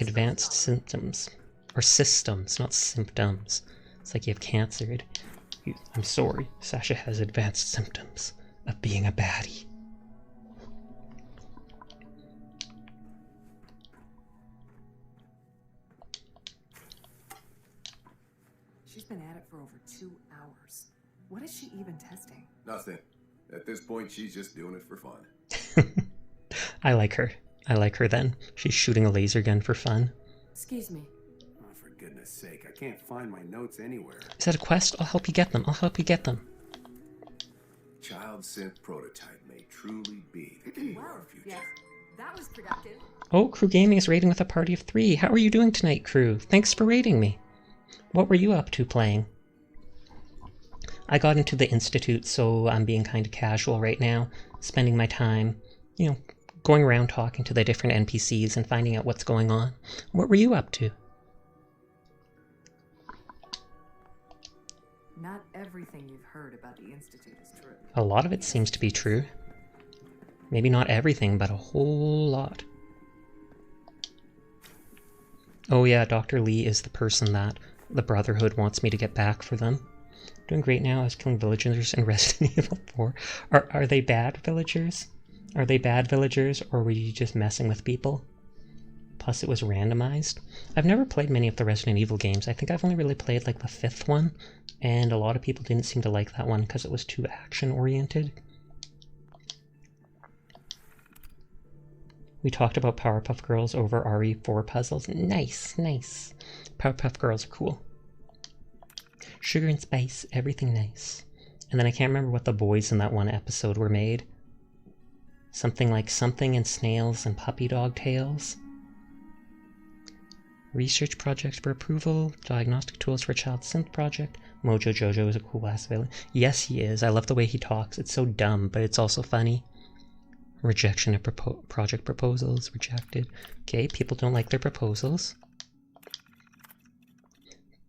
Advanced symptoms. Or systems, not symptoms. It's like you have cancer. I'm sorry. Sasha has advanced symptoms of being a baddie. She's been at it for over 2 hours. What is she even testing? Nothing. At this point, she's just doing it for fun. I like her. I like her then. She's shooting a laser gun for fun. Excuse me. Oh, for goodness sake, I can't find my notes anywhere. Is that a quest? I'll help you get them. I'll help you get them. Child synth prototype may truly be the key to our future. Yes, that was productive. Oh, Crew Gaming is raiding with a party of 3. How are you doing tonight, Crew? Thanks for raiding me. What were you up to playing? I got into the Institute, so I'm being kind of casual right now. Spending my time, you know, going around talking to the different NPCs and finding out what's going on. What were you up to? Not everything you've heard about the Institute is true. A lot of it seems to be true. Maybe not everything, but a whole lot. Oh yeah, Dr. Lee is the person that the Brotherhood wants me to get back for them. Doing great now. I was killing villagers in Resident Evil 4. Are they bad villagers? Are they bad villagers, or were you just messing with people? Plus it was randomized. I've never played many of the Resident Evil games. I think I've only really played like the 5th one, and a lot of people didn't seem to like that one because it was too action-oriented. We talked about Powerpuff Girls over RE4 puzzles. Nice, nice. Powerpuff Girls are cool. Sugar and spice, everything nice. And then I can't remember what the boys in that one episode were made. Something like something and snails and puppy dog tails. Research project for approval. Diagnostic tools for a child synth project. Mojo Jojo is a cool ass villain. Yes, he is. I love the way he talks. It's so dumb, but it's also funny. Rejection of project proposals. Rejected. Okay, people don't like their proposals.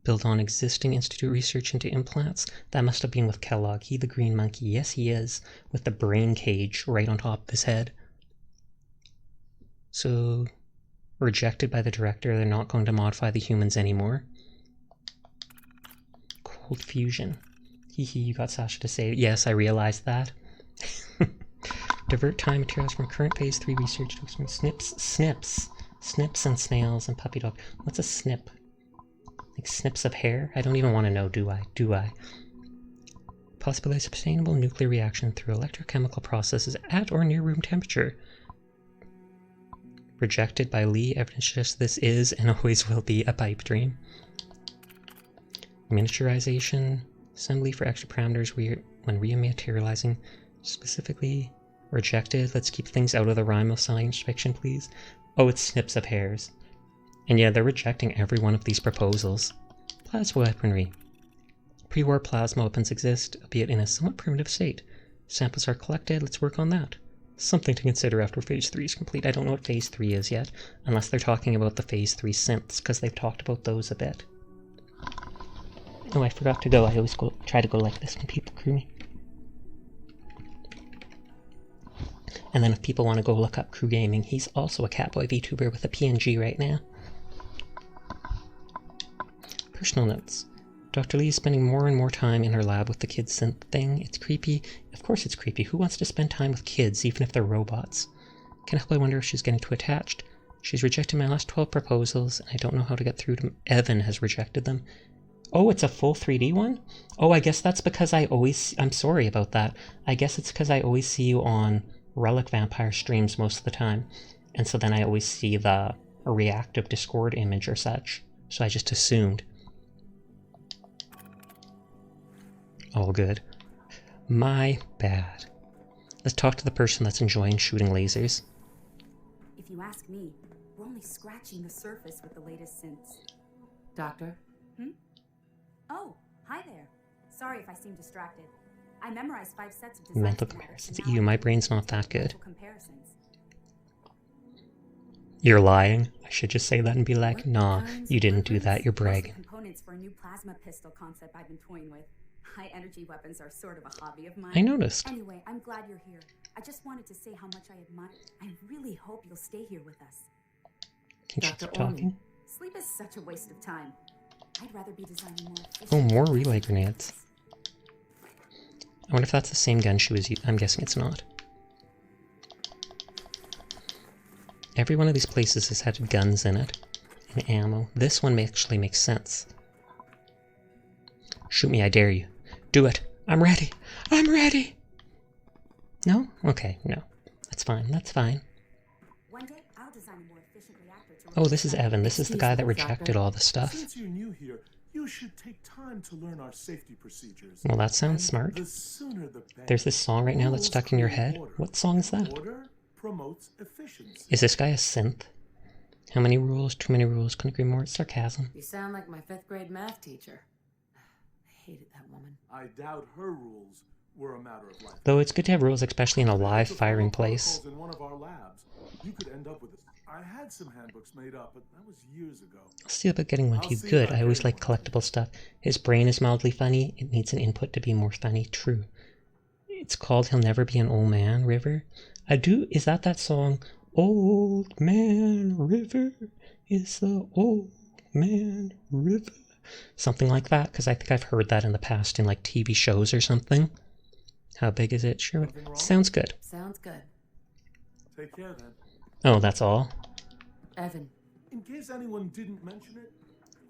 Build on existing institute research into implants. That must have been with Kellogg. He the green monkey. Yes, he is. With the brain cage right on top of his head. So, rejected by the director. They're not going to modify the humans anymore. Cold fusion. Hee hee, you got Sasha to say, yes, I realized that. Divert time materials from current phase 3 research to snips and snails and puppy dog. What's a snip? Like snips of hair? I don't even want to know, do I? Possibly sustainable nuclear reaction through electrochemical processes at or near room temperature. Rejected by Lee. Evidence suggests this is and always will be a pipe dream. Miniaturization. Assembly for extra parameters when rematerializing. Specifically rejected. Let's keep things out of the rhyme of science fiction, please. Oh, it's snips of hairs. And yeah, they're rejecting every one of these proposals. Plasma weaponry. Pre-war plasma weapons exist, albeit in a somewhat primitive state. Samples are collected, let's work on that. Something to consider after Phase 3 is complete. I don't know what Phase 3 is yet, unless they're talking about the Phase 3 synths, because they've talked about those a bit. Oh, I forgot to go. I always try to go like this when people crew me. And then if people want to go look up Crew Gaming, he's also a Catboy VTuber with a PNG right now. Personal notes. Dr. Lee is spending more and more time in her lab with the kids synth thing. It's creepy. Of course it's creepy. Who wants to spend time with kids, even if they're robots? Can't help but wonder if she's getting too attached. She's rejected my last 12 proposals, and I don't know how to get through to them. Evan has rejected them. Oh, it's a full 3D one? Oh, I guess that's because I'm sorry about that. I guess it's because I always see you on Relic Vampire streams most of the time. And so then I always see a reactive Discord image or such. So I just assumed. All good. My bad. Let's talk to the person that's enjoying shooting lasers. If you ask me, we're only scratching the surface with the latest synths. Doctor? Oh, hi there. Sorry if I seem distracted. I memorized 5 sets of design Mental schematics, comparisons. and now Ew, my I'm brain's not that mental good. comparisons. You're lying. I should just say that and be like, What nah, kinds you of didn't do weapons? that, you're Most of the bragging. components for a new plasma pistol concept I've been toying with. High energy weapons are sort of a hobby of mine. I noticed. Anyway, I'm glad you're here. I just wanted to say how much I admire. I really hope you'll stay here with us. Can she keep talking? Sleep is such a waste of time. I'd rather be designing more efficient. Oh, more relay grenades. I wonder if that's the same gun she was using. I'm guessing it's not. Every one of these places has had guns in it. And ammo. This one actually makes sense. Shoot me, I dare you. Do it. I'm ready. I'm ready. No? Okay, no. That's fine. That's fine. One day, I'll design a more efficient reactor to Oh, this is Evan. This is the guy that rejected all the stuff. Since you're new here, you should take time to learn our safety procedures. Well, that sounds And smart. the sooner the better. There's this song right now that's stuck in your head. What song is that? Order promotes efficiency. Is this guy a synth? How many rules? Too many rules. Couldn't agree more. It's sarcasm. You sound like my 5th grade math teacher. I hated that woman. I doubt her rules were a matter of life. Though it's good to have rules, especially in a live firing place. In one of our labs, you could end up with this. I had some handbooks made up, but that was years ago. I'll see about getting one to you. Good. I always like collectible stuff. His brain is mildly funny. It needs an input to be more funny. True. It's called He'll Never Be an Old Man River. Is that song? Old Man River is the old man river. Something like that, because I think I've heard that in the past in like TV shows or something. How big is it? Sure. Sounds good. Sounds good. Take care then. Oh, that's all? Evan. In case anyone didn't mention it,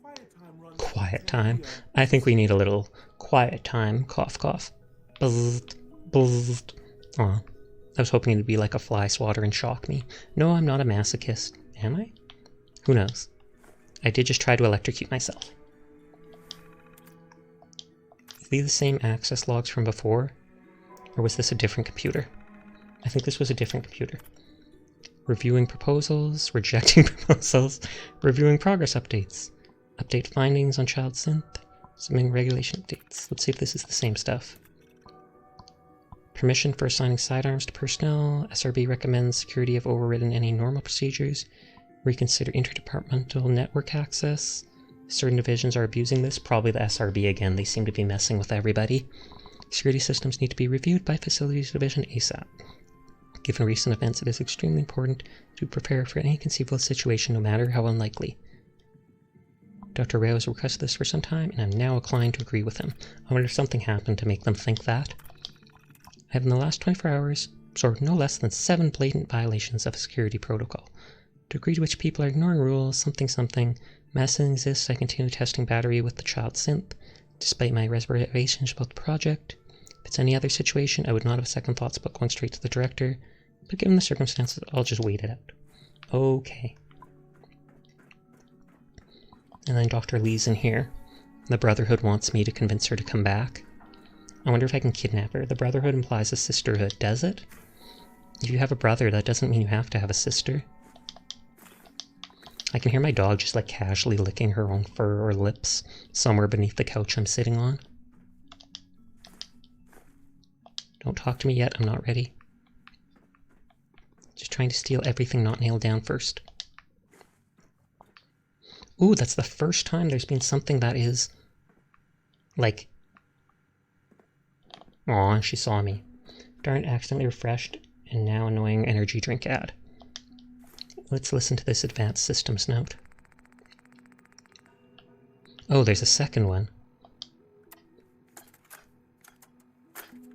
quiet time runs. Quiet time. I think we need a little quiet time. Cough, cough. Buzzed. Buzzed. Aw. I was hoping it'd be like a fly swatter and shock me. No, I'm not a masochist. Am I? Who knows? I did just try to electrocute myself. Are these the same access logs from before? Or was this a different computer? I think this was a different computer. Reviewing proposals, rejecting proposals, reviewing progress updates, update findings on child synth, submitting regulation updates. Let's see if this is the same stuff. Permission for assigning sidearms to personnel. SRB recommends security have overridden any normal procedures. Reconsider interdepartmental network access. Certain divisions are abusing this. Probably the SRB again. They seem to be messing with everybody. Security systems need to be reviewed by Facilities Division ASAP. Given recent events, it is extremely important to prepare for any conceivable situation, no matter how unlikely. Dr. Rao has requested this for some time, and I'm now inclined to agree with him. I wonder if something happened to make them think that. I have in the last 24 hours absorbed no less than 7 blatant violations of a security protocol. The degree to which people are ignoring rules, something, medicine exists, I continue testing battery with the child synth, despite my reservations about the project. If it's any other situation, I would not have second thoughts about going straight to the director, but given the circumstances, I'll just wait it out. Okay. And then Dr. Lee's in here. The Brotherhood wants me to convince her to come back. I wonder if I can kidnap her. The Brotherhood implies a sisterhood, does it? If you have a brother, that doesn't mean you have to have a sister. I can hear my dog just like casually licking her own fur or lips somewhere beneath the couch I'm sitting on. Don't talk to me yet, I'm not ready. Just trying to steal everything not nailed down first. Ooh, that's the first time there's been something that is... like... Aw, she saw me. Darn, accidentally refreshed, and now annoying energy drink ad. Let's listen to this advanced systems note. Oh, there's a second one.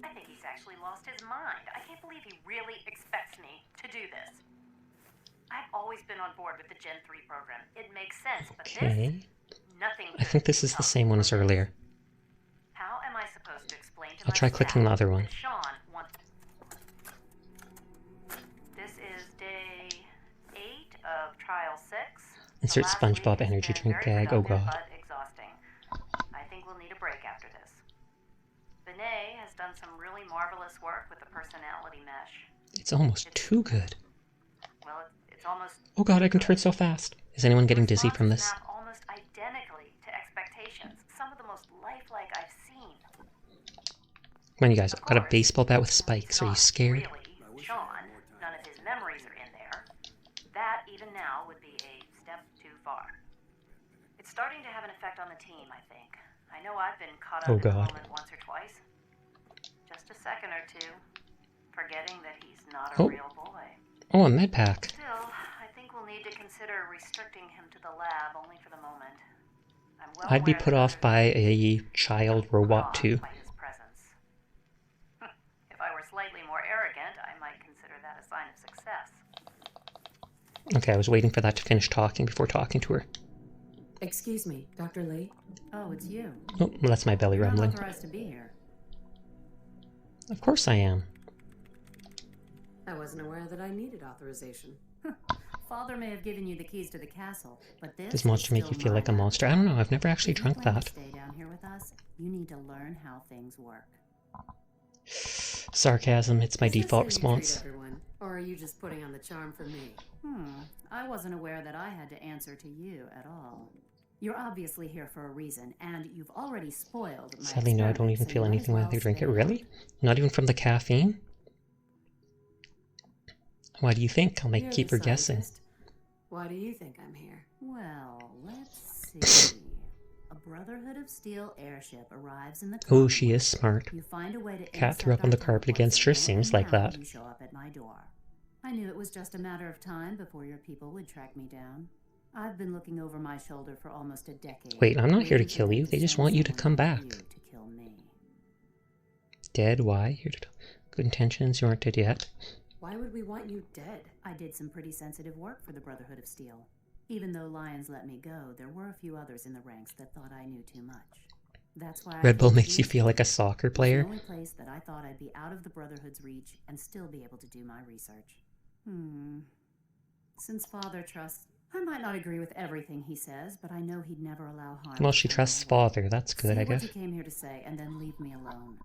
I think he's actually lost his mind. I can't believe he really expects me to do this. I've always been on board with the Gen 3 program. It makes sense, but Okay. this, nothing. I think this is the same one as earlier. How am I supposed to explain to I'll try clicking the other one. Sean wants... This is day 8 of trial 6. Insert SpongeBob energy drink gag. Oh god. But exhausting. I think we'll need a break after this. Vinay has done some really marvelous work with the personality mesh. It's almost too good. Well, it's almost... Oh god, I can turn so fast. Is anyone getting dizzy from this? Map almost identically to expectations. Some of the most lifelike I've seen. Come on, you guys. I've got a baseball bat with spikes. Are you scared? Really, Sean, none of his memories are in there. That, even now, would be a step too far. It's starting to have an effect on the team, I think. I know I've been caught up in the moment once or twice. Just a second or two. Forgetting that he's not a real boy. Oh, a med pack. Still, I think we'll need to consider restricting him to the lab only for the moment. I'm well I'd be put off by a child robot too. by his presence. If I were slightly more arrogant, I might consider that a sign of success. Okay, I was waiting for that to finish talking before talking to her. Excuse me, Dr. Lee? Oh, it's you. Oh, well, that's my belly You're rumbling. not authorized to be here. Of course I am. I wasn't aware that I needed authorization. Father may have given you the keys to the castle, but this Does monster make you feel like a monster? I don't know, I've never actually drunk that. Stay down here with us. You need to learn how things work. Sarcasm, it's my default response. Everyone, or are you just putting on the charm for me? I wasn't aware that I had to answer to you at all. You're obviously here for a reason, and you've already spoiled my Sadly, no, I don't even feel anything when I drink it. Really? Not even from the caffeine? Why do you think? I'll keep her guessing. Why do you think I'm here? Well, let's see. A Brotherhood of Steel airship arrives in the Oh, she is smart. You find a way to Cat threw up on the carpet against her, seems like that. You show up at my door. I knew it was just a matter of time before your people would track me down. I've been looking over my shoulder for almost a decade. Wait, I'm not here to kill you. They just want you to come back. Dead? Why? Here to good intentions. You aren't dead yet. Why would we want you dead? I did some pretty sensitive work for the Brotherhood of Steel. Even though Lions let me go, there were a few others in the ranks that thought I knew too much. That's why Red Bull makes you feel like a soccer player. It's the only place that I thought I'd be out of the Brotherhood's reach and still be able to do my research. Since Father trusts... I might not agree with everything he says, but I know he'd never allow harm. Well, she trusts Father. That's good, I guess. What you came here to say, and then leave me alone.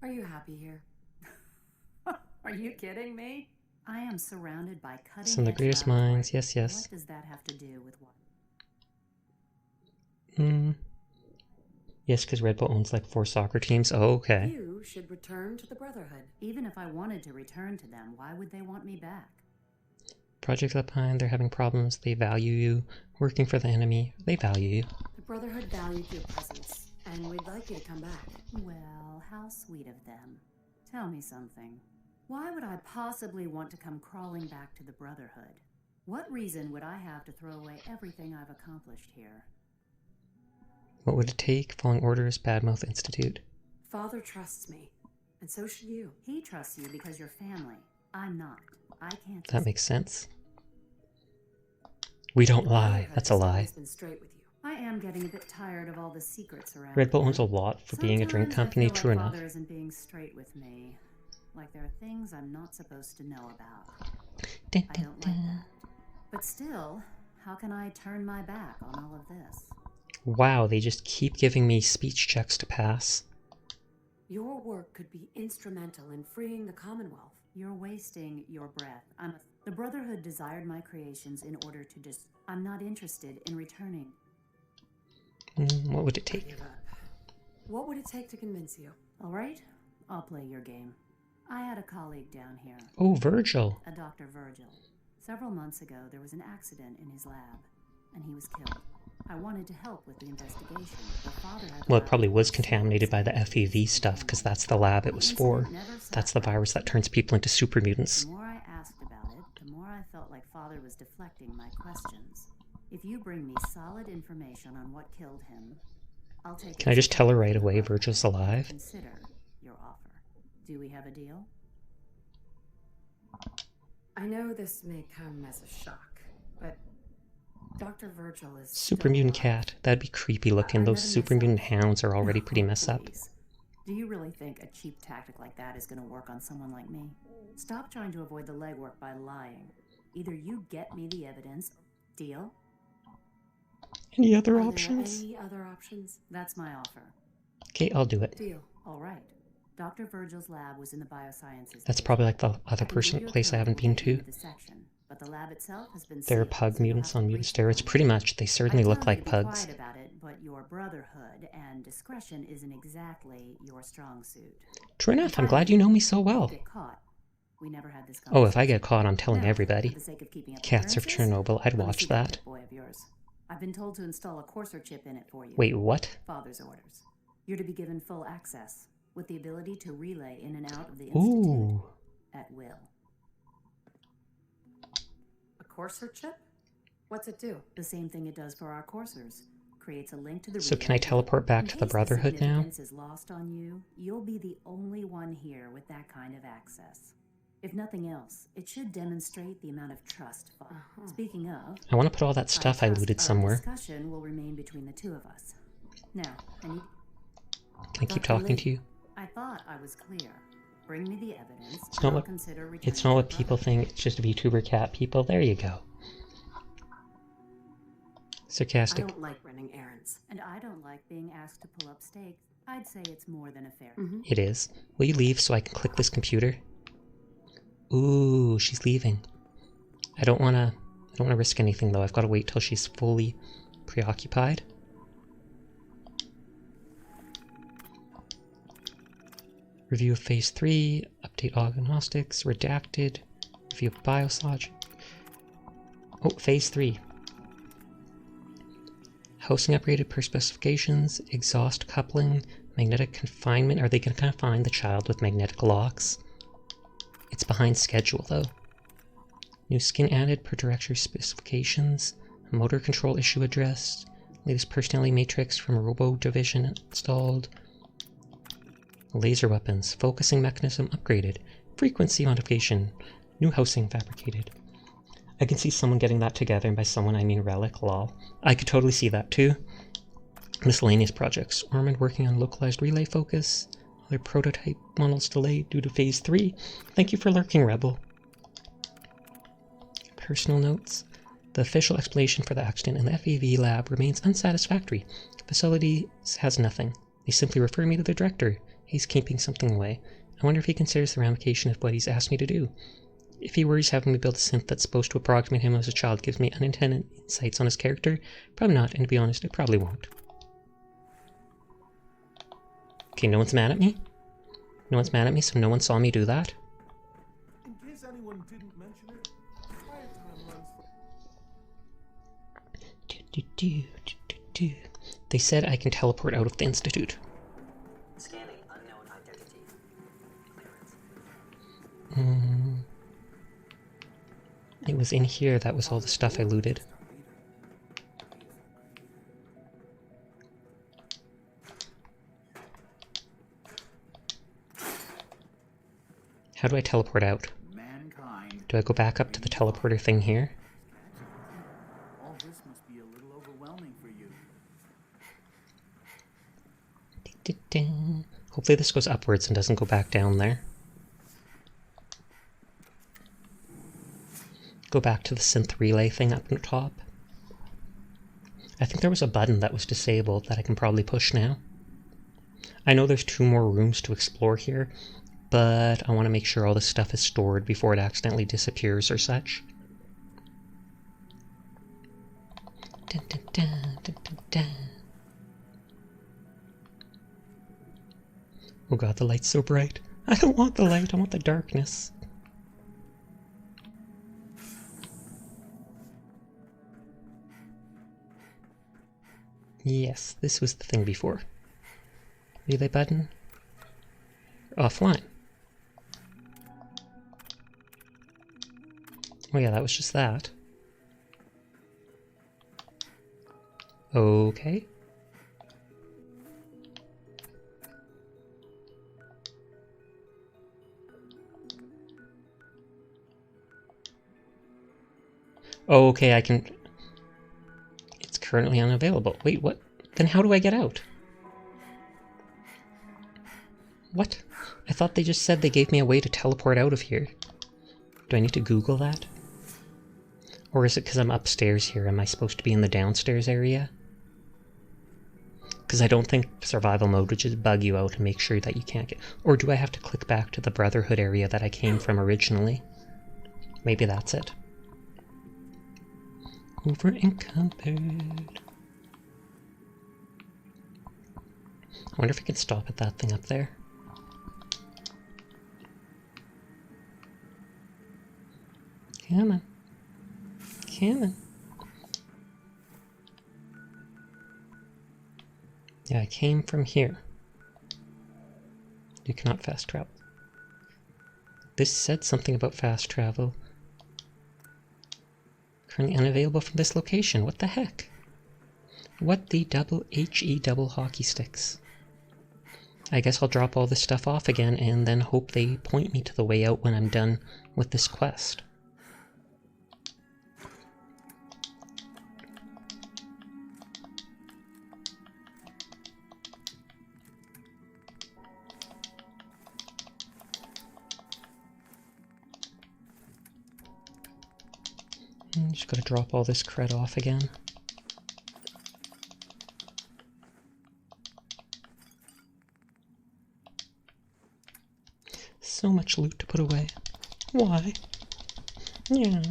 Are you happy here? Are you kidding me? I am surrounded by cutting Some of the greatest minds. Yes, yes. What does that have to do with what? Yes, because Red Bull owns like 4 soccer teams. Oh, okay. You should return to the Brotherhood. Even if I wanted to return to them, why would they want me back? Project left behind, they're having problems, they value you. Working for the enemy, they value you. The Brotherhood valued your presence, and we'd like you to come back. Well, how sweet of them. Tell me something. Why would I possibly want to come crawling back to the Brotherhood? What reason would I have to throw away everything I've accomplished here? What would it take? Following orders, Badmouth Institute. Father trusts me, and so should you. He trusts you because you're family. I'm not. I can't. That makes sense. We don't lie. That's a lie. Been straight with you. I am getting a bit tired of all the secrets around. Red Bull owns a lot for being a drink company, true enough. Father isn't being straight with me. Like there are things I'm not supposed to know about. I don't like that. But still, how can I turn my back on all of this? Wow, they just keep giving me speech checks to pass. Your work could be instrumental in freeing the Commonwealth. You're wasting your breath. The Brotherhood desired my creations in order to just... I'm not interested in returning. What would it take? What would it take to convince you? All right, I'll play your game. I had a colleague down here. Oh, Virgil. A Dr. Virgil. Several months ago, there was an accident in his lab, and he was killed. I wanted to help with the investigation, but Father had... Well, it probably was contaminated by the FEV stuff, because that's the lab it was for. That's the virus that turns people into super mutants. The more I asked about it, the more I felt like Father was deflecting my questions. If you bring me solid information on what killed him, I'll take... Can I just tell her right away Virgil's alive? Consider your offer. Do we have a deal? I know this may come as a shock, but Dr. Virgil is... Super mutant cat. That'd be creepy looking. Those super mutant hounds are already pretty messed up. Do you really think a cheap tactic like that is going to work on someone like me? Stop trying to avoid the legwork by lying. Either you get me the evidence, deal? Any other options? Any other options? That's my offer. Okay, I'll do it. Deal. All right. Dr. Virgil's lab was in the biosciences. That's probably like the other place I haven't been to. But the lab itself has been... They're pug mutants on mutant steroids. Pretty much. They certainly look like pugs. Quiet about it, but your Brotherhood and discretion isn't exactly your strong suit. True enough. I'm glad you know me so well. We never had this Oh, if I get caught, I'm telling everybody. Cats of Chernobyl. I'd watch that. I've been told to install a courser chip in it for you. Wait, what? Father's orders. You're to be given full access, with the ability to relay in and out of the Institute at will. A courser chip? What's it do? The same thing it does for our coursers. Creates a link to the So can I teleport back to the Brotherhood now? If is lost on you, you'll be the only one here with that kind of access. If nothing else, it should demonstrate the amount of trust. Speaking of, I want to put all that stuff I looted somewhere. Discussion will remain between the two of us. Now, I need... Can I keep talking to you? I thought I was clear. Bring me the evidence. It's not what people think. It's just VTuber cat people. There you go. Sarcastic. I don't like running errands. And I don't like being asked to pull up stakes. I'd say it's more than a fair. It is. Will you leave so I can click this computer? Ooh, she's leaving. I don't wanna risk anything though. I've got to wait till she's fully preoccupied. Review of Phase 3, update diagnostics, redacted, review of Bioslodge. Oh, Phase 3. Housing upgraded per specifications, exhaust coupling, magnetic confinement. Are they going to confine the child with magnetic locks? It's behind schedule though. New skin added per director's specifications, motor control issue addressed, latest personality matrix from Robo Division installed. Laser weapons, focusing mechanism upgraded, frequency modification, new housing fabricated. I can see someone getting that together, and by someone I mean Relic, lol. I could totally see that too. Miscellaneous projects, Ormond working on localized relay focus, other prototype models delayed due to Phase 3. Thank you for lurking, Rebel. Personal notes. The official explanation for the accident in the FEV lab remains unsatisfactory. The facility has nothing. They simply refer me to the director. He's keeping something away. I wonder if he considers the ramification of what he's asked me to do. If he worries having me build a synth that's supposed to approximate him as a child gives me unintended insights on his character, probably not, and to be honest, it probably won't. Okay, no one's mad at me? No one's mad at me, so no one saw me do that? In case anyone didn't mention it, quiet time runs for... They said I can teleport out of the Institute. Scanning unknown identity. It was in here, that was all the stuff I looted. How do I teleport out? Do I go back up to the teleporter thing here? All this must be a little overwhelming for you. Hopefully this goes upwards and doesn't go back down there. Go back to the synth relay thing up on top. I think there was a button that was disabled that I can probably push now. I know there's 2 more rooms to explore here, but I want to make sure all this stuff is stored before it accidentally disappears or such. Dun, dun, dun, dun, dun, dun. Oh god, the light's so bright. I don't want the light, I want the darkness. Yes, this was the thing before. Relay button. Offline. Oh yeah, that was just that. Okay. Okay, I can... It's currently unavailable. Wait, what? Then how do I get out? What? I thought they just said they gave me a way to teleport out of here. Do I need to Google that? Or is it because I'm upstairs here? Am I supposed to be in the downstairs area? Because I don't think survival mode would just bug you out and make sure that you can't get... Or do I have to click back to the Brotherhood area that I came from originally? Maybe that's it. Over encumbered. I wonder if I can stop at that thing up there. Come on. Come on. Yeah, I came from here. You cannot fast travel. This said something about fast travel. Currently unavailable from this location. What the heck? What the double HE double hockey sticks? I guess I'll drop all this stuff off again and then hope they point me to the way out when I'm done with this quest. Just gotta drop all this cred off again. So much loot to put away. Why? Yeah.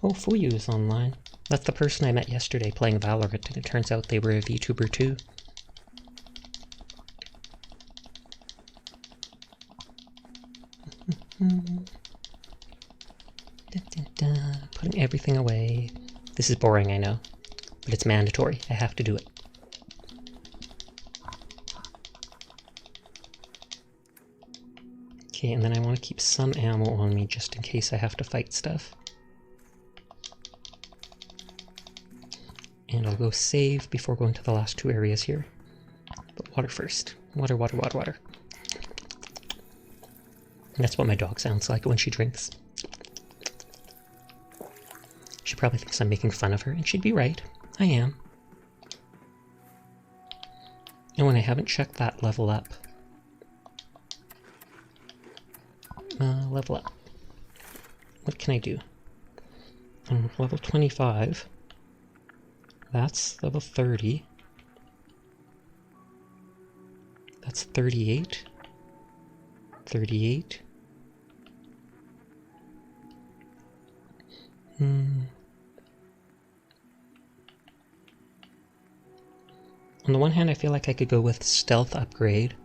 Oh, Fuyu is online. That's the person I met yesterday playing Valorant, and it turns out they were a VTuber too. Putting everything away. This is boring, I know, but it's mandatory. I have to do it. Okay, and then I want to keep some ammo on me just in case I have to fight stuff. And I'll go save before going to the last 2 areas here. But water first. Water, water, water, water. And that's what my dog sounds like when she drinks. She probably thinks I'm making fun of her, and she'd be right. I am. Oh, and I haven't checked that level up. Level up. What can I do? I'm level 25. That's level 30. That's 38. 38. On the one hand, I feel like I could go with stealth upgrade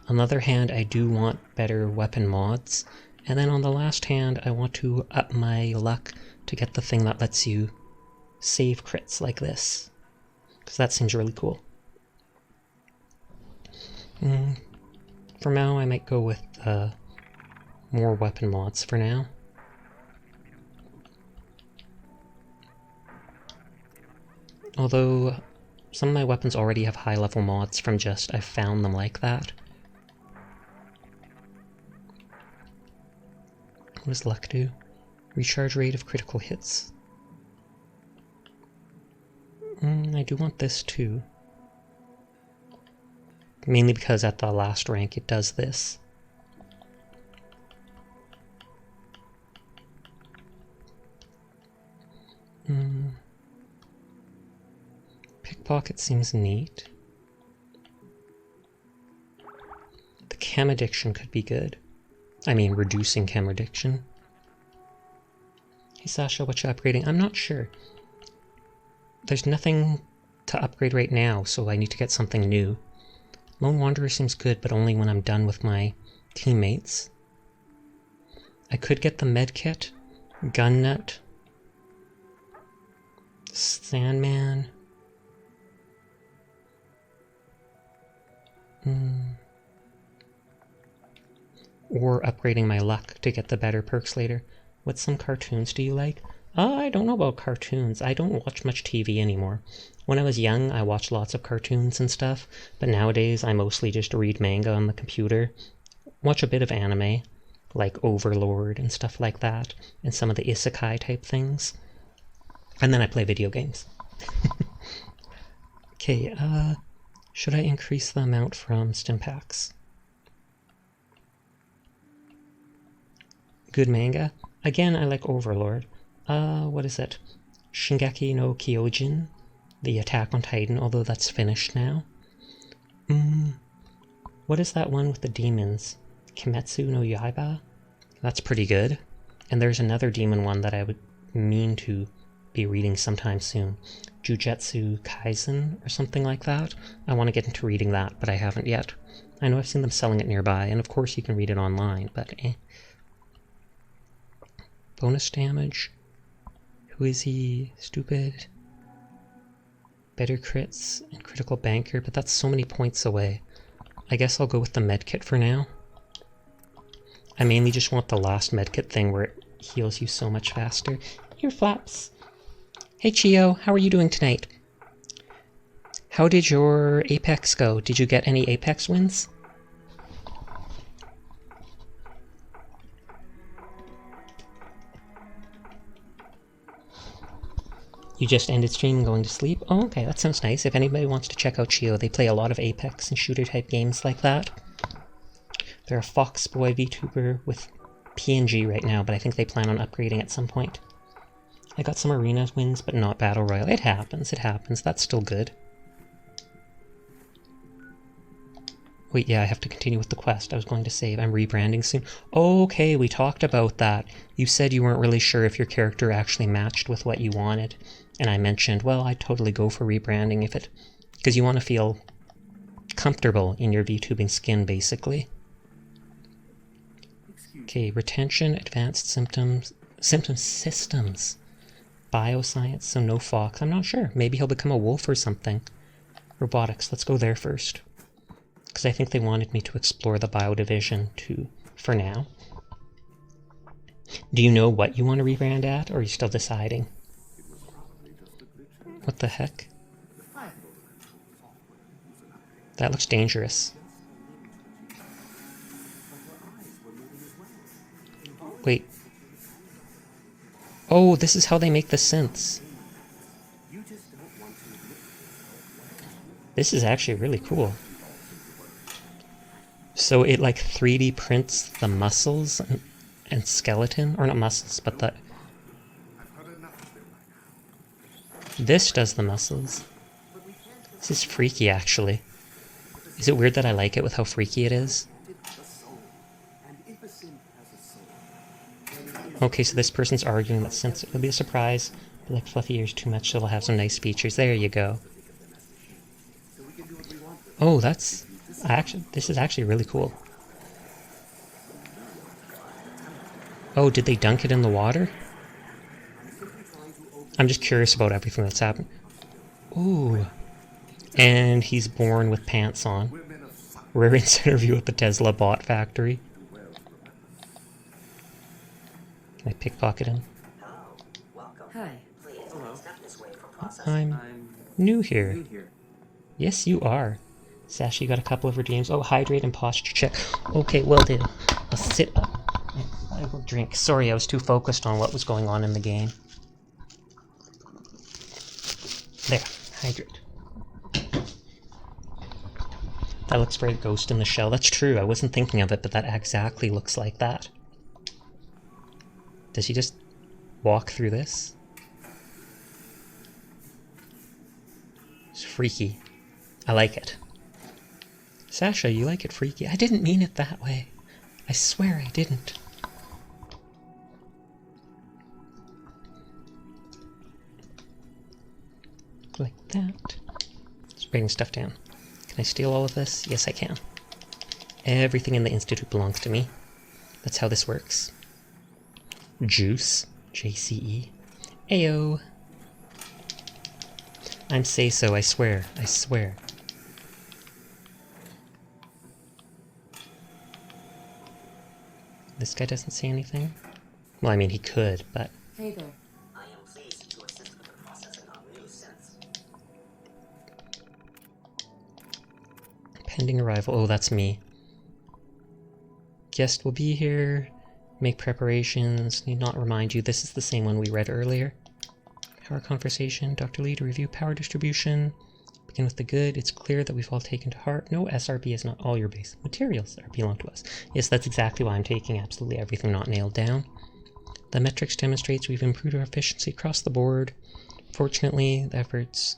On the other hand, I do want better weapon mods. And then on the last hand, I want to up my luck to get the thing that lets you save crits like this. Because that seems really cool. For now, I might go with more weapon mods for now. Although, some of my weapons already have high-level mods from just I found them like that. What does luck do? Recharge rate of critical hits. I do want this too. Mainly because at the last rank it does this. Pickpocket seems neat. The chem addiction could be good. I mean, reducing chem addiction. Hey Sasha, what you upgrading? I'm not sure. There's nothing to upgrade right now, so I need to get something new. Lone Wanderer seems good, but only when I'm done with my teammates. I could get the medkit, gun nut, Sandman. Or upgrading my luck to get the better perks later. What some cartoons do you like? I don't know about cartoons. I don't watch much TV anymore. When I was young, I watched lots of cartoons and stuff, but nowadays I mostly just read manga on the computer, watch a bit of anime, like Overlord and stuff like that, and some of the isekai type things, and then I play video games. Okay, should I increase the amount from Stimpaks? Good manga. Again, I like Overlord. What is it? Shingeki no Kyojin, the Attack on Titan, although that's finished now. What is that one with the demons? Kimetsu no Yaiba? That's pretty good. And there's another demon one that I would mean to be reading sometime soon. Jujutsu Kaisen, or something like that. I want to get into reading that, but I haven't yet. I know I've seen them selling it nearby, and of course you can read it online, but eh. Bonus damage. Who is he? Stupid. Better crits and critical banker, but that's so many points away. I guess I'll go with the medkit for now. I mainly just want the last medkit thing where it heals you so much faster. Ear flaps. Hey Chio, how are you doing tonight? How did your Apex go? Did you get any Apex wins? You just ended stream and going to sleep? Oh, okay, that sounds nice. If anybody wants to check out Chio, they play a lot of Apex and shooter-type games like that. They're a Foxboy VTuber with PNG right now, but I think they plan on upgrading at some point. I got some arena wins, but not Battle Royale. It happens, that's still good. Wait, yeah, I have to continue with the quest. I was going to save. I'm rebranding soon. Okay, we talked about that. You said you weren't really sure if your character actually matched with what you wanted. And I mentioned, well, I'd totally go for rebranding if it... because you want to feel comfortable in your VTubing skin, basically. Okay, retention, advanced systems, bioscience, so no Fox. I'm not sure. Maybe he'll become a wolf or something. Robotics, let's go there first. Because I think they wanted me to explore the bio division too, for now. Do you know what you want to rebrand at, or are you still deciding? What the heck? That looks dangerous. Wait. Oh, this is how they make the synths. This is actually really cool. So it like 3D prints the muscles and skeleton, or not muscles, but the... This does the muscles. This is freaky, actually. Is it weird that I like it with how freaky it is? Okay, so this person's arguing that since it'll be a surprise, but like fluffy ears too much, so it'll have some nice features. There you go. Oh, that's This is actually really cool. Oh, did they dunk it in the water? I'm just curious about everything that's happened. Ooh. And he's born with pants on. Rarian's interview at the Tesla bot factory. Can I pickpocket him? Hi. I'm new here. Yes, you are. Sasha, you got a couple of redeems. Oh, hydrate and posture check. Okay, will do. I'll sit up. I will drink. Sorry, I was too focused on what was going on in the game. There, hydrate. That looks very Ghost in the Shell. That's true, I wasn't thinking of it, but that exactly looks like that. Does he just walk through this? It's freaky. I like it. Sasha, you like it freaky? I didn't mean it that way. I swear I didn't. Like that. Just breaking stuff down. Can I steal all of this? Yes, I can. Everything in the Institute belongs to me. That's how this works. Juice. JCE. Ayo. I'm say-so, I swear. I swear. This guy doesn't say anything? Well, I mean, he could, but... Hey there. I am pleased to assist with the processing of new synths. Pending arrival. Oh, that's me. Guest will be here. Make preparations. Need not remind you, this is the same one we read earlier. Power conversation. Dr. Lee to review power distribution. Begin with the good. It's clear that we've all taken to heart. No, SRB is not all your base materials that belong to us. Yes, that's exactly why I'm taking absolutely everything not nailed down. The metrics demonstrates we've improved our efficiency across the board. Fortunately, the efforts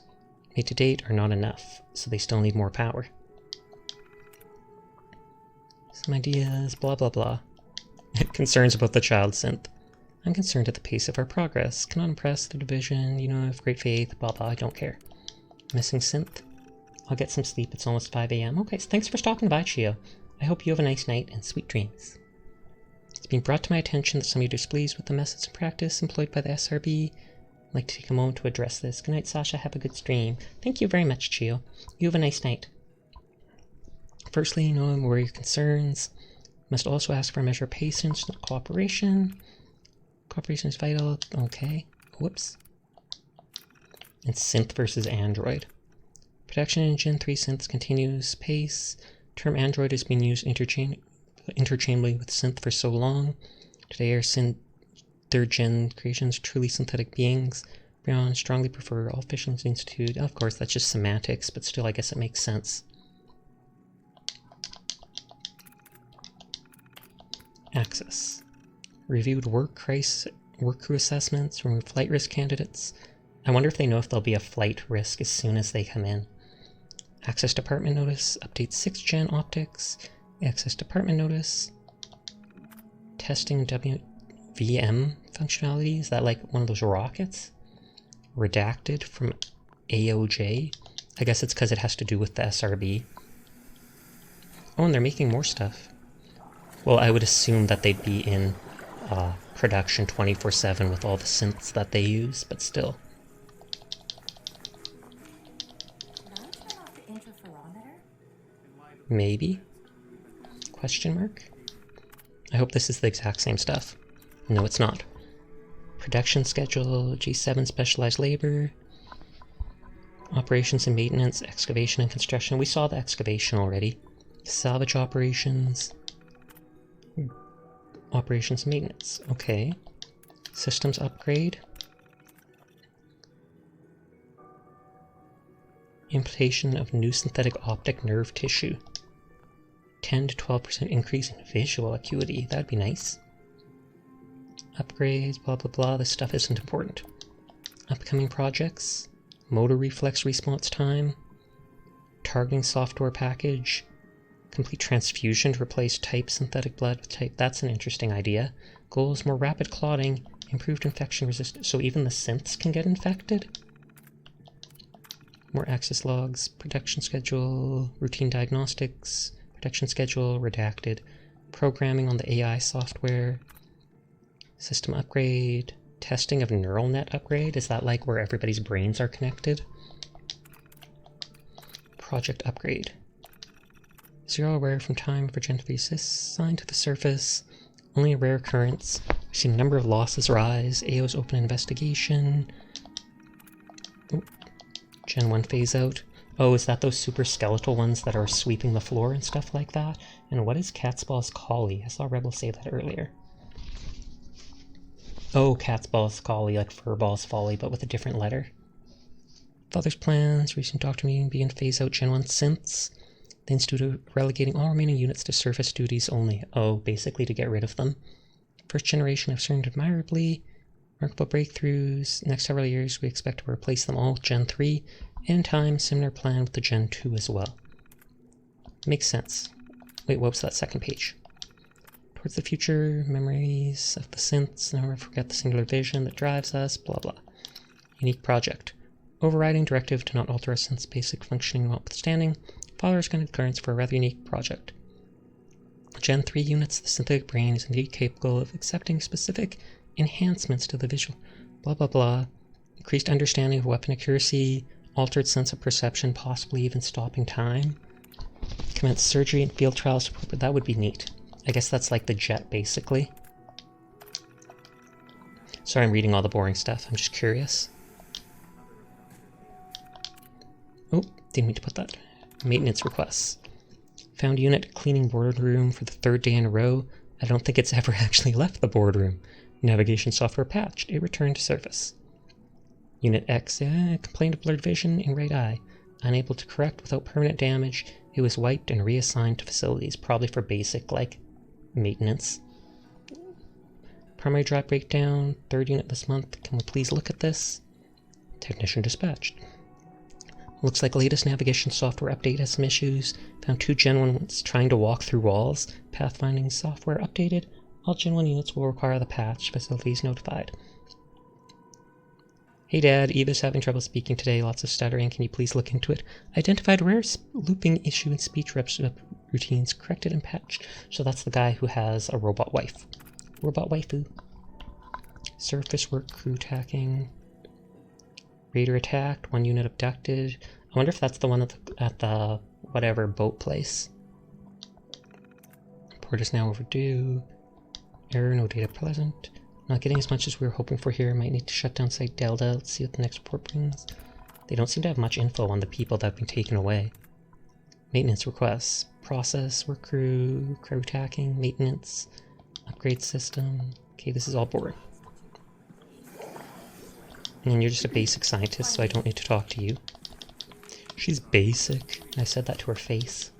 made to date are not enough, so they still need more power. Some ideas, blah blah blah. Concerns about the child synth. I'm concerned at the pace of our progress. Cannot impress the division, you know, I have great faith, blah blah, I don't care. Missing synth? I'll get some sleep, it's almost 5 a.m. Okay, so thanks for stopping by, Chio. I hope you have a nice night and sweet dreams. It's been brought to my attention that some of you are displeased with the methods and practice employed by the SRB. I'd like to take a moment to address this. Good night, Sasha, have a good stream. Thank you very much, Chio. You have a nice night. Firstly, knowing where your concerns. Must also ask for a measure of patience and cooperation. Cooperation is vital. Okay. Whoops. And synth versus android. Production engine 3 synths continues pace. Term android has been used interchangeably with synth for so long. Today our synth 3rd gen creations truly synthetic beings. Beyond strongly prefer all Fisherman's Institute. Of course, that's just semantics, but still I guess it makes sense. Access. Reviewed work crew assessments, removed flight risk candidates. I wonder if they know if there'll be a flight risk as soon as they come in. Access department notice, update 6th gen optics, access department notice, testing WVM functionality, is that like one of those rockets? Redacted from AOJ? I guess it's because it has to do with the SRB. Oh, and they're making more stuff. Well, I would assume that they'd be in production 24/7 with all the synths that they use, but still. Maybe? Question mark? I hope this is the exact same stuff. No, it's not. Production schedule, G7 specialized labor, operations and maintenance, excavation and construction. We saw the excavation already. Salvage operations, operations and maintenance. Okay. Systems upgrade. Implantation of new synthetic optic nerve tissue. 10 to 12% increase in visual acuity. That'd be nice. Upgrades, blah blah blah. This stuff isn't important. Upcoming projects. Motor reflex response time. Targeting software package. Complete transfusion to replace type synthetic blood with type. That's an interesting idea. Goals: more rapid clotting, improved infection resistance. So even the synths can get infected? More access logs, production schedule, routine diagnostics, production schedule, redacted, programming on the AI software, system upgrade, testing of neural net upgrade. Is that like where everybody's brains are connected? Project upgrade. Zero rare from time for Gen 3 assigned to the surface. Only a rare occurrence. We've seen a number of losses rise. AO's open investigation. Oh. Gen 1 phase out. Oh, is that those super skeletal ones that are sweeping the floor and stuff like that? And what is Catsball's collie? I saw Rebel say that earlier. Oh, Catsball's collie, like Furball's folly, but with a different letter. Father's plans, recent doctor meeting, begin phase out Gen 1 synths. The Institute relegating all remaining units to surface duties only. Oh, basically to get rid of them. First generation have served admirably. Remarkable breakthroughs. Next several years, we expect to replace them all with Gen 3. In time, similar plan with the Gen 2 as well. Makes sense. Wait, what was that second page? Towards the future, memories of the synths, never forget the singular vision that drives us, blah blah. Unique project. Overriding directive to not alter a synth's basic functioning notwithstanding. Father has granted clearance for a rather unique project. Gen 3 units, the synthetic brain is indeed capable of accepting specific enhancements to the visual, blah blah blah. Increased understanding of weapon accuracy, altered sense of perception, possibly even stopping time. Commence surgery and field trials, but that would be neat. I guess that's like the jet, basically. Sorry, I'm reading all the boring stuff. I'm just curious. Oh, didn't mean to put that. Maintenance requests. Found unit cleaning boardroom for the 3rd day in a row. I don't think it's ever actually left the boardroom. Navigation software patched. It returned to surface. Unit X, complained of blurred vision in right eye. Unable to correct without permanent damage. It was wiped and reassigned to facilities, probably for basic, like, maintenance. Primary drive breakdown, 3rd unit this month. Can we please look at this? Technician dispatched. Looks like latest navigation software update has some issues. Found 2 Gen 1s trying to walk through walls. Pathfinding software updated. All Gen 1 units will require the patch. Facilities notified. Hey Dad, Eva's having trouble speaking today. Lots of stuttering. Can you please look into it? Identified rare looping issue in speech routines. Corrected and patched. So that's the guy who has a robot wife. Robot waifu. Surface work crew tacking. Raider attacked, 1 unit abducted. I wonder if that's the one at the whatever boat place. Report is now overdue. Error, no data present. Not getting as much as we were hoping for here. Might need to shut down Site Delta. Let's see what the next report brings. They don't seem to have much info on the people that have been taken away. Maintenance requests. Process, work crew, crew tacking, maintenance, upgrade system. Okay, this is all boring. And you're just a basic scientist, so I don't need to talk to you. She's basic. I said that to her face.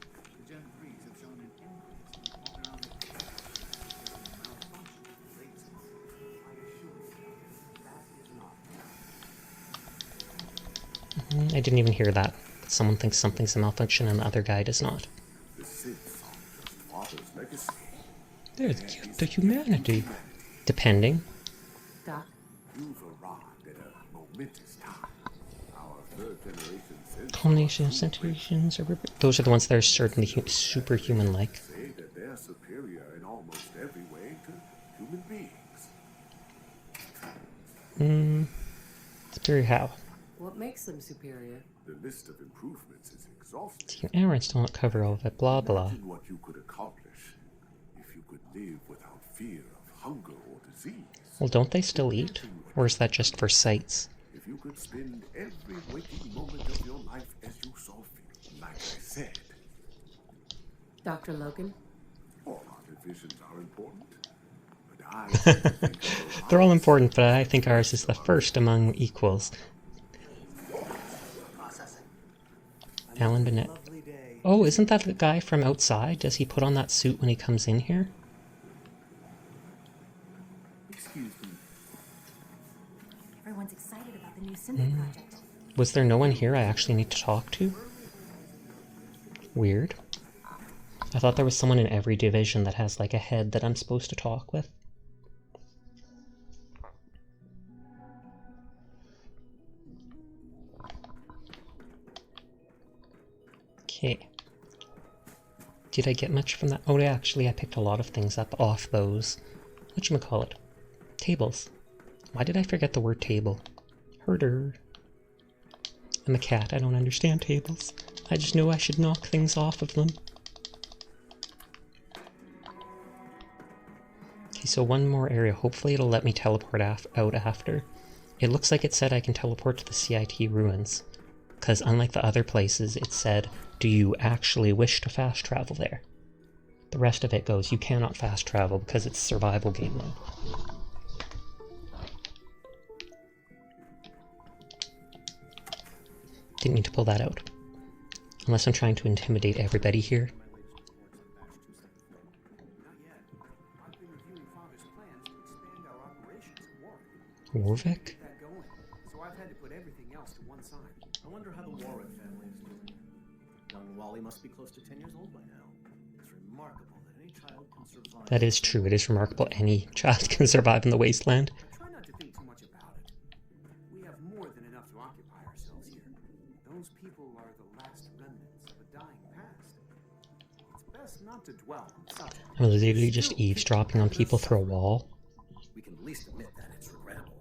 I didn't even hear that. But someone thinks something's a malfunction and the other guy does not. They're the gift of humanity. Depending. Doc? Culmination of centipedes, those are the ones that are certainly superhuman-like. Say that they're superior in almost every way to human beings. Superior how? What makes them superior? The list of improvements is exhaustive. See, errands don't cover all of it, blah blah. Imagine what you could accomplish if you could live without fear of hunger or disease. Well, don't they still eat? Or is that just for sights? If you could spend every waking moment of your life as you saw fit, like I said. Dr. Logan? All our divisions are important. But I They're all important, but I think ours is the first among equals. Alan Bennett. Oh, isn't that the guy from outside? Does he put on that suit when he comes in here? Excuse me. Everyone's excited about the new synth project. Was there no one here I actually need to talk to? Weird. I thought there was someone in every division that has like a head that I'm supposed to talk with. Okay. Did I get much from that? Oh, actually, I picked a lot of things up off those. Whatchamacallit? Tables. Why did I forget the word table? Herder. I'm a cat. I don't understand tables. I just know I should knock things off of them. Okay, so one more area. Hopefully it'll let me teleport out after. It looks like it said I can teleport to the CIT ruins. Because unlike the other places, it said, do you actually wish to fast travel there? The rest of it goes, you cannot fast travel because it's a survival game mode. Didn't mean to pull that out. Unless I'm trying to intimidate everybody here. Warwick? So I've had to put everything else to one side. I wonder how the Warwick family is doing. Young Wally must be close to 10 years old by now. It's remarkable that any child can survive. That is true. It is remarkable any child can survive in the wasteland. I try not to think too much about it. We have more than enough to occupy ourselves here. Those people are the last remnants of a dying past. It's best not to dwell on the subject. I'm literally just eavesdropping on people through a wall. We can at least admit that it's regrettable.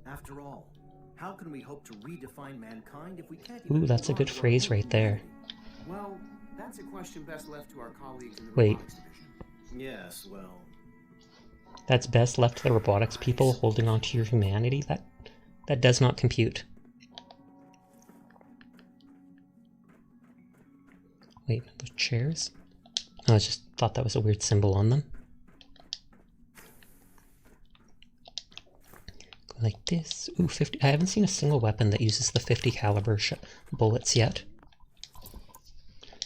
After all, how can we hope to redefine mankind if we can't even... Ooh, that's a good phrase right there. Well, that's a question best left to our colleagues in the Wait. robotics division. Yes, well... That's best left to the robotics people holding on to your humanity? That does not compute. Wait, those chairs? Oh, I just thought that was a weird symbol on them. Go like this. Ooh, 50. I haven't seen a single weapon that uses the 50 caliber bullets yet.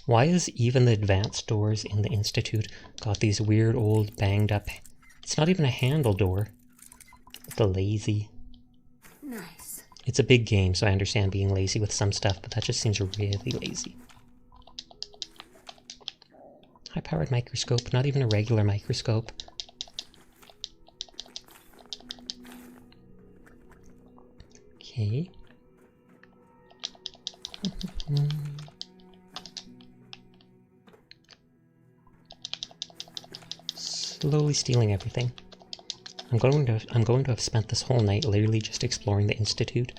Why is even the advanced doors in the Institute got these weird old banged up... It's not even a handle door. The lazy. Nice. It's a big game, so I understand being lazy with some stuff, but that just seems really lazy. High-powered microscope, not even a regular microscope. Okay. Slowly stealing everything. I'm going to have spent this whole night literally just exploring the Institute.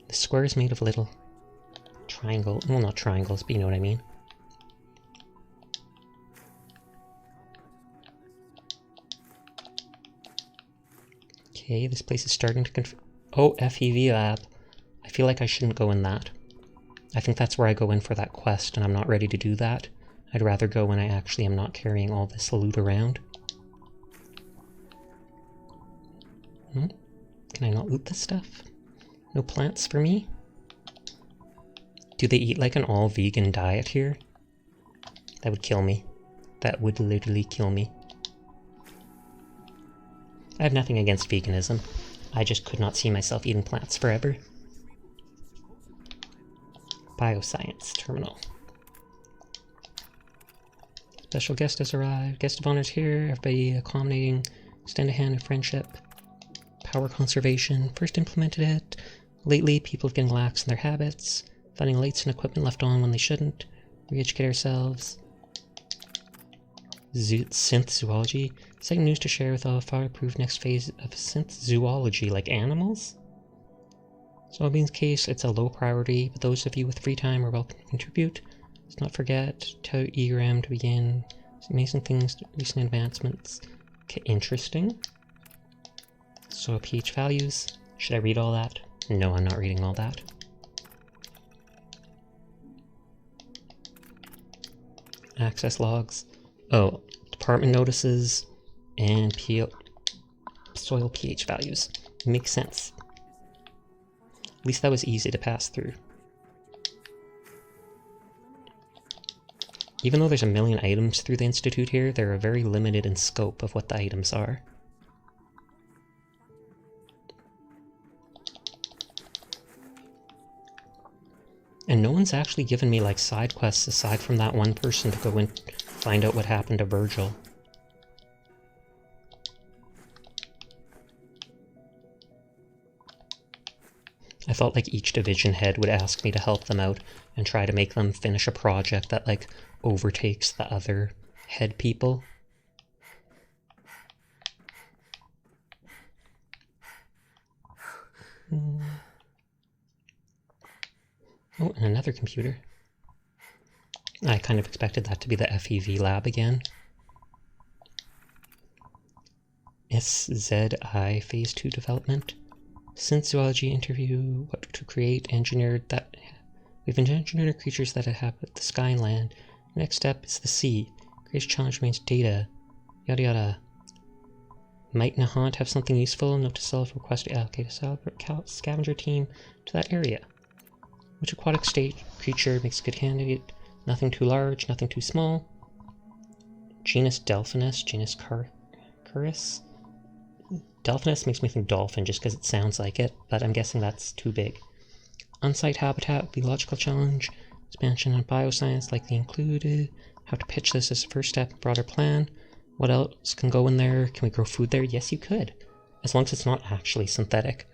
The square is made of little triangles. Well, not triangles, but you know what I mean. Okay, this place is starting to Oh, FEV lab. I feel like I shouldn't go in that. I think that's where I go in for that quest, and I'm not ready to do that. I'd rather go when I actually am not carrying all this loot around. Can I not loot this stuff? No plants for me? Do they eat like an all-vegan diet here? That would kill me. That would literally kill me. I have nothing against veganism. I just could not see myself eating plants forever. Bioscience terminal. Special guest has arrived. Guest of honors here. Everybody accommodating. Extend a hand of friendship. Power conservation. First implemented it. Lately, people have been lax in their habits. Finding lights and equipment left on when they shouldn't. Re-educate ourselves. Synth zoology. Second news to share with all fire-approved next phase of synth zoology, like animals? Soybeans case, it's a low priority, but those of you with free time are welcome to contribute. Let's not forget, tell ERM to begin. Amazing things, recent advancements. Okay, interesting. So pH values. Should I read all that? No, I'm not reading all that. Access logs. Oh, department notices and soil pH values. Makes sense. At least that was easy to pass through. Even though there's a million items through the Institute here, they're very limited in scope of what the items are. And no one's actually given me like side quests aside from that one person to go and find out what happened to Virgil. thought like each division head would ask me to help them out and try to make them finish a project that like overtakes the other head people. Oh, and another computer. I kind of expected that to be the FEV lab again. SZI Phase 2 development. Since zoology interview what to create, engineered that we've engineered creatures that inhabit the sky and land. Next step is the sea. Greatest challenge remains data. Yada yada. Might Nahant have something useful? Note to self, request to allocate a scavenger team to that area. Which aquatic state creature makes a good candidate? Nothing too large, nothing too small. Genus Delphinus, genus Curus. Delphinus makes me think dolphin just because it sounds like it, but I'm guessing that's too big. On-site habitat would be logical challenge. Expansion on bioscience likely included. How to pitch this as a first step, broader plan. What else can go in there? Can we grow food there? Yes, you could. As long as it's not actually synthetic.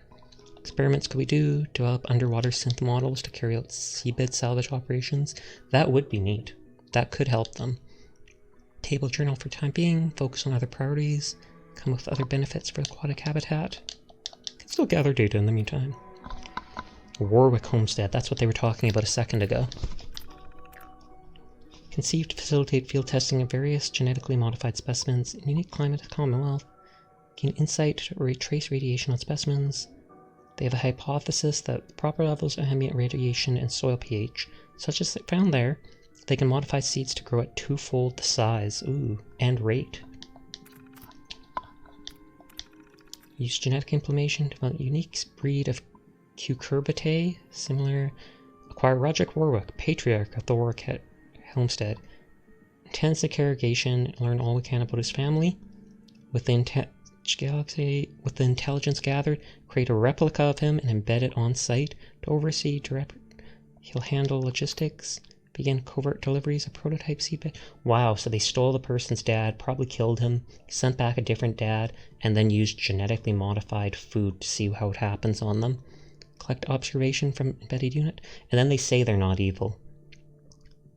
Experiments could we do? Develop underwater synth models to carry out seabed salvage operations. That would be neat. That could help them. Table journal for time being. Focus on other priorities. Come with other benefits for aquatic habitat. Can still gather data in the meantime. Warwick Homestead. That's what they were talking about a second ago. Conceived to facilitate field testing of various genetically modified specimens in unique climate of the Commonwealth. Gain insight to trace radiation on specimens. They have a hypothesis that proper levels of ambient radiation and soil pH, such as found there, they can modify seeds to grow at 2-fold the size, and rate. Use genetic implementation to develop a unique breed of cucurbitae, similar. Acquire Roderick Warwick, patriarch of the Warwick Homestead. Intensive interrogation and learn all we can about his family. With the intelligence gathered, create a replica of him and embed it on site to oversee direct. He'll handle logistics, begin covert deliveries of prototype seedbed. Wow, so they stole the person's dad, probably killed him, sent back a different dad, and then used genetically modified food to see how it happens on them. Collect observation from embedded unit, and then they say they're not evil.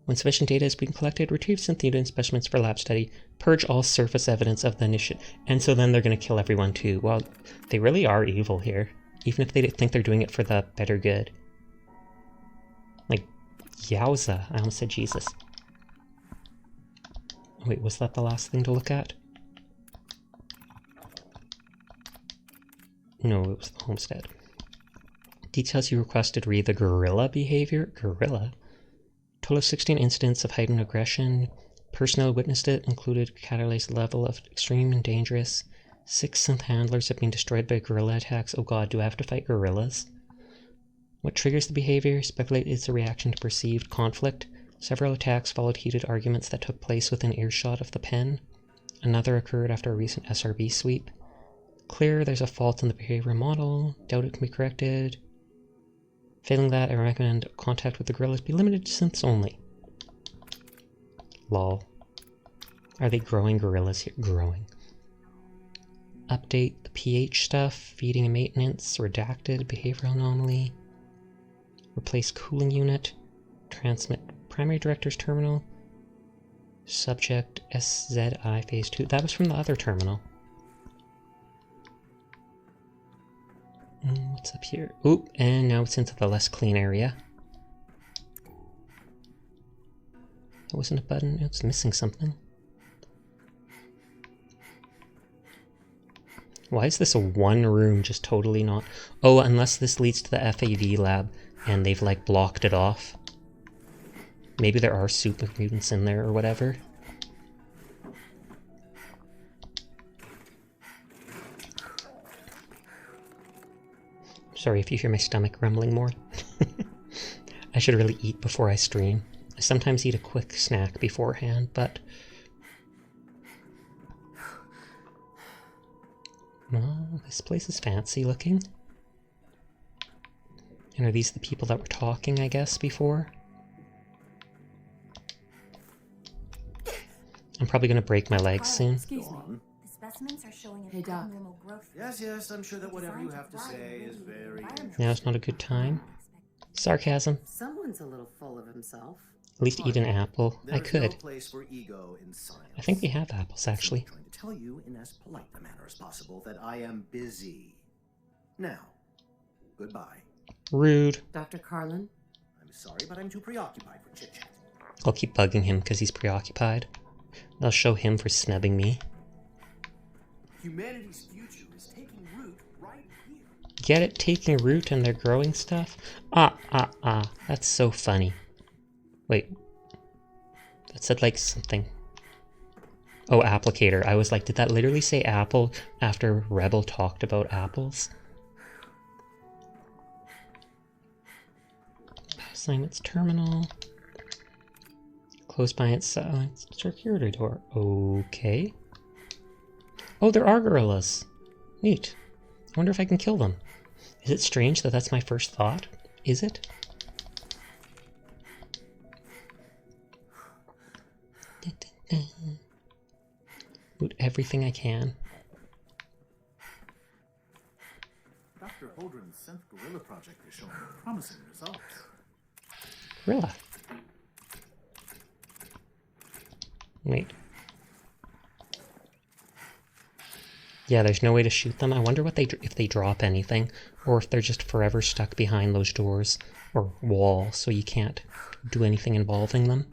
When sufficient data has been collected, retrieve synth unit specimens for lab study, purge all surface evidence of the initiative. And so then they're going to kill everyone too. Well, they really are evil here, even if they think they're doing it for the better good. Like, yowza, I almost said Jesus. Wait, was that the last thing to look at? No, it was the homestead. Details you requested read the gorilla behavior. Gorilla? Total of 16 incidents of heightened aggression. Personnel witnessed it, included catalyzed level of extreme and dangerous. 6 synth handlers have been destroyed by gorilla attacks. Oh god, do I have to fight gorillas? What triggers the behavior? Speculate it's a reaction to perceived conflict. Several attacks followed heated arguments that took place within earshot of the pen. Another occurred after a recent SRB sweep. Clear there's a fault in the behavior model. Doubt it can be corrected. Failing that, I recommend contact with the gorillas be limited to synths only. Lol. Are they growing gorillas here? Growing. Update the pH stuff, feeding and maintenance, redacted, behavioral anomaly. Replace cooling unit. Transmit primary director's terminal. Subject SZI phase 2. That was from the other terminal. What's up here? Oop, and now it's into the less clean area. That wasn't a button, it's missing something. Why is this a one room just totally not... Oh, unless this leads to the FAV lab and they've like blocked it off. Maybe there are super mutants in there or whatever. Sorry if you hear my stomach rumbling more. I should really eat before I stream. I sometimes eat a quick snack beforehand, but... Well, this place is fancy looking. And are these the people that were talking, I guess, before? I'm probably going to break my legs soon. Excuse me. The specimens are showing Hey, Doc. abnormal growth. Yes, I'm sure that whatever you have to say is very Now's not a good time. Sarcasm. Someone's a little full of himself. At least eat an apple. I There's could. no place for ego in science. I think we have apples, actually. I'm trying to tell you in as polite a manner as possible that I am busy. Now, goodbye. Rude. Dr. Carlin? I'm sorry, but I'm too preoccupied for chit-chat. I'll keep bugging him because he's preoccupied. I'll show him for snubbing me. Humanity's future is taking root right here. Get it? Taking root and they're growing stuff? That's so funny. Wait. That said like something. Oh, applicator. I was like, did that literally say apple after Rebel talked about apples? Assignments terminal. Close by its security door. Okay. Oh, there are gorillas. Neat. I wonder if I can kill them. Is it strange that that's my first thought? Is it? Loot everything I can. Dr. Holdren's synth gorilla project is showing promising results. Gorilla. Wait. Yeah, there's no way to shoot them. I wonder what if they drop anything, or if they're just forever stuck behind those doors or walls, so you can't do anything involving them.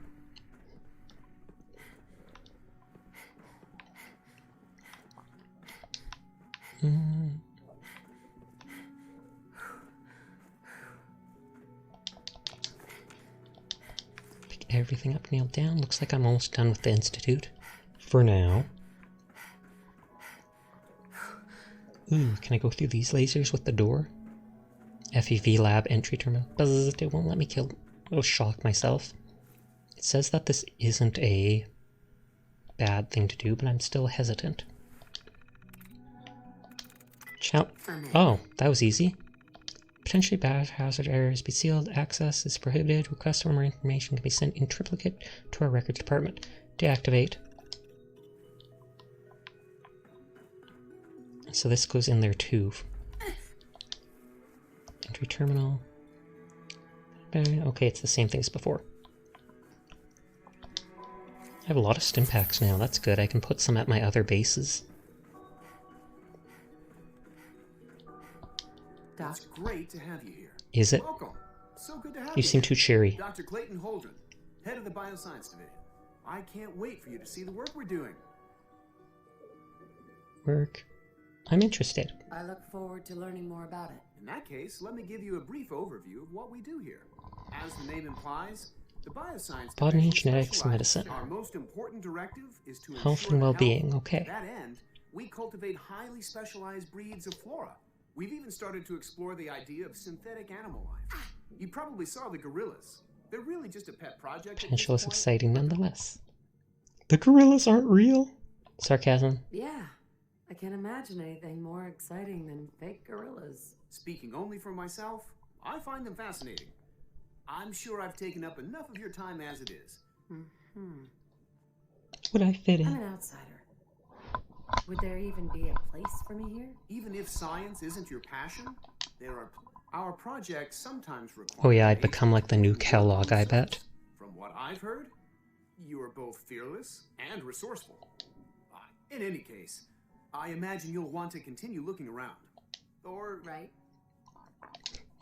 Pick everything up, nailed down. Looks like I'm almost done with the Institute. For now. Ooh, can I go through these lasers with the door? FEV lab entry terminal. Buzz, it won't let me kill. I'll shock myself. It says that this isn't a bad thing to do, but I'm still hesitant. Oh, that was easy. Potentially bad hazard areas be sealed. Access is prohibited. Requests for more information can be sent in triplicate to our records department. Deactivate. So this goes in there too. Entry terminal. Okay, it's the same thing as before. I have a lot of stim packs now. That's good. I can put some at my other bases. It's great to have you here. Is it? Welcome. So good to have You seem too cheery. Dr. Clayton Holdren, head of the Bioscience Division. I can't wait for you to see the work we're doing. Work. I'm interested. I look forward to learning more about it. In that case, let me give you a brief overview of what we do here. As the name implies, the Bioscience Botany, Division genetics, specializes. medicine. Our most important directive is to Health ensure and that well-being, health. okay. To that end, we cultivate highly specialized breeds of flora. We've even started to explore the idea of synthetic animal life. You probably saw the gorillas. They're really just a pet project. Potential is exciting nonetheless. The gorillas aren't real? Sarcasm. Yeah, I can't imagine anything more exciting than fake gorillas. Speaking only for myself, I find them fascinating. I'm sure I've taken up enough of your time as it is. Would I fit I'm in? an outsider. Would there even be a place for me here? Even if science isn't your passion, there are our projects sometimes require. Oh yeah, I'd become like the new Kellogg, I bet. From what I've heard, you are both fearless and resourceful. In any case, I imagine you'll want to continue looking around. Or right.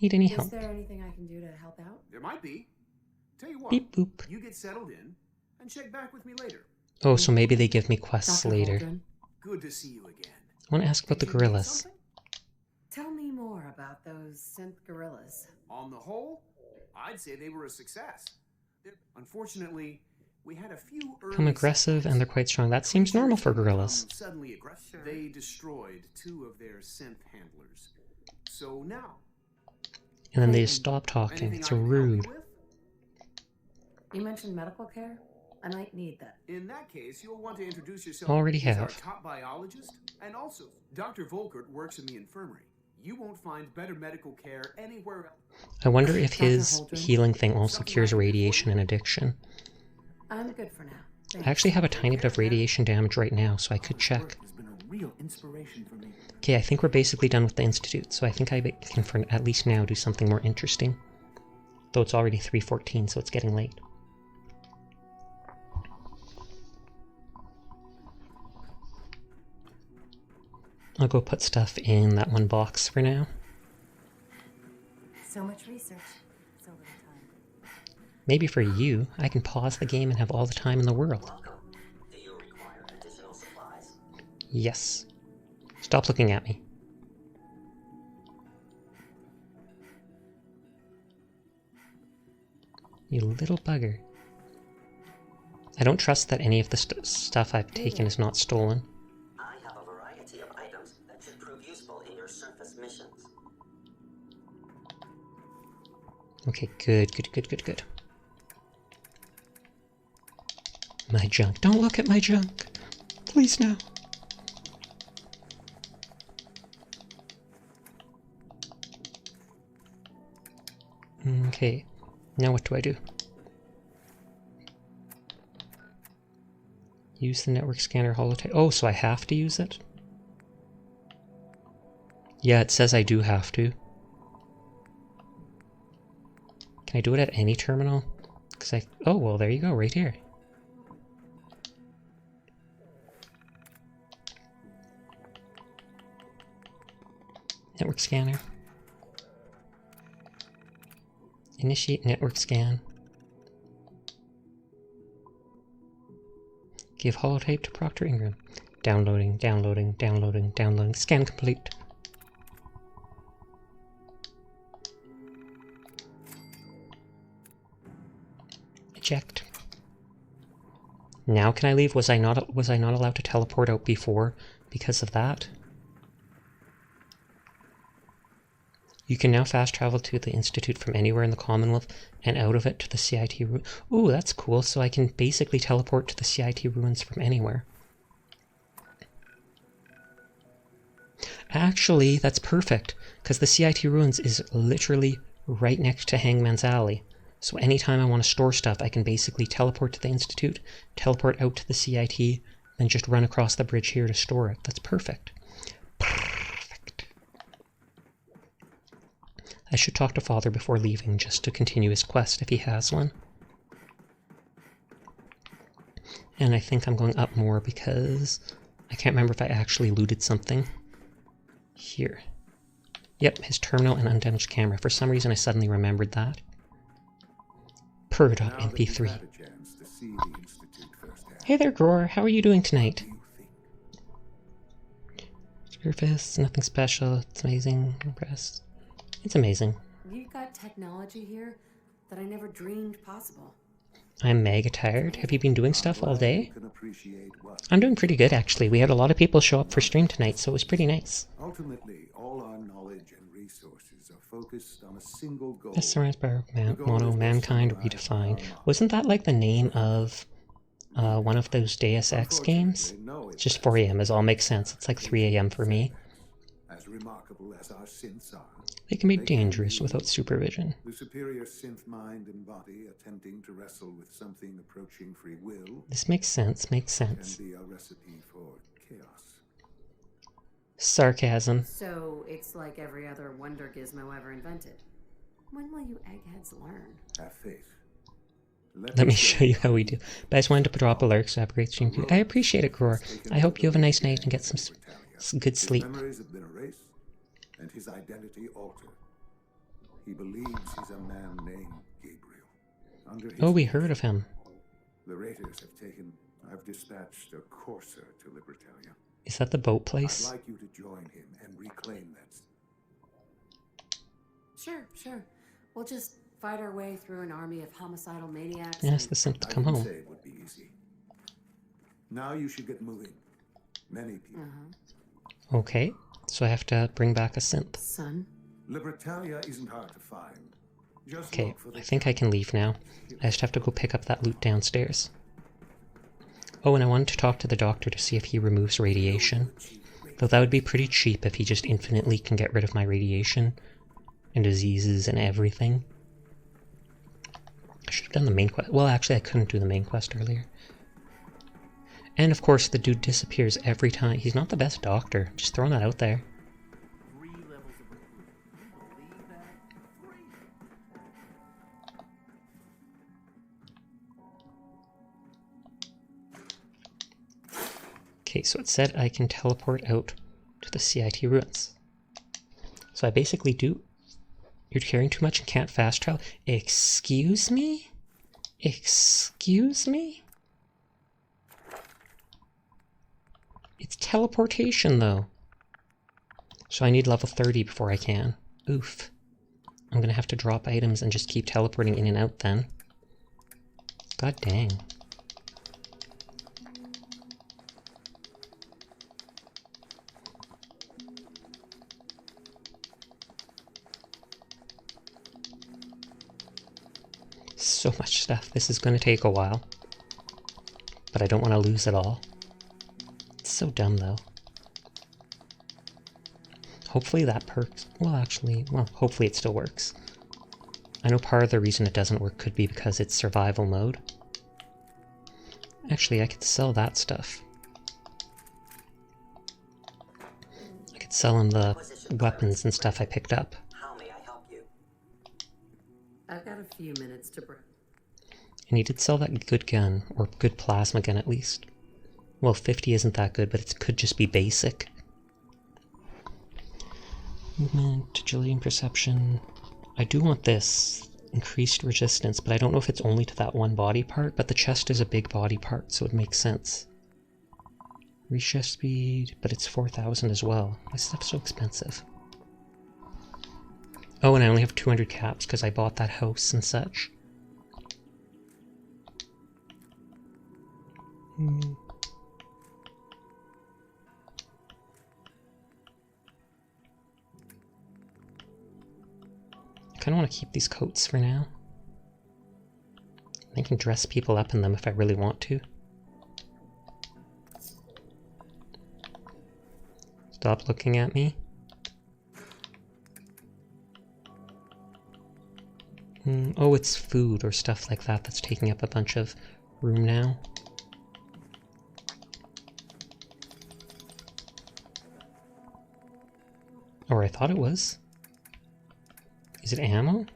Need any Is help? there anything I can do to help out? There might be. Tell you what, Beep boop. you get settled in and check back with me later. Oh, so maybe they give me quests Dr. later. Holdren, Good to see you again. I want to ask about the gorillas. tell me more about those synth gorillas. On the whole, I'd say they were a success. Unfortunately, we had a few early Become aggressive and they're quite strong. That seems normal for gorillas. suddenly aggressive. They destroyed 2 of their synth handlers. So now, And then they just stop talking. It's rude. You mentioned medical care? I might need that. in that case, you'll want to introduce yourself. Already He's our have. top biologist, and also Dr. Volkert works in the infirmary. You won't find better medical care anywhere else. I wonder if his Holdren. healing thing also cures radiation and addiction. I'm good for now. I actually have a tiny bit of radiation damage right now, so I could check. It's been a real inspiration for me. Okay, I think we're basically done with the Institute, so I think I can for at least now do something more interesting. Though it's already 3:14, so it's getting late. I'll go put stuff in that one box for now. So much research. So little time. Maybe for you, I can pause the game and have all the time in the world. Do you require additional supplies? Yes. Stop looking at me. You little bugger. I don't trust that any of the stuff I've taken is not stolen. I have a variety of items that should prove useful in your surface missions. Okay, good. My junk. Don't look at my junk. Please, no. Okay, now what do I do? Use the network scanner holotape. Oh, so I have to use it? Yeah, it says I do have to. Can I do it at any terminal? Oh, well, there you go, right here. Network scanner. Initiate network scan. Give holotape to Proctor Ingram. Downloading. Scan complete. Eject. Now can I leave? Was I not allowed to teleport out before because of that? You can now fast travel to the Institute from anywhere in the Commonwealth and out of it to the CIT ruins. Ooh, that's cool. So I can basically teleport to the CIT ruins from anywhere. Actually, that's perfect, because the CIT ruins is literally right next to Hangman's Alley. So anytime I want to store stuff, I can basically teleport to the Institute, teleport out to the CIT, then just run across the bridge here to store it. That's perfect. I should talk to Father before leaving, just to continue his quest if he has one. And I think I'm going up more because I can't remember if I actually looted something. Here. Yep, his terminal and undamaged camera. For some reason I suddenly remembered that. Per.mp3. Hey there, Grower. How are you doing tonight? Surface, nothing special. It's amazing. Impressed. It's amazing. You've got technology here that I never dreamed possible. I'm mega tired. Have you been doing stuff all day? I'm doing pretty good, actually. We had a lot of people show up for stream tonight, so it was pretty nice. Ultimately, all our knowledge and resources are focused on a single goal. This surrounds by Mono, Mankind Redefined. Wasn't that like the name of one of those Deus Ex games? It's just 4 AM, as all makes sense. It's like 3 AM for me. As remarkable as our synths are, they can be dangerous without supervision. The superior synth mind and body attempting to wrestle with something approaching free will. This makes sense, Can be a recipe for chaos. Sarcasm. So it's like every other wonder gizmo ever invented. When will you eggheads learn? Have faith. Let me show you how we do. But I just wanted to drop a lurk, so have a great stream too. I appreciate it, Grower. I hope you have a nice night and get some good sleep. His memories have been erased, and his identity altered. He believes he's a man named Gabriel. Oh, we heard of him. The Raiders have taken... I've dispatched a courser to Libertalia. Is that the boat place? I'd like you to join him and reclaim that. Sure. We'll just fight our way through an army of homicidal maniacs. Ask the synth to come home. Say it would be easy. Now you should get moving. Many people. Okay, so I have to bring back a synth. Son? Libertalia isn't hard to find. Just Okay, look for the I think I can leave now. I just have to go pick up that loot downstairs. Oh, and I wanted to talk to the doctor to see if he removes radiation. Though that would be pretty cheap if he just infinitely can get rid of my radiation and diseases and everything. I should have done the main quest. Well, actually, I couldn't do the main quest earlier. And of course, the dude disappears every time. He's not the best doctor. Just throwing that out there. Okay, so it said I can teleport out to the CIT ruins. So I basically do... You're carrying too much and can't fast travel? Excuse me? Excuse me? It's teleportation, though. So I need level 30 before I can. Oof. I'm gonna have to drop items and just keep teleporting in and out then. God dang. So much stuff. This is going to take a while. But I don't want to lose it all. It's so dumb, though. Hopefully that perks. Well, actually, well, hopefully it still works. I know part of the reason it doesn't work could be because it's survival mode. Actually, I could sell that stuff. I could sell him the weapons and stuff I picked up. How may I help you? I've got a few minutes to break. And he did sell that good gun, or good plasma gun at least. Well, 50 isn't that good, but it could just be basic. Movement, agility, and perception. I do want this. Increased resistance, but I don't know if it's only to that one body part, but the chest is a big body part, so it makes sense. Reshift speed, but it's 4,000 as well. Why is stuff so expensive? Oh, and I only have 200 caps because I bought that house and such. I kind of want to keep these coats for now. I can dress people up in them if I really want to. Stop looking at me. Oh, it's food or stuff like that that's taking up a bunch of room now. Or I thought it was. Is it ammo?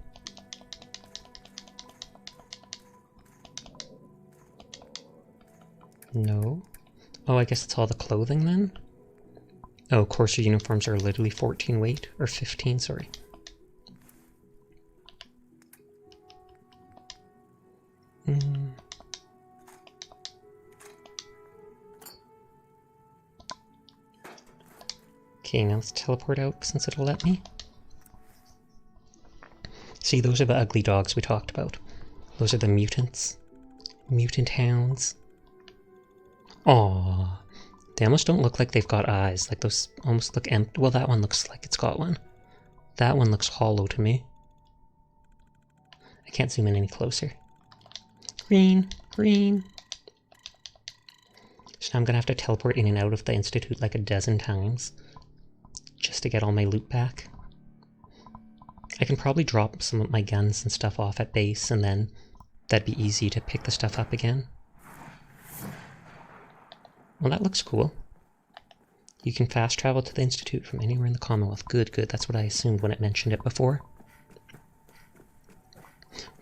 No. Oh, I guess it's all the clothing then? Oh, Courser uniforms are literally 14 weight, or 15, sorry. Okay, now let's teleport out since it'll let me. See, those are the ugly dogs we talked about. Those are the mutants. Mutant hounds. Aww. They almost don't look like they've got eyes. Like those almost look empty. Well, that one looks like it's got one. That one looks hollow to me. I can't zoom in any closer. Green. Green. So now I'm gonna have to teleport in and out of the Institute like a dozen times. Just to get all my loot back. I can probably drop some of my guns and stuff off at base, and then that'd be easy to pick the stuff up again. Well, that looks cool. You can fast travel to the Institute from anywhere in the Commonwealth. Good, good. That's what I assumed when it mentioned it before.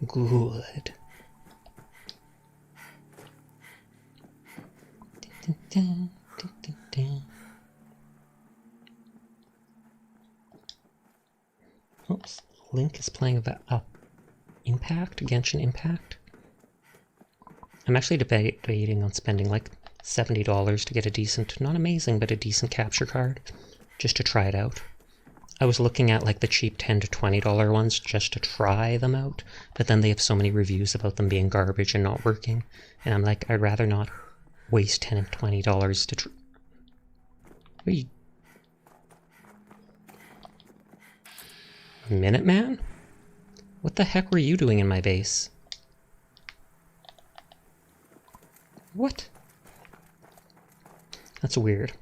Good. Dun, dun, dun, dun, dun. Oops. Link is playing Impact? Genshin Impact? I'm actually debating on spending like $70 to get a decent, not amazing, but a decent capture card, just to try it out. I was looking at like the cheap $10 to $20 ones just to try them out, but then they have so many reviews about them being garbage and not working, and I'm like, I'd rather not waste $10 and $20 to try. Minuteman? What the heck were you doing in my base? What? That's weird.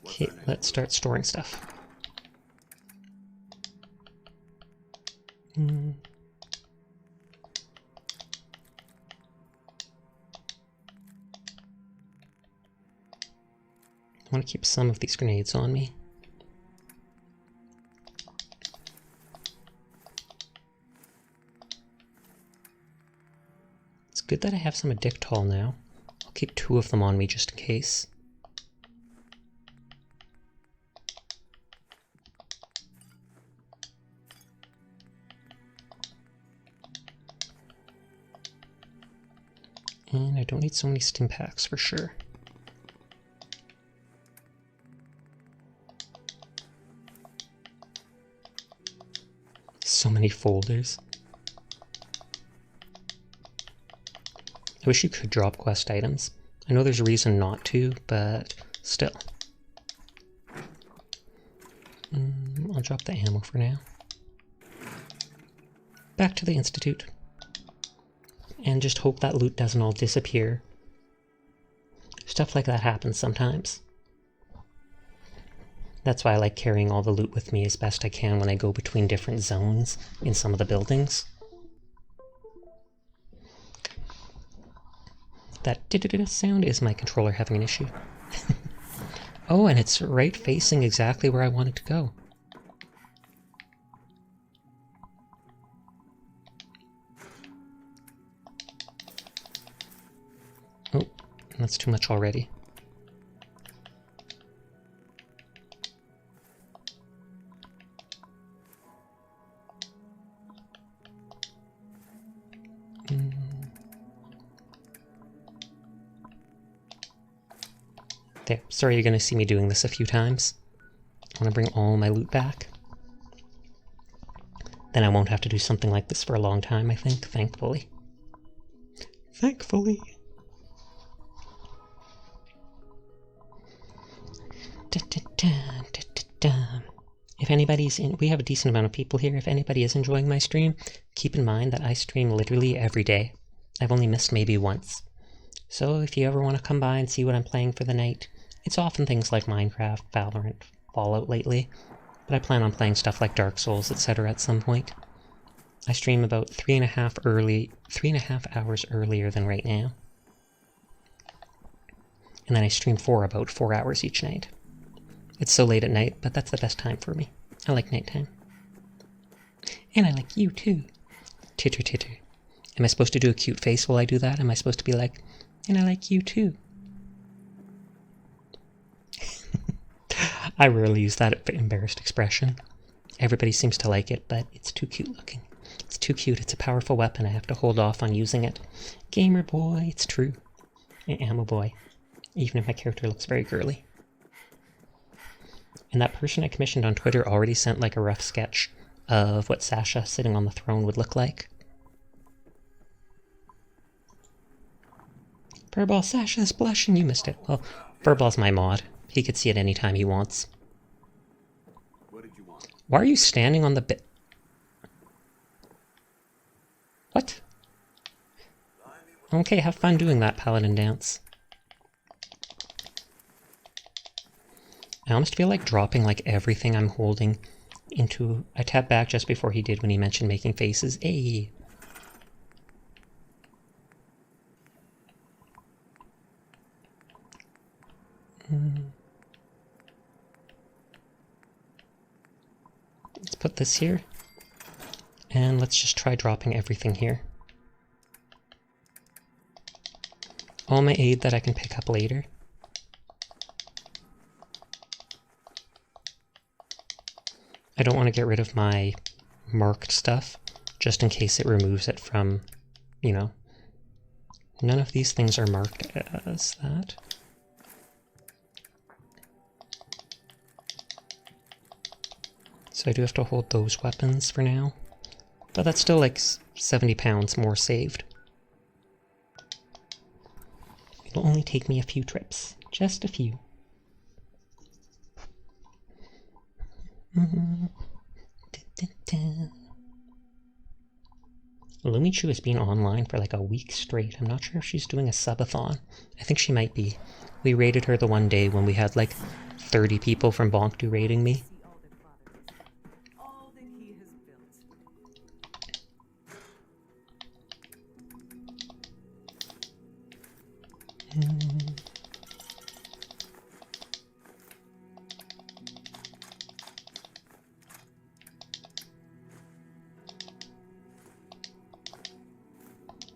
Okay, let's start storing stuff. I want to keep some of these grenades on me. It's good that I have some Addictol now. I'll keep 2 of them on me just in case. And I don't need so many stim packs for sure. So many folders. I wish you could drop quest items. I know there's a reason not to, but still. I'll drop the ammo for now. Back to the Institute. And just hope that loot doesn't all disappear. Stuff like that happens sometimes. That's why I like carrying all the loot with me as best I can when I go between different zones in some of the buildings. That sound is my controller having an issue. Oh, and it's right facing exactly where I want it to go. Oh, that's too much already. There, sorry you're gonna see me doing this a few times. I want to bring all my loot back. Then I won't have to do something like this for a long time, I think, thankfully. Thankfully. If anybody's in, we have a decent amount of people here. If anybody is enjoying my stream, keep in mind that I stream literally every day. I've only missed maybe once. So if you ever want to come by and see what I'm playing for the night, it's often things like Minecraft, Valorant, Fallout lately, but I plan on playing stuff like Dark Souls, etc. at some point. I stream about 3.5 hours earlier than right now. And then I stream for about 4 hours each night. It's so late at night, but that's the best time for me. I like nighttime. And I like you too. Titter titter. Am I supposed to do a cute face while I do that? Am I supposed to be like, and I like you too? I rarely use that embarrassed expression. Everybody seems to like it, but it's too cute looking. It's too cute. It's a powerful weapon. I have to hold off on using it. Gamer boy, it's true. I am a boy. Even if my character looks very girly. And that person I commissioned on Twitter already sent like a rough sketch of what Sasha sitting on the throne would look like. Furball, Sasha's blushing, you missed it. Well, Furball's my mod. He could see it anytime he wants. What did you want? Why are you standing on the bit? What? Okay, have fun doing that paladin dance. I almost feel like dropping like everything I'm holding into... I tapped back just before he did when he mentioned making faces. Ayy. Let's put this here. And let's just try dropping everything here. All my aid that I can pick up later. I don't want to get rid of my marked stuff, just in case it removes it from, you know. None of these things are marked as that. So I do have to hold those weapons for now. But that's still like 70 pounds more saved. It'll only take me a few trips. Just a few. Lumichu has been online for like a week straight. I'm not sure if she's doing a subathon. I think she might be. We raided her the one day when we had like 30 people from Bonkdu raiding me.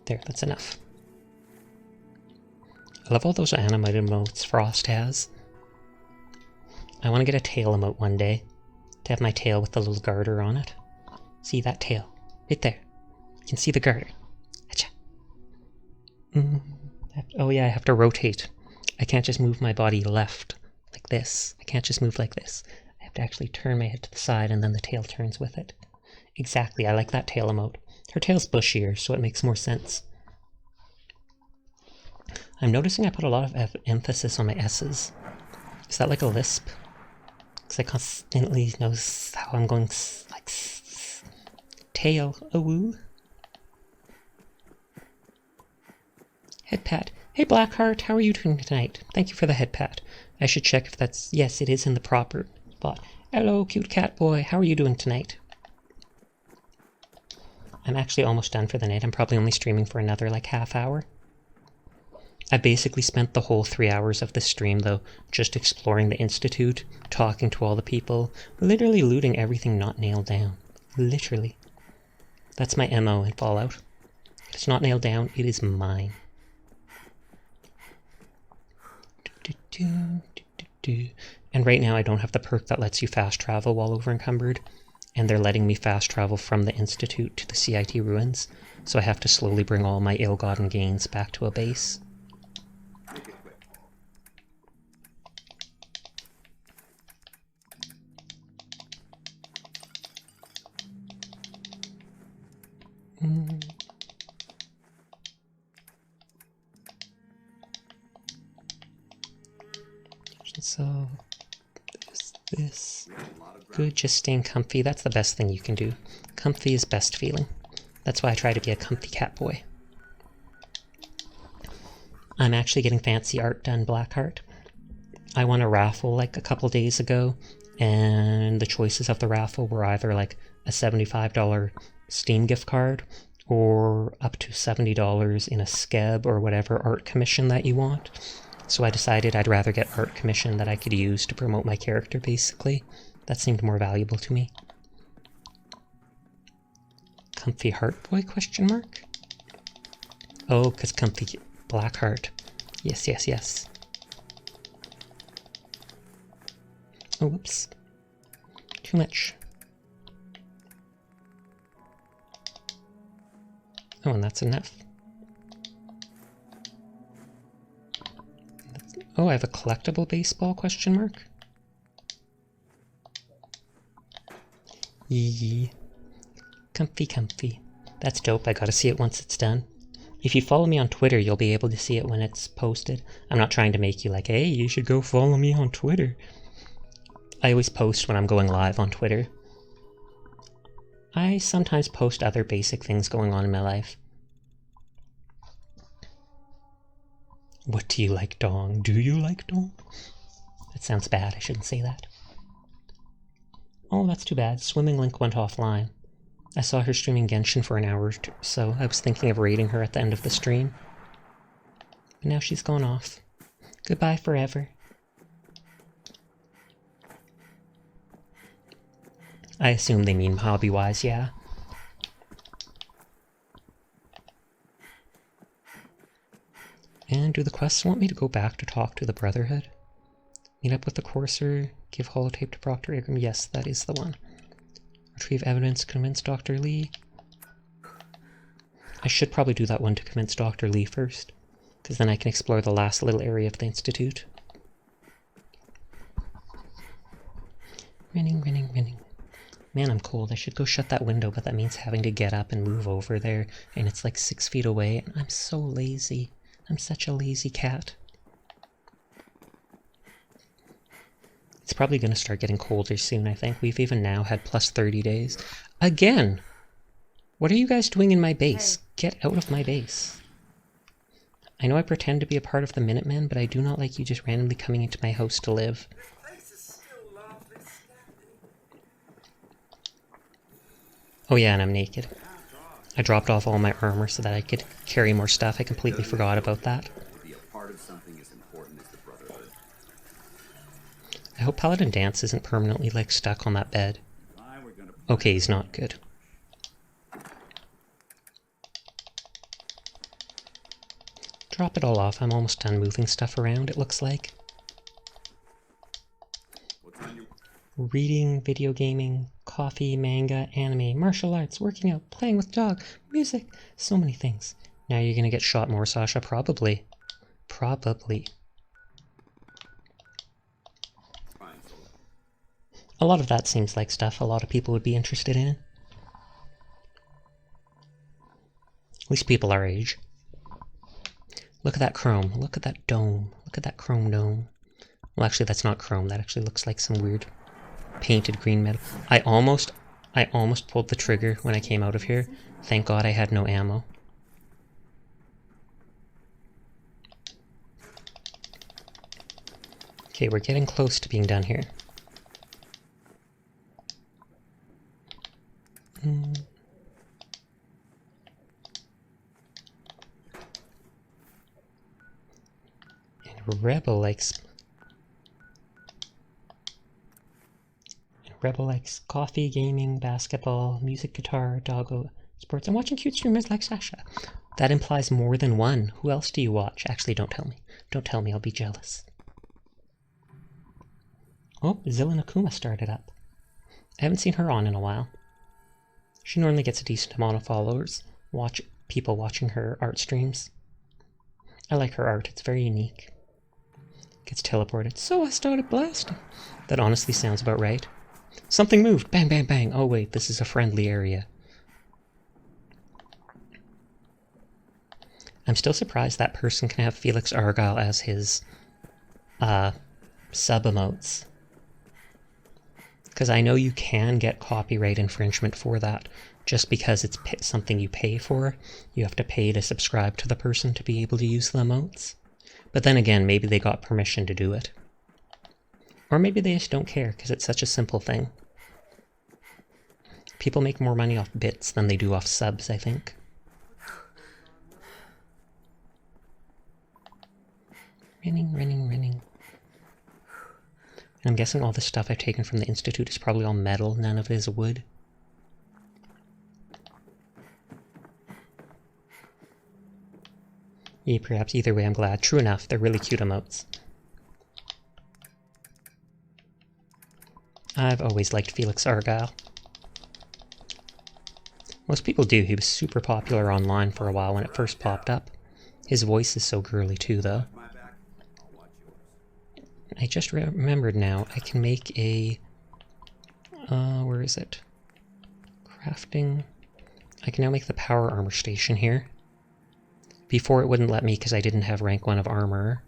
There, that's enough. I love all those animated emotes Frost has. I want to get a tail emote one day. To have my tail with the little garter on it. See that tail? Right there. You can see the garter. Achha. Oh yeah, I have to rotate. I can't just move my body left like this. I can't just move like this. I have to actually turn my head to the side and then the tail turns with it. Exactly, I like that tail emote. Her tail's bushier, so it makes more sense. I'm noticing I put a lot of emphasis on my S's. Is that like a lisp? Because I constantly notice how I'm going like tail. Oh woo. Head pat. Hey Blackheart, how are you doing tonight? Thank you for the head pat. I should check if that's... Yes, it is in the proper spot. Hello, cute cat boy. How are you doing tonight? I'm actually almost done for the night. I'm probably only streaming for another like half hour. I basically spent the whole 3 hours of the stream though, just exploring the Institute, talking to all the people, literally looting everything not nailed down. Literally. That's my MO in Fallout. If it's not nailed down, it is mine. And right now I don't have the perk that lets you fast travel while over encumbered, and they're letting me fast travel from the Institute to the CIT ruins, so I have to slowly bring all my ill-gotten gains back to a base. So, this. Good, just staying comfy. That's the best thing you can do. Comfy is best feeling. That's why I try to be a comfy cat boy. I'm actually getting fancy art done, Blackheart. I won a raffle like a couple days ago, and the choices of the raffle were either like a $75 Steam gift card or up to $70 in a skeb or whatever art commission that you want. So I decided I'd rather get art commission that I could use to promote my character, basically. That seemed more valuable to me. Comfy heart boy, question mark? Oh, because comfy Blackheart. Yes, yes, yes. Oh, whoops. Too much. Oh, and that's enough. Oh, I have a collectible baseball, question mark? Yee. Comfy, comfy. That's dope, I gotta see it once it's done. If you follow me on Twitter, you'll be able to see it when it's posted. I'm not trying to make you like, hey, you should go follow me on Twitter. I always post when I'm going live on Twitter. I sometimes post other basic things going on in my life. What do you like, Dong? Do you like Dong? That sounds bad, I shouldn't say that. Oh, that's too bad. Swimming Link went offline. I saw her streaming Genshin for an hour or so. I was thinking of raiding her at the end of the stream. But now she's gone off. Goodbye forever. I assume they mean hobby-wise, yeah. And do the quests want me to go back to talk to the Brotherhood? Meet up with the Courser, give holotape to Proctor Ingram. Yes, that is the one. Retrieve evidence, convince Dr. Lee. I should probably do that one to convince Dr. Lee first, because then I can explore the last little area of the Institute. Rinning, rinning, rinning. Man, I'm cold. I should go shut that window, but that means having to get up and move over there, and it's like 6 feet away, and I'm so lazy. I'm such a lazy cat. It's probably going to start getting colder soon, I think. We've even now had plus 30 days. Again! What are you guys doing in my base? Get out of my base. I know I pretend to be a part of the Minutemen, but I do not like you just randomly coming into my house to live. Oh yeah, and I'm naked. I dropped off all my armor so that I could carry more stuff. I completely forgot about that. I hope Paladin Dance isn't permanently, like, stuck on that bed. Okay, he's not good. Drop it all off. I'm almost done moving stuff around, it looks like. Reading, video gaming, coffee, manga, anime, martial arts, working out, playing with dog, music, so many things. Now you're gonna get shot more, Sasha? Probably. Probably. A lot of that seems like stuff a lot of people would be interested in. At least people our age. Look at that chrome. Look at that dome. Look at that chrome dome. Well, actually, that's not chrome. That actually looks like some weird painted green metal. I almost pulled the trigger when I came out of here. Thank God I had no ammo. Okay, we're getting close to being done here. And Rebel likes coffee, gaming, basketball, music, guitar, doggo, sports, and watching cute streamers like Sasha. That implies more than one. Who else do you watch? Actually, don't tell me. Don't tell me, I'll be jealous. Oh, Zilla Nakuma started up. I haven't seen her on in a while. She normally gets a decent amount of followers. People watching her art streams. I like her art, it's very unique. Gets teleported. So I started blasting. That honestly sounds about right. Something moved. Bang, bang, bang. Oh wait, this is a friendly area. I'm still surprised that person can have Felix Argyle as his sub-emotes. Because I know you can get copyright infringement for that. Just because it's something you pay for. You have to pay to subscribe to the person to be able to use the emotes. But then again, maybe they got permission to do it. Or maybe they just don't care, because it's such a simple thing. People make more money off bits than they do off subs, I think. Running. And I'm guessing all the stuff I've taken from the Institute is probably all metal, none of it is wood. Yeah, perhaps either way I'm glad. True enough, they're really cute emotes. I've always liked Felix Argyle. Most people do. He was super popular online for a while when it first popped up. His voice is so girly too, though. I just remembered now, I can make a... where is it? Crafting. I can now make the power armor station here. Before it wouldn't let me because I didn't have rank 1 of armor.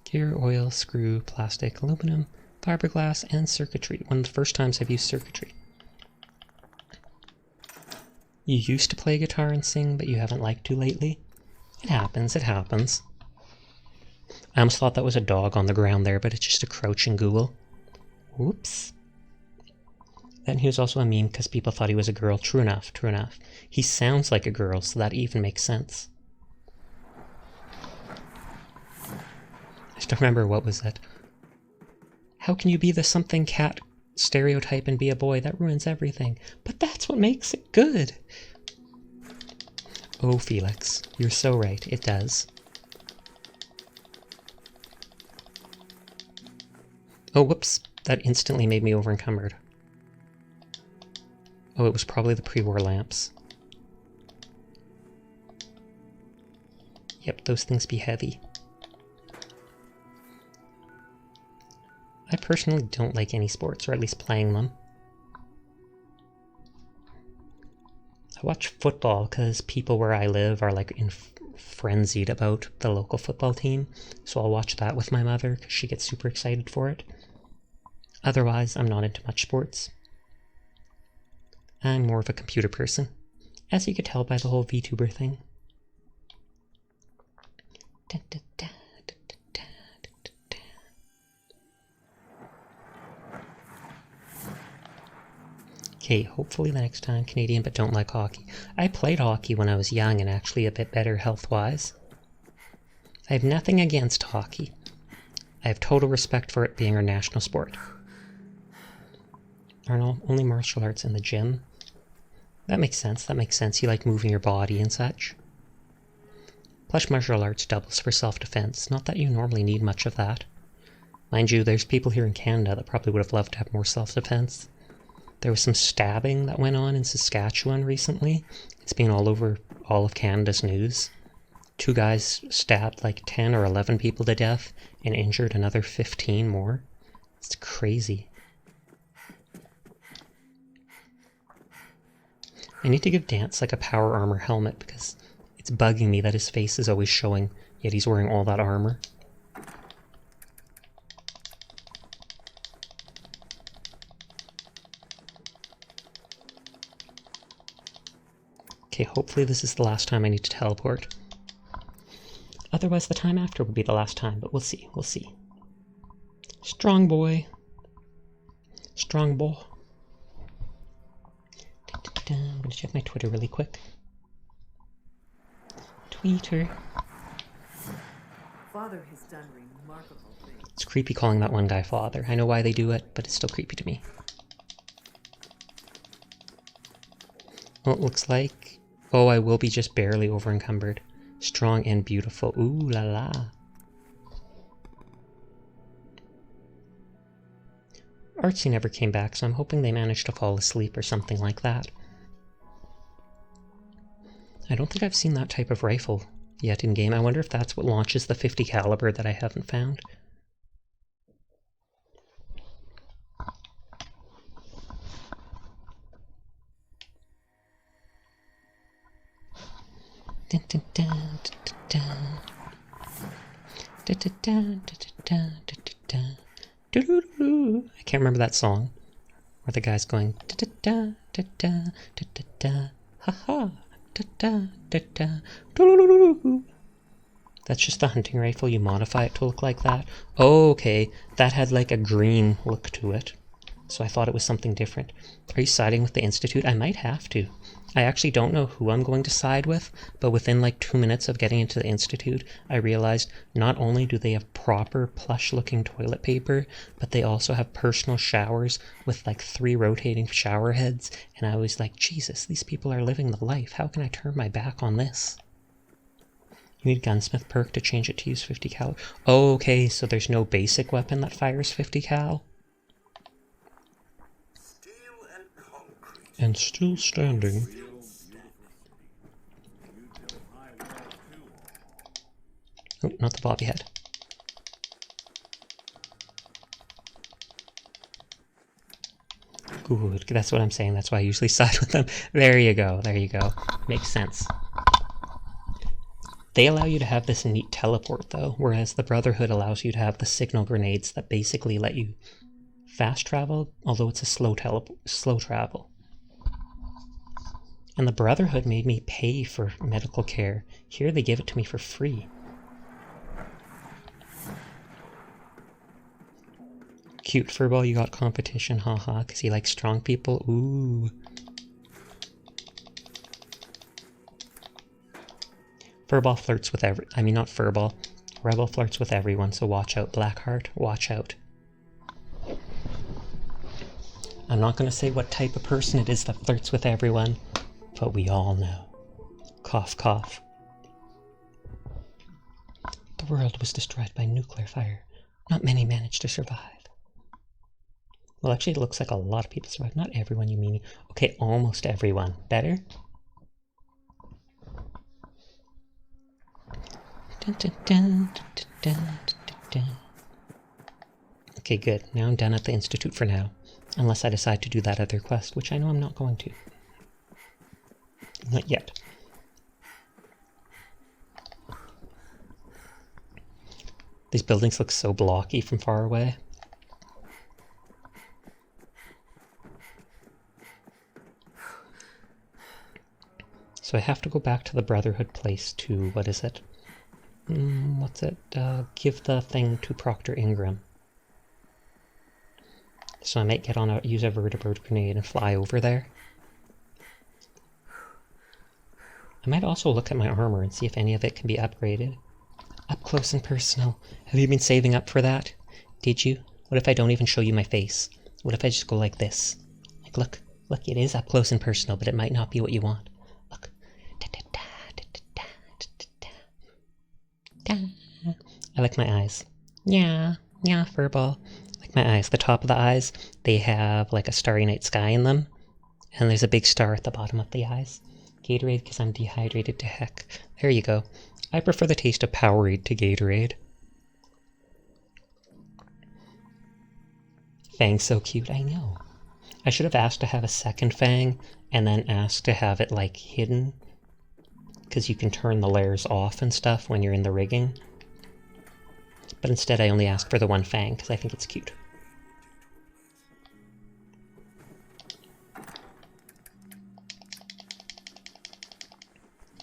Gear, oil, screw, plastic, aluminum, fiberglass, and circuitry. One of the first times I've used circuitry. You used to play guitar and sing, but you haven't liked to lately? It happens, it happens. I almost thought that was a dog on the ground there, but it's just a crouching ghoul. Whoops. Then he was also a meme because people thought he was a girl. True enough, true enough. He sounds like a girl, so that even makes sense. I just don't remember, what was it? How can you be the something cat stereotype and be a boy? That ruins everything. But that's what makes it good. Oh, Felix, you're so right. It does. Oh, whoops. That instantly made me over-encumbered. Oh, it was probably the pre-war lamps. Yep, those things be heavy. I personally don't like any sports, or at least playing them. I watch football because people where I live are like frenzied about the local football team, so I'll watch that with my mother because she gets super excited for it. Otherwise, I'm not into much sports. I'm more of a computer person, as you could tell by the whole VTuber thing. Okay, hopefully the next time Canadian but don't like hockey. I played hockey when I was young and actually a bit better health-wise. I have nothing against hockey. I have total respect for it being our national sport. Arnold, only martial arts in the gym. That makes sense, that makes sense. You like moving your body and such. Plus martial arts doubles for self-defense. Not that you normally need much of that. Mind you, there's people here in Canada that probably would have loved to have more self-defense. There was some stabbing that went on in Saskatchewan recently. It's been all over all of Canada's news. 2 guys stabbed like 10 or 11 people to death and injured another 15 more. It's crazy. I need to give Dance like a power armor helmet because it's bugging me that his face is always showing, yet he's wearing all that armor. Okay, hopefully this is the last time I need to teleport. Otherwise the time after will be the last time, but we'll see, we'll see. Strong boy. Strong boy. I'm going to check my Twitter really quick. Twitter. Father has done remarkable things. It's creepy calling that one guy father. I know why they do it, but it's still creepy to me. Well, it looks like... Oh, I will be just barely over encumbered. Strong and beautiful. Ooh la la. Artsy never came back, so I'm hoping they managed to fall asleep or something like that. I don't think I've seen that type of rifle yet in game. I wonder if that's what launches the 50 caliber that I haven't found. Dun, dun, dun, dun, dun, dun, dun, dun, dun, dun, dun. I can't remember that song where the guy's going da da da da da da da ha ha da da da da da. That's just the hunting rifle. You modify it to look like that. Oh, okay, that had like a green look to it, so I thought it was something different. Are you siding with the Institute? I might have to. I actually don't know who I'm going to side with, but within like 2 minutes of getting into the Institute, I realized not only do they have proper plush-looking toilet paper, but they also have personal showers with like 3 rotating shower heads, and I was like, Jesus, these people are living the life. How can I turn my back on this? You need gunsmith perk to change it to use 50 cal. Oh, okay, so there's no basic weapon that fires 50 cal? And still standing. Oh, not the bobby head. Good, that's what I'm saying. That's why I usually side with them. There you go, there you go. Makes sense. They allow you to have this neat teleport though, whereas the Brotherhood allows you to have the signal grenades that basically let you fast travel, although it's a slow travel. And the Brotherhood made me pay for medical care. Here they give it to me for free. Cute Furball, you got competition, haha, because he likes strong people. Ooh. Furball flirts with not Furball. Rebel flirts with everyone, so watch out, Blackheart. Watch out. I'm not going to say what type of person it is that flirts with everyone, but we all know. Cough, cough. The world was destroyed by nuclear fire. Not many managed to survive. Well, actually, it looks like a lot of people survived. Not everyone, you mean. Okay, almost everyone. Better? Dun, dun, dun, dun, dun, dun, dun. Okay, good. Now I'm done at the Institute for now. Unless I decide to do that other quest, which I know I'm not going to. Not yet. These buildings look so blocky from far away. So I have to go back to the Brotherhood place to, what is it? What's it? Give the thing to Proctor Ingram. So I might get on use a vertibird grenade and fly over there. I might also look at my armor and see if any of it can be upgraded. Up close and personal. Have you been saving up for that? Did you? What if I don't even show you my face? What if I just go like this? Like, look, it is up close and personal, but it might not be what you want. Look. I like my eyes. Yeah, furball. I like my eyes. The top of the eyes, they have like a starry night sky in them. And there's a big star at the bottom of the eyes. Gatorade because I'm dehydrated to heck. There you go. I prefer the taste of Powerade to Gatorade. Fang's so cute, I know. I should have asked to have a second Fang and then asked to have it like hidden. Because you can turn the layers off and stuff when you're in the rigging. But instead I only asked for the one Fang because I think it's cute.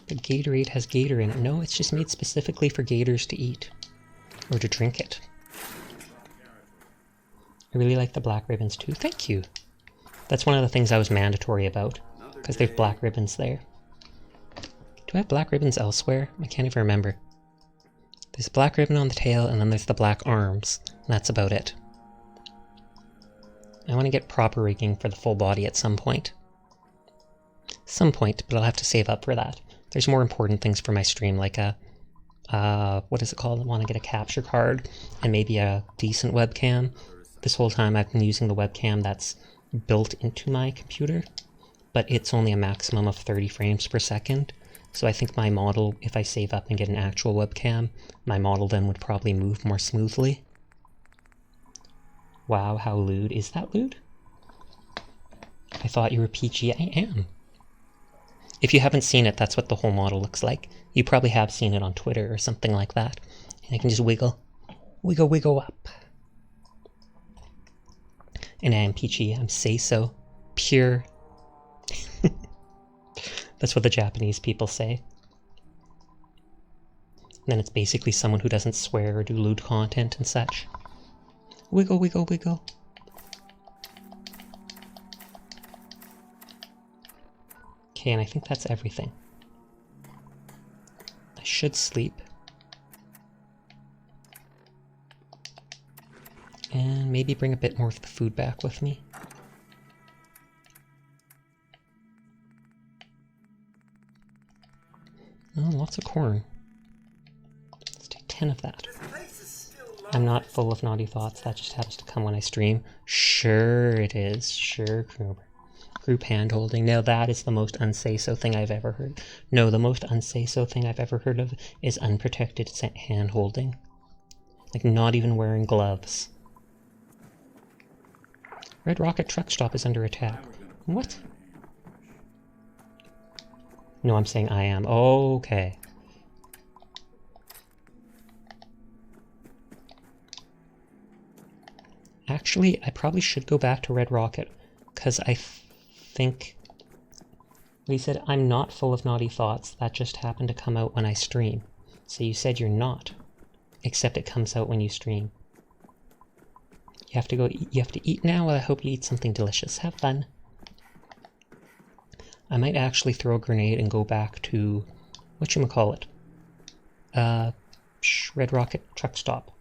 But Gatorade has gator in it. No, it's just made specifically for gators to eat. Or to drink it. I really like the black ribbons too. Thank you. That's one of the things I was mandatory about. Because there's black ribbons there. Do I have black ribbons elsewhere? I can't even remember. There's a black ribbon on the tail, and then there's the black arms. And that's about it. I want to get proper rigging for the full body at some point. But I'll have to save up for that. There's more important things for my stream, like a, what is it called? I want to get a capture card, and maybe a decent webcam. This whole time I've been using the webcam that's built into my computer, but it's only a maximum of 30 frames per second. So I think my model, if I save up and get an actual webcam, my model then would probably move more smoothly. Wow, how lewd. Is that lewd? I thought you were peachy. I am. If you haven't seen it, that's what the whole model looks like. You probably have seen it on Twitter or something like that. And I can just wiggle. Wiggle up. And I am peachy. I'm say-so. Pure. That's what the Japanese people say. And then it's basically someone who doesn't swear or do lewd content and such. Wiggle. Okay, and I think that's everything. I should sleep. And maybe bring a bit more of the food back with me. Oh, lots of corn. Let's take 10 of that. I'm not full of naughty thoughts. That just happens to come when I stream. Sure it is. Sure, Krober. Group hand-holding. Now that is the most unsay-so thing I've ever heard. No, the most unsay-so thing I've ever heard of is unprotected hand-holding. Like, not even wearing gloves. Red Rocket truck stop is under attack. What? No, I'm saying I am. Okay. Actually, I probably should go back to Red Rocket, because I think... He said, I'm not full of naughty thoughts. That just happened to come out when I stream. So you said you're not. Except it comes out when you stream. You have to go. You have to eat now. Well, I hope you eat something delicious. Have fun. I might actually throw a grenade and go back to whatchamacallit? Red Rocket truck stop.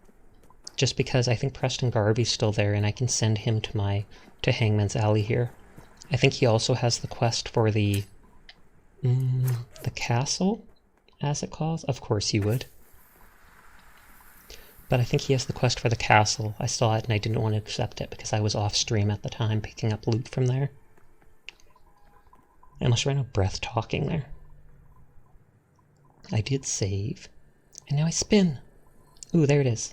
Just because I think Preston Garvey's still there, and I can send him to Hangman's Alley here. I think he also has the quest for the castle, as it calls. Of course he would. But I think he has the quest for the castle. I saw it and I didn't want to accept it because I was off stream at the time picking up loot from there. I almost ran out of breath talking there. I did save. And now I spin. Ooh, there it is.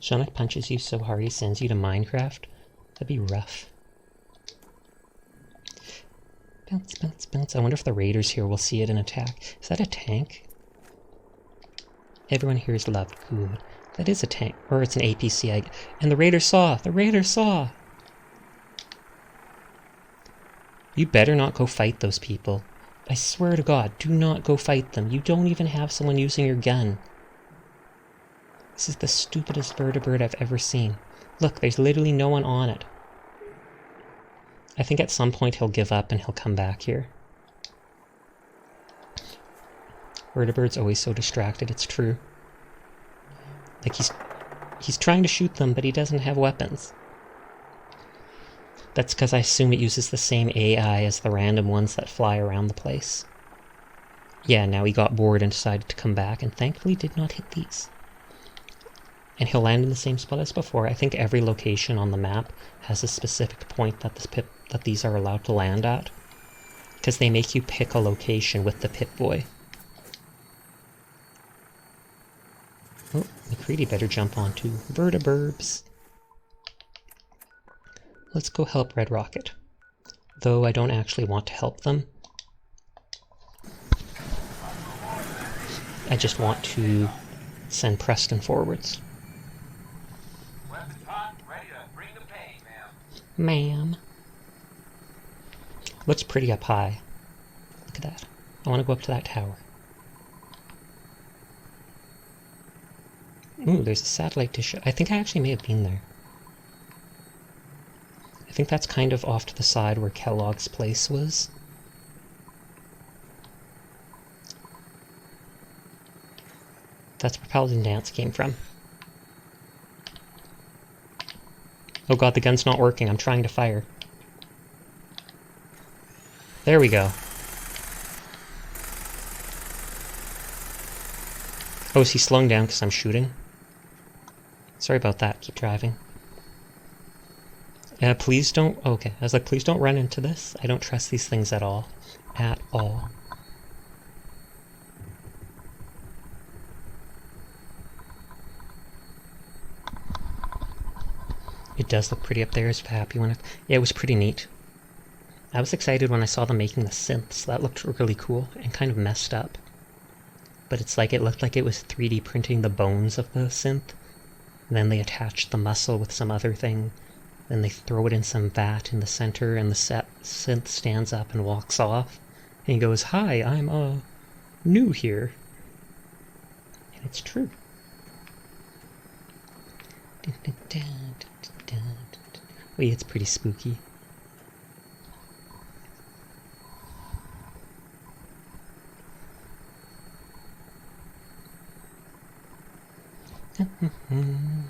Shonik punches you so hard he sends you to Minecraft. That'd be rough. Bounce, bounce, bounce. I wonder if the raiders here will see it and attack. Is that a tank? Everyone here is loved. Good. That is a tank. Or it's an APC. And the raiders saw! The raiders saw! You better not go fight those people. I swear to God, do not go fight them. You don't even have someone using your gun. This is the stupidest vertebrate I've ever seen. Look, there's literally no one on it. I think at some point he'll give up and he'll come back here. Vertebrate's always so distracted, it's true. Like he's trying to shoot them, but he doesn't have weapons. That's because I assume it uses the same AI as the random ones that fly around the place. Yeah, now he got bored and decided to come back, and thankfully did not hit these. And he'll land in the same spot as before. I think every location on the map has a specific point that these are allowed to land at. Because they make you pick a location with the Pip-Boy. Oh, McCready better jump onto verteburbs. Let's go help Red Rocket. Though I don't actually want to help them. I just want to send Preston forwards. Weapons hot, ready to bring the pain, Ma'am. Looks pretty up high. Look at that. I want to go up to that tower. Ooh, there's a satellite dish. I think I actually may have been there. I think that's kind of off to the side where Kellogg's place was. That's where Paladin Dance came from. Oh god, the gun's not working. I'm trying to fire. There we go. Oh, is he slowing down because I'm shooting? Sorry about that. Keep driving. Please don't... Okay, I was like, please don't run into this. I don't trust these things at all. At all. It does look pretty up there. Is happy when it... Yeah, it was pretty neat. I was excited when I saw them making the synths. That looked really cool and kind of messed up. But it's like it looked like it was 3D printing the bones of the synth. And then they attached the muscle with some other thing. Then they throw it in some vat in the center, and the synth stands up and walks off. And he goes, "Hi, I'm new here." And it's true. Wait, it's pretty spooky.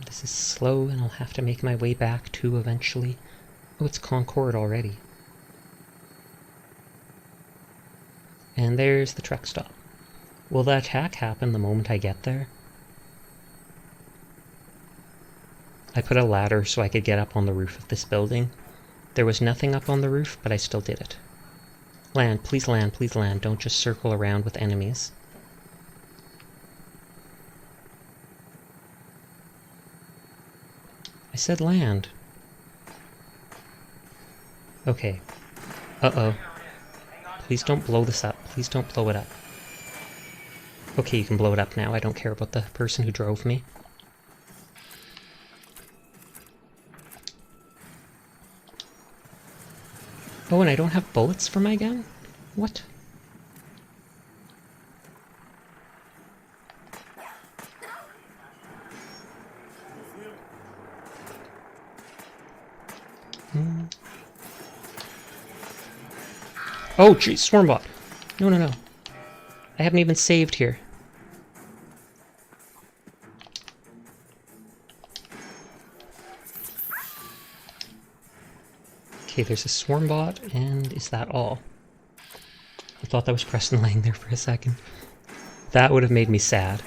This is slow, and I'll have to make my way back too eventually. Oh, it's Concord already. And there's the truck stop. Will the attack happen the moment I get there? I put a ladder so I could get up on the roof of this building. There was nothing up on the roof, but I still did it. Land, please land, please land. Don't just circle around with enemies. I said land. Okay. Uh-oh. Please don't blow this up. Please don't blow it up. Okay, you can blow it up now. I don't care about the person who drove me. Oh, and I don't have bullets for my gun? What? Oh, jeez, Swarmbot. No, no, no. I haven't even saved here. Okay, there's a Swarmbot, and is that all? I thought that was Preston laying there for a second. That would have made me sad.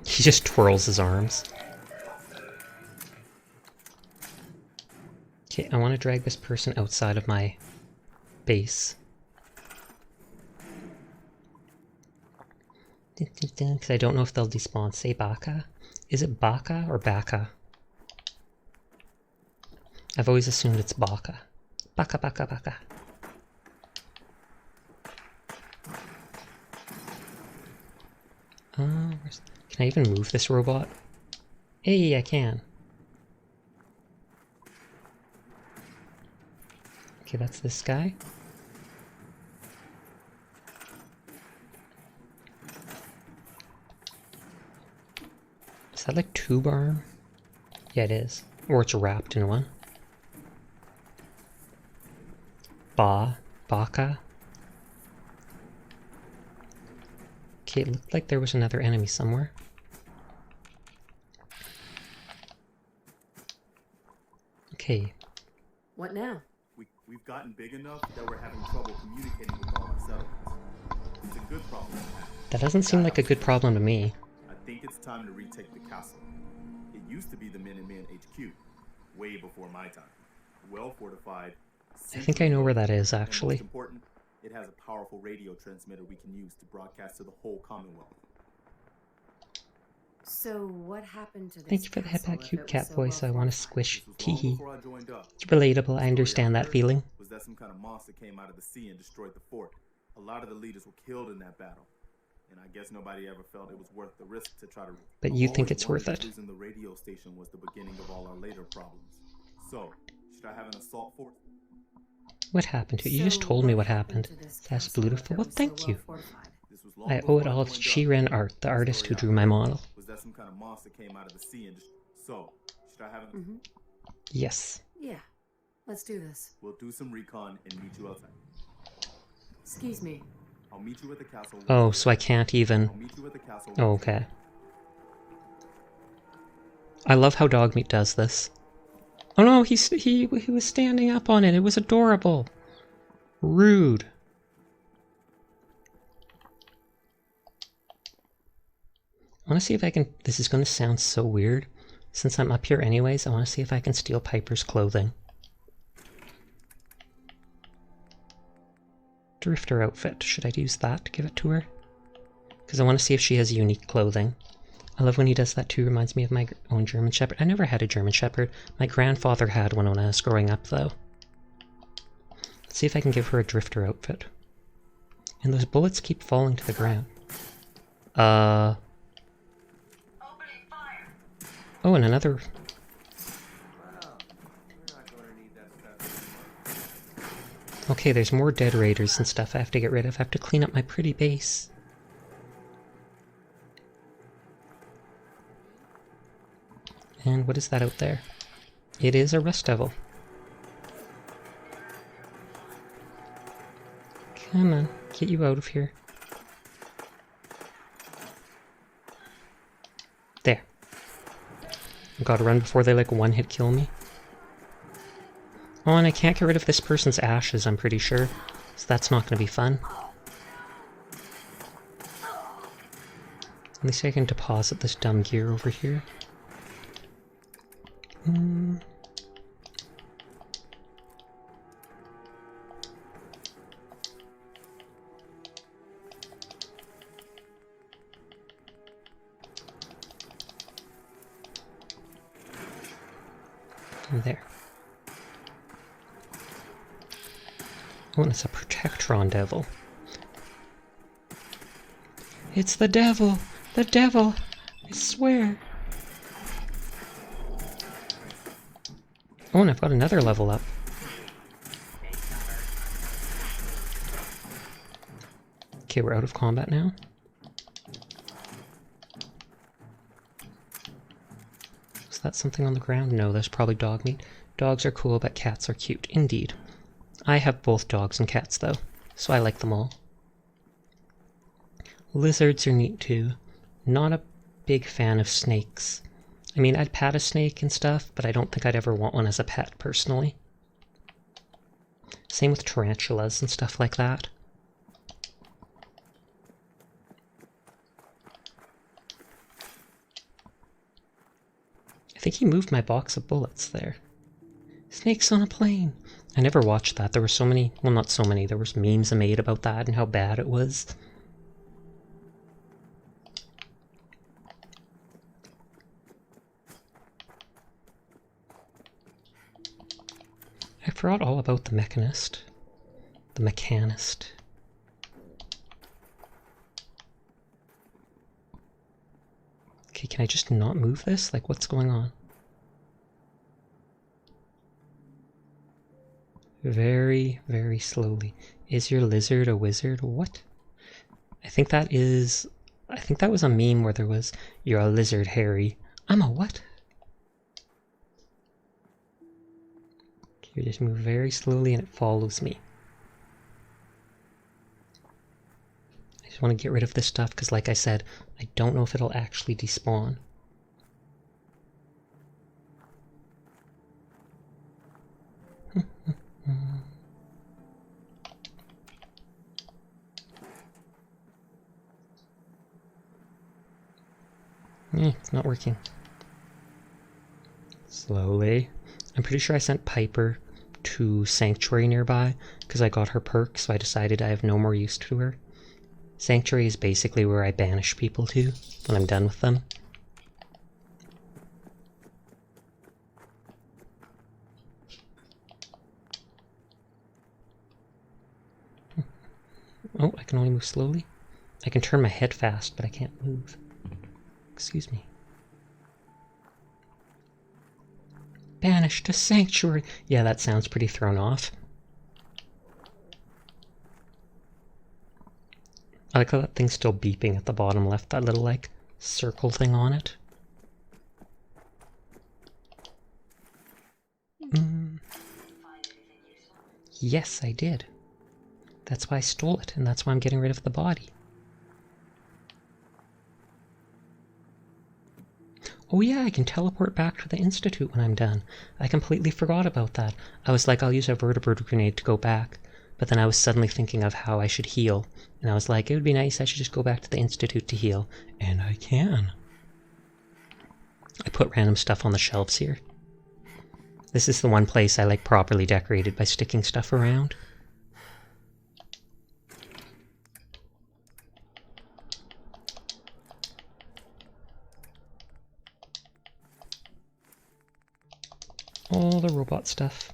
He just twirls his arms. Okay, I want to drag this person outside of my base. Because I don't know if they'll despawn. Say Baka? Is it Baka or Baka? I've always assumed it's Baka. Baka, Baka, Baka. Can I even move this robot? Hey, I can. Okay, that's this guy. Is that like tube arm? Yeah, it is. Or it's wrapped in one. Baka. Okay, it looked like there was another enemy somewhere. Okay. What now? We've gotten big enough that we're having trouble communicating with all our settlements. It's a good problem to have. That doesn't seem like a good problem to me. I think it's time to retake the castle. It used to be the Minuteman HQ, way before my time. Well fortified. I think I know where that is, actually. Most important, it has a powerful radio transmitter we can use to broadcast to the whole Commonwealth. So what happened to this? Thank you for the castle head if cute it was cat so voice. well I want to fortified? squish. Teehee. Before I joined up. It's relatable. I understand that feeling. Was that some kind of monster came out of the sea and destroyed the fort? A lot of the leaders were killed in that battle, and I guess nobody ever felt it was worth the risk to try to. But you think it's worth it? Losing the radio station was the beginning of all our later problems. So, should I have an assault force? What happened to it? You just told me what happened. That's beautiful. Well, thank you. I owe it all to Shiren Art, the artist who drew my model. Was that some kind of monster came out of the sea and so, should I have an... Yes. Yeah, let's do this. We'll do some recon and meet you outside. Excuse me. I'll meet you at the castle. Oh, so I can't even... I'll meet you at the castle. Oh, okay. I love how Dogmeat does this. Oh no, he was standing up on it. It was adorable. Rude. I want to see if I can... This is going to sound so weird. Since I'm up here anyways, I want to see if I can steal Piper's clothing. Drifter outfit. Should I use that to give it to her? Because I want to see if she has unique clothing. I love when he does that too. Reminds me of my own German Shepherd. I never had a German Shepherd. My grandfather had one when I was growing up, though. Let's see if I can give her a Drifter outfit. And those bullets keep falling to the ground. Oh, and another... Okay, there's more dead raiders and stuff I have to get rid of. I have to clean up my pretty base. And what is that out there? It is a Rust Devil. Come on, get you out of here. There. I've got to run before they like one-hit kill me. Oh, and I can't get rid of this person's ashes, I'm pretty sure. So that's not going to be fun. At least I can deposit this dumb gear over here. There. Oh, and it's a Protectron Devil. It's the devil! The devil! I swear! Oh, and I've got another level up. Okay, we're out of combat now. Is that something on the ground? No, there's probably dog meat. Dogs are cool, but cats are cute. Indeed. I have both dogs and cats, though, so I like them all. Lizards are neat, too. Not a big fan of snakes. I mean, I'd pat a snake and stuff, but I don't think I'd ever want one as a pet, personally. Same with tarantulas and stuff like that. I think he moved my box of bullets there. Snakes on a plane! I never watched that. There were so many, well, not so many, there was memes made about that and how bad it was. I forgot all about the mechanist. The mechanist. Okay, can I just not move this? Like, what's going on? Very, very slowly. Is your lizard a wizard? What? I think that was a meme where there was, you're a lizard, Harry. I'm a what? You just move very slowly and it follows me. I just want to get rid of this stuff because, like I said, I don't know if it'll actually despawn. It's not working. Slowly. I'm pretty sure I sent Piper to Sanctuary nearby because I got her perk, so I decided I have no more use to her. Sanctuary is basically where I banish people to when I'm done with them. Oh, I can only move slowly? I can turn my head fast, but I can't move. Excuse me. Banished to Sanctuary! Yeah, that sounds pretty thrown off. I like how that thing's still beeping at the bottom left, that little, like, circle thing on it. Yes, I did. That's why I stole it, and that's why I'm getting rid of the body. Oh yeah, I can teleport back to the Institute when I'm done. I completely forgot about that. I was like, I'll use a vertebrate grenade to go back. But then I was suddenly thinking of how I should heal. And I was like, it would be nice, I should just go back to the Institute to heal. And I can. I put random stuff on the shelves here. This is the one place I like properly decorated by sticking stuff around. All the robot stuff.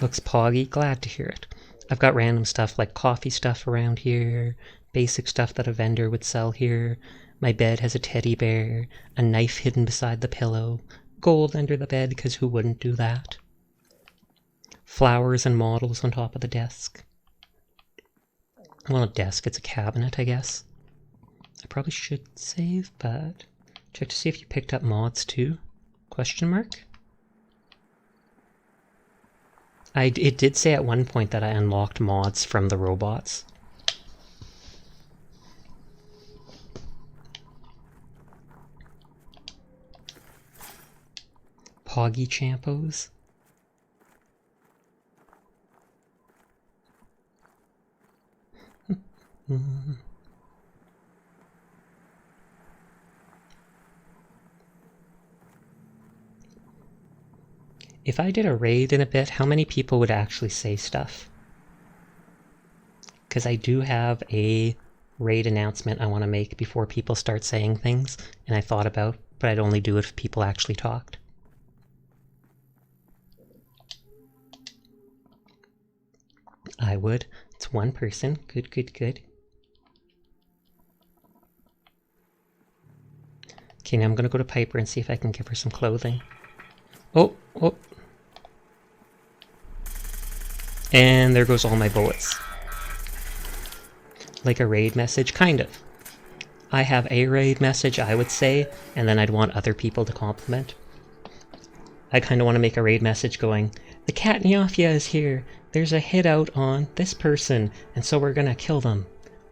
Looks poggy, glad to hear it. I've got random stuff like coffee stuff around here, basic stuff that a vendor would sell here. My bed has a teddy bear, a knife hidden beside the pillow, gold under the bed because who wouldn't do that? Flowers and models on top of the desk. Well, a desk, it's a cabinet, I guess. I probably should save, but check to see if you picked up mods too? Question mark? It did say at one point that I unlocked mods from the robots. Poggy Champos. If I did a raid in a bit, how many people would actually say stuff? Because I do have a raid announcement I want to make before people start saying things, and I thought about, but I'd only do it if people actually talked. I would. It's one person. Good, good, good. Okay, now I'm going to go to Piper and see if I can give her some clothing. Oh, oh. And there goes all my bullets. Like a raid message? Kind of. I have a raid message, I would say, and then I'd want other people to compliment. I kind of want to make a raid message going, the Cat Niafia is here. There's a hit out on this person, and so we're gonna kill them.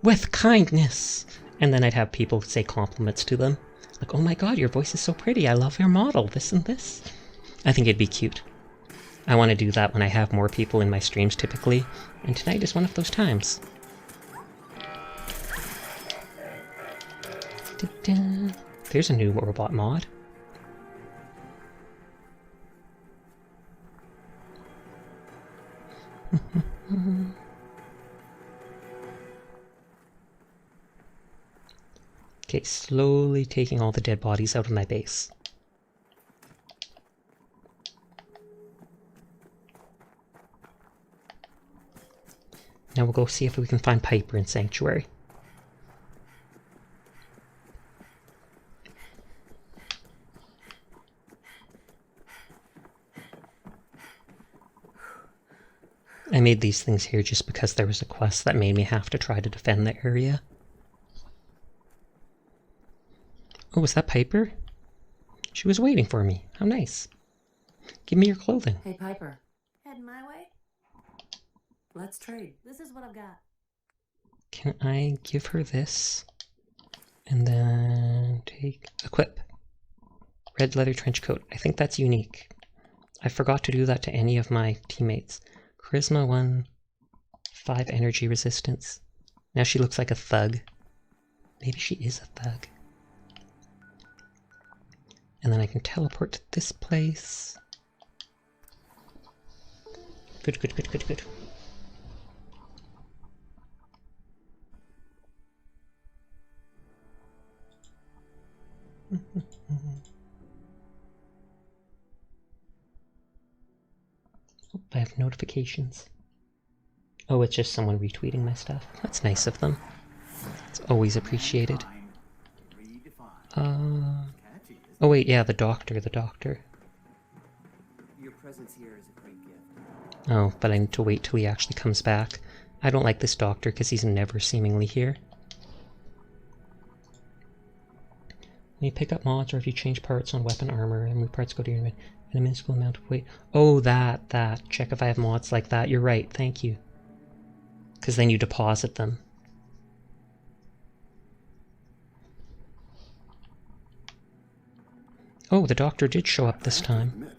With kindness! And then I'd have people say compliments to them. Like, oh my god, your voice is so pretty. I love your model. This and this. I think it'd be cute. I want to do that when I have more people in my streams typically, and tonight is one of those times. Da-da. There's a new robot mod. Okay, slowly taking all the dead bodies out of my base. Now we'll go see if we can find Piper in Sanctuary. I made these things here just because there was a quest that made me have to try to defend the area. Oh, was that Piper? She was waiting for me. How nice. Give me your clothing. Hey, Piper. Heading my way? Let's trade. This is what I've got. Can I give her this? And then take... Equip. Red leather trench coat. I think that's unique. I forgot to do that to any of my teammates. Charisma 1, 5 energy resistance. Now she looks like a thug. Maybe she is a thug. And then I can teleport to this place. Good, good, good, good, good. Oh, I have notifications. Oh, it's just someone retweeting my stuff. That's nice of them. It's always appreciated. Oh wait, yeah, the doctor. Your presence here is a great gift. Oh, but I need to wait till he actually comes back. I don't like this doctor because he's never seemingly here. When you pick up mods or if you change parts on weapon armor and move parts go to your inventory at a minuscule amount of weight. Oh, that. Check if I have mods like that. You're right, thank you. Because then you deposit them. Oh, the doctor did show up this time.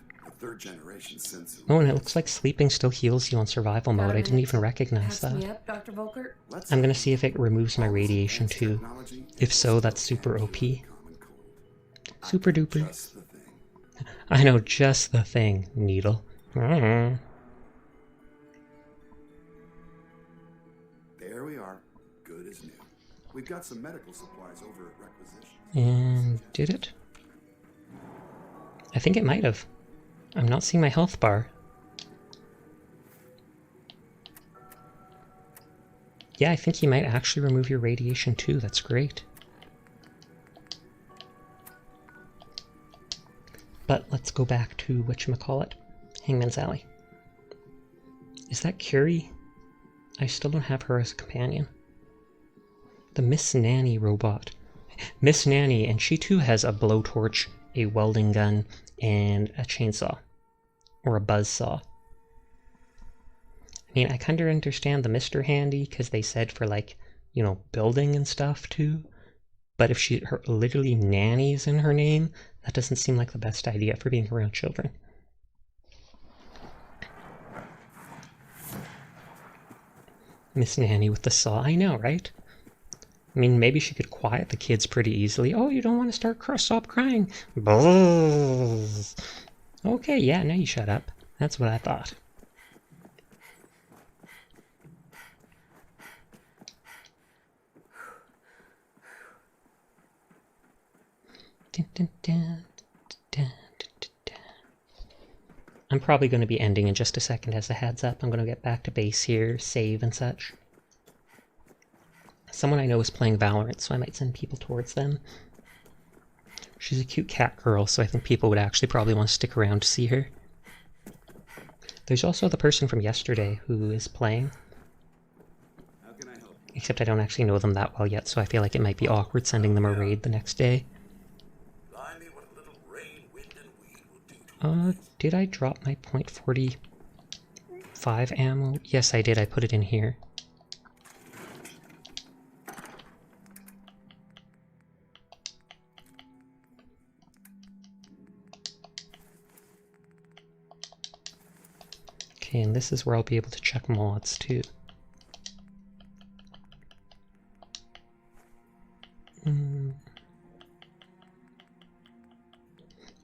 Oh, and it looks like sleeping still heals you on survival mode. I didn't even recognize that. Dr. Volkert? I'm gonna see if it removes my radiation too. If so, that's super OP. Super duper. I know, just the thing, Needle. There we are. Good as new. We've got some medical supplies over at requisitions. And did it? I think it might have. I'm not seeing my health bar. Yeah, I think he might actually remove your radiation too. That's great. But let's go back to whatchamacallit, Hangman's Alley. Is that Curie? I still don't have her as a companion. The Miss Nanny robot. Miss Nanny, and she too has a blowtorch, a welding gun, and a chainsaw. Or a buzzsaw. I mean, I kind of understand the Mr. Handy, because they said for, like, you know, building and stuff too. But if her literally Nanny's in her name, that doesn't seem like the best idea for being around children. Miss Nanny with the saw, I know, right? I mean, maybe she could quiet the kids pretty easily. Oh, you don't want to stop crying. Buzz. Okay, yeah, now you shut up. That's what I thought. I'm probably going to be ending in just a second as a heads up. I'm going to get back to base here, save and such. Someone I know is playing Valorant, so I might send people towards them. She's a cute cat girl, so I think people would actually probably want to stick around to see her. There's also the person from yesterday who is playing. Except I don't actually know them that well yet, so I feel like it might be awkward sending them a raid the next day. Did I drop my .45 ammo? Yes, I did. I put it in here. Okay, and this is where I'll be able to check mods too.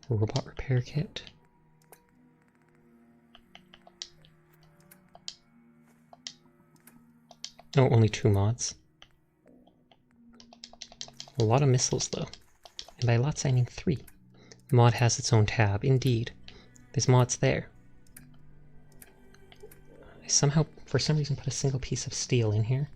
Robot repair kit. Oh, only 2 mods. A lot of missiles though. And by lots I mean 3. Mod has its own tab, indeed. There's mods there. I somehow, for some reason, put a single piece of steel in here.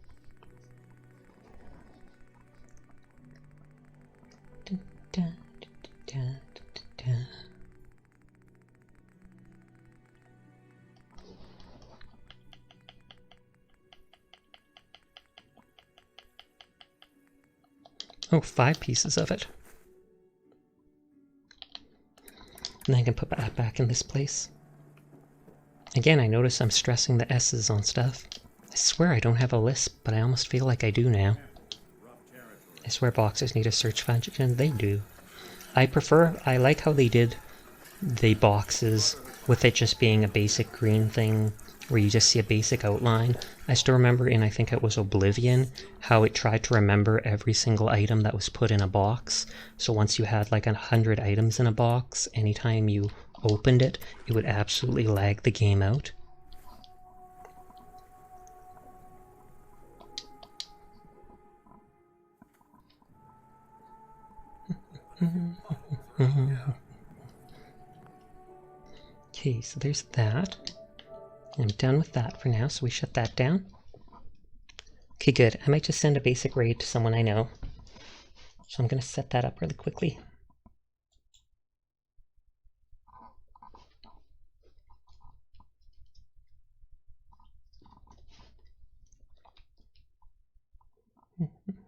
Oh, 5 pieces of it. And I can put that back in this place. Again, I notice I'm stressing the S's on stuff. I swear I don't have a lisp, but I almost feel like I do now. I swear boxes need a search function. They do. I like how they did the boxes with it just being a basic green thing where you just see a basic outline. I still remember in, I think it was Oblivion, how it tried to remember every single item that was put in a box. So once you had like 100 items in a box, anytime you opened it, it would absolutely lag the game out. Okay, so there's that. I'm done with that for now, so we shut that down. Okay, good. I might just send a basic raid to someone I know. So I'm going to set that up really quickly.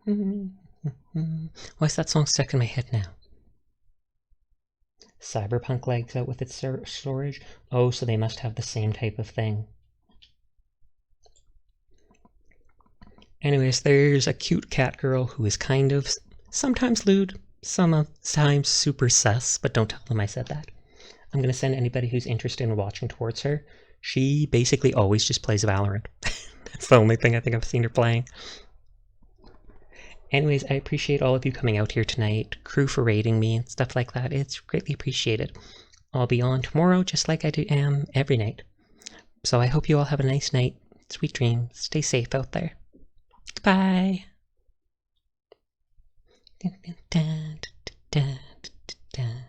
Why is that song stuck in my head now? Cyberpunk lags out with its storage? Oh, so they must have the same type of thing. Anyways, there's a cute cat girl who is kind of sometimes lewd, sometimes super sus, but don't tell them I said that. I'm going to send anybody who's interested in watching towards her. She basically always just plays Valorant. That's the only thing I think I've seen her playing. Anyways, I appreciate all of you coming out here tonight, crew for raiding me and stuff like that. It's greatly appreciated. I'll be on tomorrow just like I am every night. So I hope you all have a nice night. Sweet dreams. Stay safe out there. Goodbye. Dun, dun, dun, dun, dun, dun.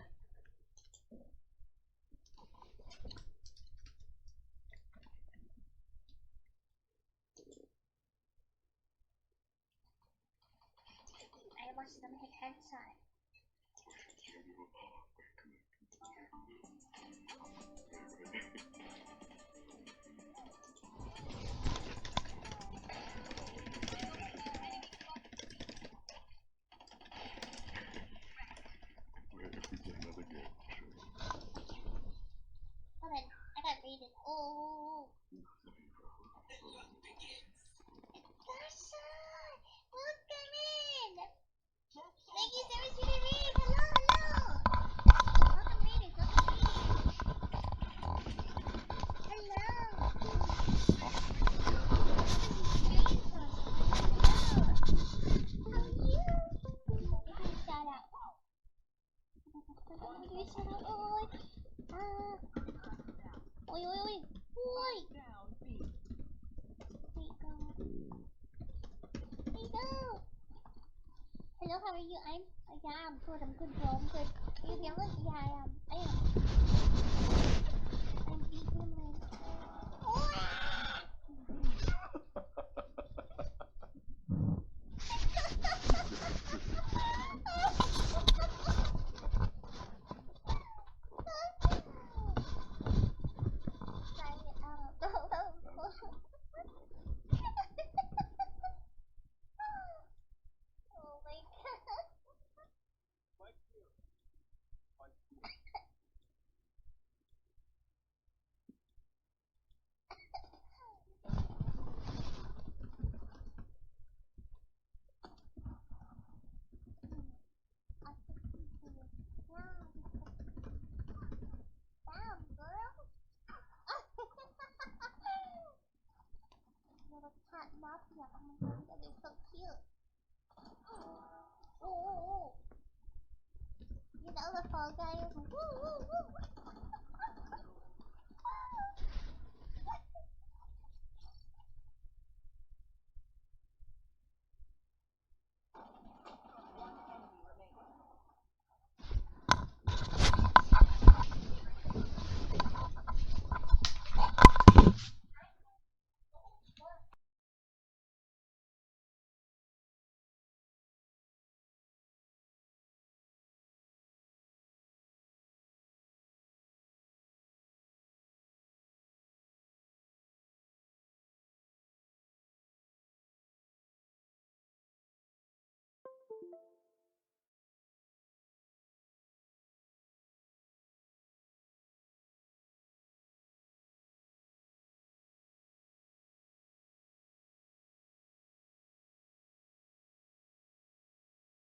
I watched them hit headshot. Hold on, I got raided. Oh. Sasha! Welcome in! Thank you so much for the raid! Hello, hello! Welcome raiders, welcome raiders! Hello! How are you? Give me a shout out. Give me a shout out. Oi, oi, oi! Oi! Hello! Hello, how are you? Yeah, I'm good, bro, I'm good. Are you feeling? Yeah, I am. I'm beating my